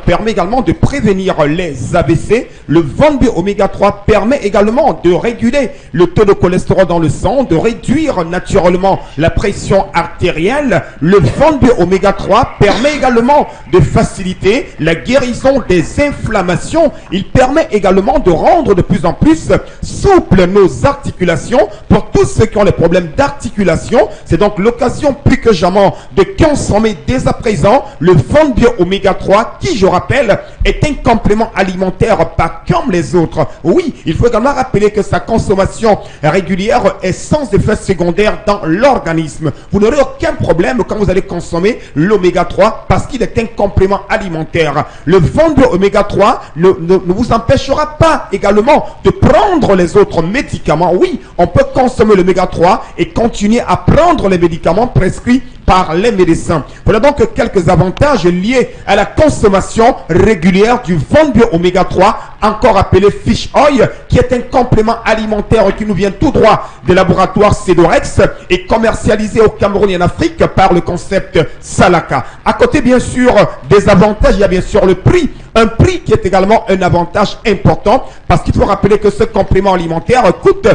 permet également de prévenir les AVC. Le 22 oméga 3 permet également de réguler le taux de cholestérol dans le sang, de réduire naturellement la pression artérielle. Le 22 oméga 3 permet également de faciliter la guérison des inflammations. Il permet également de rendre de plus en plus souples nos articulations. Pour tous ceux qui ont les problèmes d'articulation, c'est donc l'occasion plus que jamais de consommer dès à présent le 22 oméga 3 qui, je rappelle, est un complément alimentaire pas comme les autres. Oui, il faut également rappeler que sa consommation régulière est sans effet secondaire dans l'organisme. Vous n'aurez aucun problème quand vous allez consommer l'oméga 3 parce qu'il est un complément alimentaire. Le 22 oméga 3 ne vous empêchera pas également de prendre les autres médicaments. Oui, on peut consommer l'oméga 3 et continuer à prendre les médicaments prescrits par les médecins. Voilà donc quelques avantages liés à la consommation régulière du 22 oméga 3, encore appelé fish oil, qui est un complément alimentaire qui nous vient tout droit des laboratoires Cedorex et commercialisé au Cameroun et en Afrique par le concept Salaka. À côté bien sûr des avantages, il y a bien sûr le prix. Un prix qui est également un avantage important parce qu'il faut rappeler que ce complément alimentaire coûte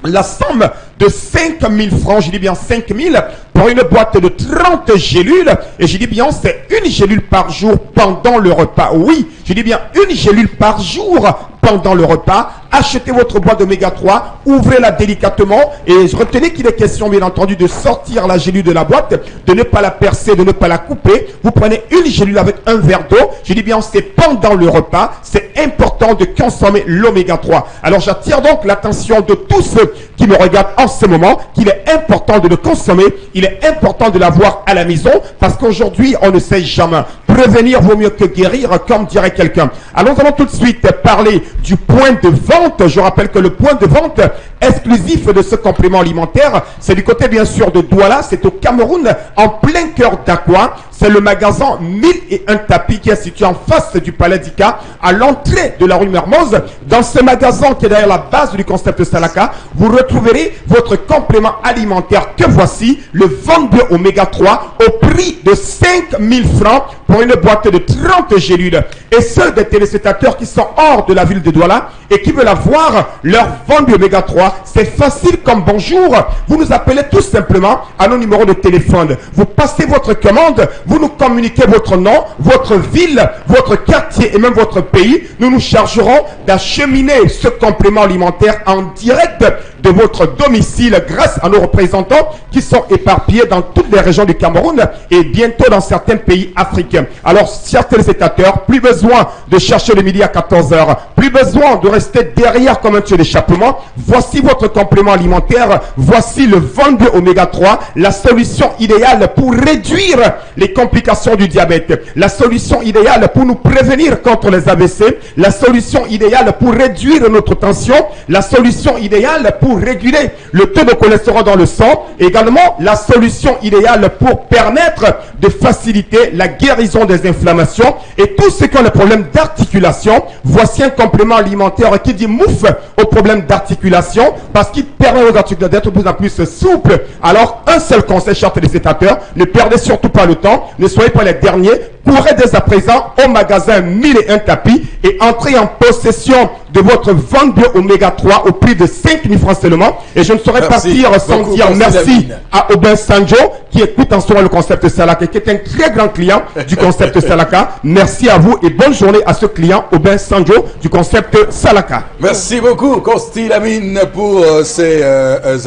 la somme de 5 000 francs, je dis bien 5 000 pour une boîte de 30 gélules. Et je dis bien, c'est une gélule par jour pendant le repas. Oui, je dis bien une gélule par jour pendant le repas. Achetez votre boîte d'oméga 3, ouvrez-la délicatement et retenez qu'il est question bien entendu de sortir la gélule de la boîte, de ne pas la percer, de ne pas la couper. Vous prenez une gélule avec un verre d'eau. Je dis bien, c'est pendant le repas. C'est important de consommer l'oméga 3. Alors j'attire donc l'attention de tous ceux qui me regardent en ce moment qu'il est important de le consommer. Il est important de l'avoir à la maison parce qu'aujourd'hui, on ne sait jamais. Prévenir vaut mieux que guérir, comme dirait quelqu'un. Alors, nous allons tout de suite parler du point de vente. Je rappelle que le point de vente exclusif de ce complément alimentaire, c'est du côté bien sûr de Douala, c'est au Cameroun, en plein cœur d'Aqua. C'est le magasin 1001 tapis qui est situé en face du Palais d'Ika, à l'entrée de la rue Mermoz. Dans ce magasin qui est derrière la base du concept Salaka, vous retrouverez votre complément alimentaire que voici, le 22 oméga 3, au prix de 5 000 francs pour une boîte de 30 gélules. Et ceux des téléspectateurs qui sont hors de la ville de Douala et qui veulent avoir leur 22 oméga 3, c'est facile comme bonjour. Vous nous appelez tout simplement à nos numéros de téléphone. Vous passez votre commande, vous nous communiquez votre nom, votre ville, votre quartier et même votre pays. Nous nous chargerons d'acheminer ce complément alimentaire en direct de votre domicile grâce à nos représentants qui sont éparpillés dans toutes les régions du Cameroun et bientôt dans certains pays africains. Alors, chers téléspectateurs, plus besoin de chercher le midi à 14h, plus besoin de rester derrière comme un tuyau d'échappement. Voici votre complément alimentaire, voici le 22 oméga 3, la solution idéale pour réduire les complications du diabète, la solution idéale pour nous prévenir contre les AVC, la solution idéale pour réduire notre tension, la solution idéale pour réguler le taux de cholestérol dans le sang, également la solution idéale pour permettre de faciliter la guérison des inflammations et tous ceux qui ont des problèmes d'articulation. Voici un complément alimentaire qui dit mouf aux problèmes d'articulation parce qu'il permet aux articulations d'être de plus en plus souples. Alors, un seul conseil, chers téléspectateurs, ne perdez surtout pas le temps, ne soyez pas les derniers, courez dès à présent au magasin 1001 tapis et entrez en possession de votre 22 oméga 3 au prix de 5 000 francs seulement. Et je ne saurais partir sans dire merci à Aubin Sanjo qui écoute en ce moment le concept Salaka, qui est un très grand client du concept Salaka. Merci à vous et bonne journée à ce client Aubin Sanjo du concept Salaka. Merci beaucoup Kosti Lamine pour ces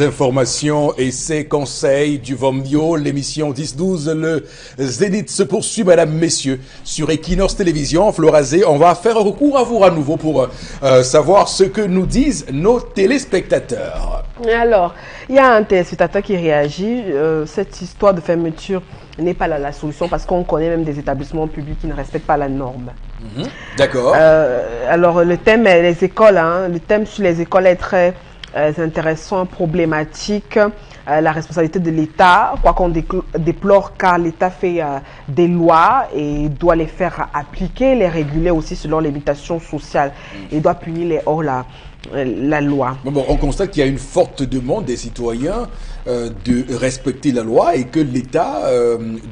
informations et ces conseils du Vombio. L'émission 10-12, le Zénith se poursuit, mesdames, messieurs, sur Equinox Télévision. Florazé, on va faire recours à vous à nouveau pour savoir ce que nous disent nos téléspectateurs. Alors, il y a un téléspectateur qui réagit. Cette histoire de fermeture n'est pas la solution parce qu'on connaît même des établissements publics qui ne respectent pas la norme. D'accord. Alors, le thème est les écoles. Le thème sur les écoles est très intéressant, problématique. La responsabilité de l'État, quoi qu'on déplore, car l'État fait des lois et doit les faire appliquer, les réguler aussi selon les limitations sociales et doit punir les hors la loi. Bon, on constate qu'il y a une forte demande des citoyens de respecter la loi et que l'État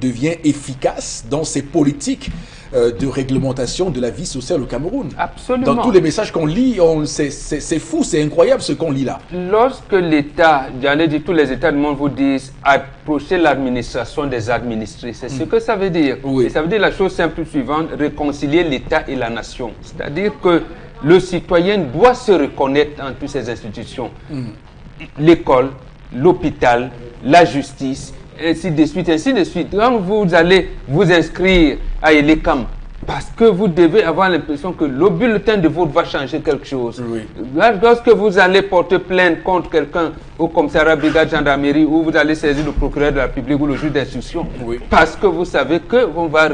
devient efficace dans ses politiques de réglementation de la vie sociale au Cameroun. Absolument. Dans tous les messages qu'on lit, c'est fou, c'est incroyable ce qu'on lit là. Lorsque l'État, j'allais dire tous les États du monde vous disent approcher l'administration des administrés, c'est ce que ça veut dire. Oui. Et ça veut dire la chose simple suivante, réconcilier l'État et la nation. C'est-à-dire que le citoyen doit se reconnaître dans toutes ces institutions. L'école, l'hôpital, la justice, ainsi de suite, ainsi de suite. Quand vous allez vous inscrire à Elecam, parce que vous devez avoir l'impression que le bulletin de vote va changer quelque chose. Oui. Lorsque vous allez porter plainte contre quelqu'un au commissariat brigade gendarmerie ou vous allez saisir le procureur de la République ou le juge d'instruction, Oui. parce que vous savez qu'on va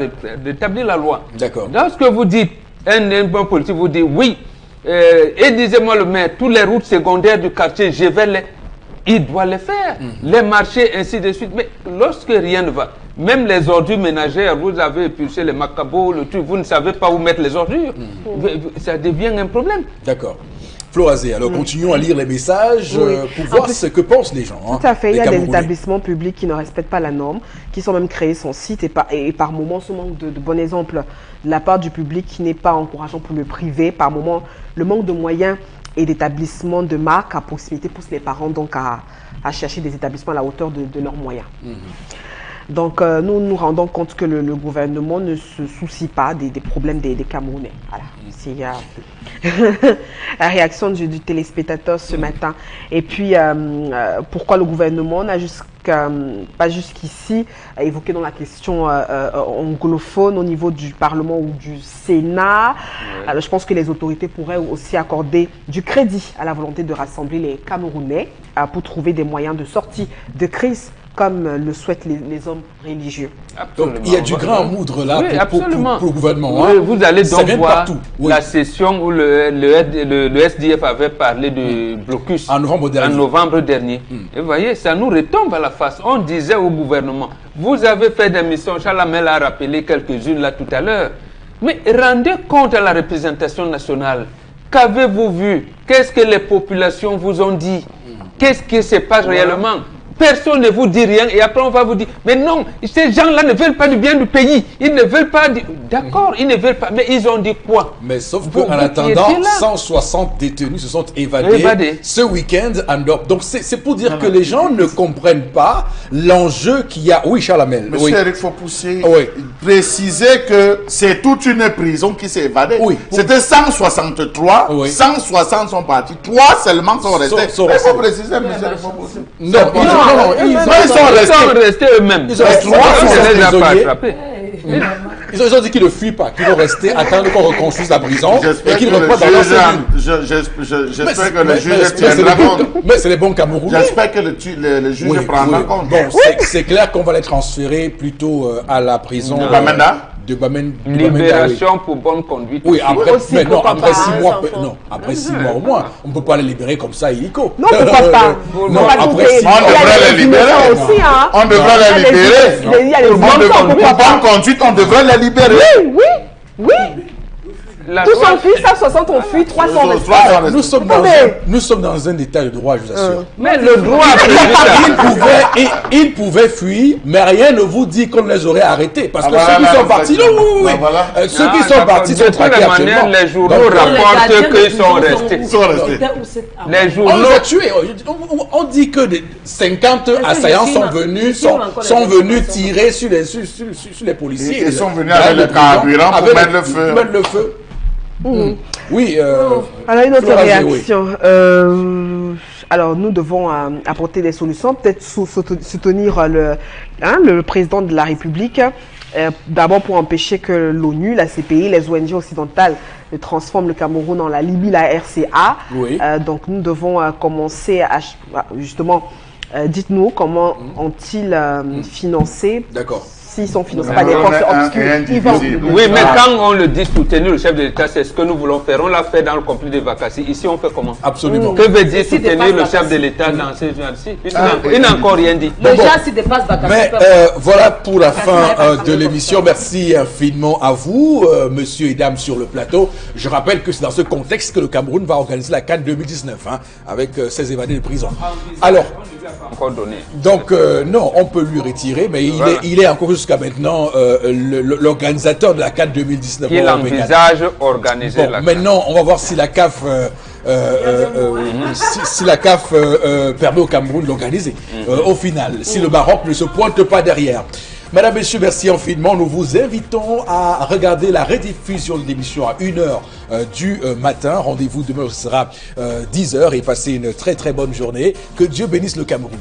rétablir la loi. D'accord. Lorsque vous dites, un bon politique vous dit oui, et disez-moi le maire, toutes les routes secondaires du quartier, je vais les... Il doit les faire, les marchés, ainsi de suite. Mais lorsque rien ne va, même les ordures ménagères, vous avez épulsé les macabots, le truc, vous ne savez pas où mettre les ordures. Ça devient un problème. D'accord. Florazé, alors continuons à lire les messages pour voir ce que pensent les gens. Tout à fait, il y a des Camerounais. établissements publics qui ne respectent pas la norme, qui sont même créés sans site et par moments ce manque de bon exemple de la part du public qui n'est pas encourageant pour le privé. Par moments, le manque de moyens et d'établissements de marque à proximité pousse les parents donc à chercher des établissements à la hauteur de leurs moyens. Donc nous nous rendons compte que le gouvernement ne se soucie pas des problèmes des Camerounais. Voilà. C'est la réaction du téléspectateur ce matin. Et puis pourquoi le gouvernement n'a pas jusqu'ici évoqué dans la question anglophone au niveau du Parlement ou du Sénat. Alors, je pense que les autorités pourraient aussi accorder du crédit à la volonté de rassembler les Camerounais pour trouver des moyens de sortie de crise comme le souhaitent les hommes religieux. Absolument. Donc il y a du grain à moudre là Oui, pour le gouvernement. Oui, vous allez Ça donc vient de voir partout. Oui. la session où le SDF avait parlé de blocus En novembre dernier. Et vous voyez, ça nous retombe à la face. On disait au gouvernement, vous avez fait des missions, Chalamel a rappelé quelques-unes là tout à l'heure, mais rendez compte à la représentation nationale. Qu'avez-vous vu? Qu'est-ce que les populations vous ont dit? Qu'est-ce qui se passe réellement? Personne ne vous dit rien et après on va vous dire mais non, ces gens-là ne veulent pas du bien du pays. Ils ne veulent pas... D'accord, ils ne veulent pas. Mais ils ont dit quoi? Mais sauf Vous qu'en qui attendant, étiez là. 160 détenus se sont évadés ce week-end en Europe. Donc c'est pour dire que les gens ne comprennent pas l'enjeu qu'il y a. Oui, Chalamel. Monsieur Oui. Eric Fopoussi Oui. précisait que c'est toute une prison qui s'est évadée. Oui. C'était 163, Oui. 160 sont partis, 3 seulement sont restés. sont Il faut restés. préciser, monsieur Eric Fopoussi. Non, ils Ils sont restés. eux-mêmes. Ils ont restés. Ils sont déjà pas prisonniers. attrapés. ils ont dit qu'ils ne fuient pas, qu'ils vont rester, attendre qu'on reconstruise la prison et J'espère qu'ils que le repartent dans leur juge, cellule. j'espère que le juge c'est les tiendra bons- compte. mais c'est les bons Camerounais. J'espère que le juge Oui, prendra oui. compte. Bon, c'est clair qu'on va les transférer plutôt à la prison De Bamenda. de Bamenda, Libération pour bonne conduite. oui, après, Aussi, mais non, pourquoi après pas, 6 hein, mois, enfant. non, après 6 mois au moins, on ne peut pas les libérer comme ça illico. Non, pourquoi pas? Non, Pas après tout 6 est- mois, On il y a devrait des les libérer. innocents aussi, hein. On devrait Il y a les des libérer. innocents, il y a des Pour innocents, pourquoi pas? bonne conduite, on devrait les libérer. Oui. La Tous loi- ont fui, 160 ont fui, 300 restent. nous sommes dans un état de droit, je vous assure. Mais le droit a prévu ça. Ils pouvaient fuir, mais rien ne vous dit qu'on les aurait arrêtés. Parce que Ah, ceux qui voilà, sont partis, voilà. oui. Ah, voilà. Ceux qui Ah, sont d'accord. partis De sont toutes traqués les actuellement. manières, les journaux Donc, rapportent qu'ils sont restés. Ils sont restés. Les on les journaux, a tués. On dit que 50 assaillants sont venus tirer sur les policiers. Ils sont venus avec le carburant pour mettre le feu. Mettre le feu. Oui. Alors, une autre Florazé, réaction. Alors, nous devons apporter des solutions, peut-être soutenir le président de la République, d'abord pour empêcher que l'ONU, la CPI, les ONG occidentales transforme le Cameroun en la Libye, la RCA. Oui. Donc nous devons commencer à justement, dites-nous comment ont-ils financé. D'accord. S'ils sont financés par des forces obscures. Oui, mais quand on le dit soutenir le chef de l'État, c'est ce que nous voulons faire. On l'a fait dans le conflit de vacances. Ici, on fait comment? Absolument. Que veut dire soutenir le chef de l'État dans ces gens-ci? Il n'a encore rien dit. Les gens s'y dépassent vacances. Mais voilà pour la fin de l'émission. Merci infiniment à vous, monsieur et dames sur le plateau. Je rappelle que c'est dans ce contexte que le Cameroun va organiser la CAN 2019, hein, avec ses évadés de prison. Alors, encore donné. donc non, on peut lui retirer, mais il est encore jusqu'à maintenant l'organisateur de la CAN 2019. Il envisage organiser la CAN. Maintenant, on va voir si la CAF si la CAF permet au Cameroun de l'organiser au final, si le Maroc ne se pointe pas derrière. Madame, Messieurs, merci infiniment. Nous vous invitons à regarder la rediffusion de l'émission à 1h du matin. Rendez-vous demain, ce sera 10h et passez une très très bonne journée. Que Dieu bénisse le Cameroun.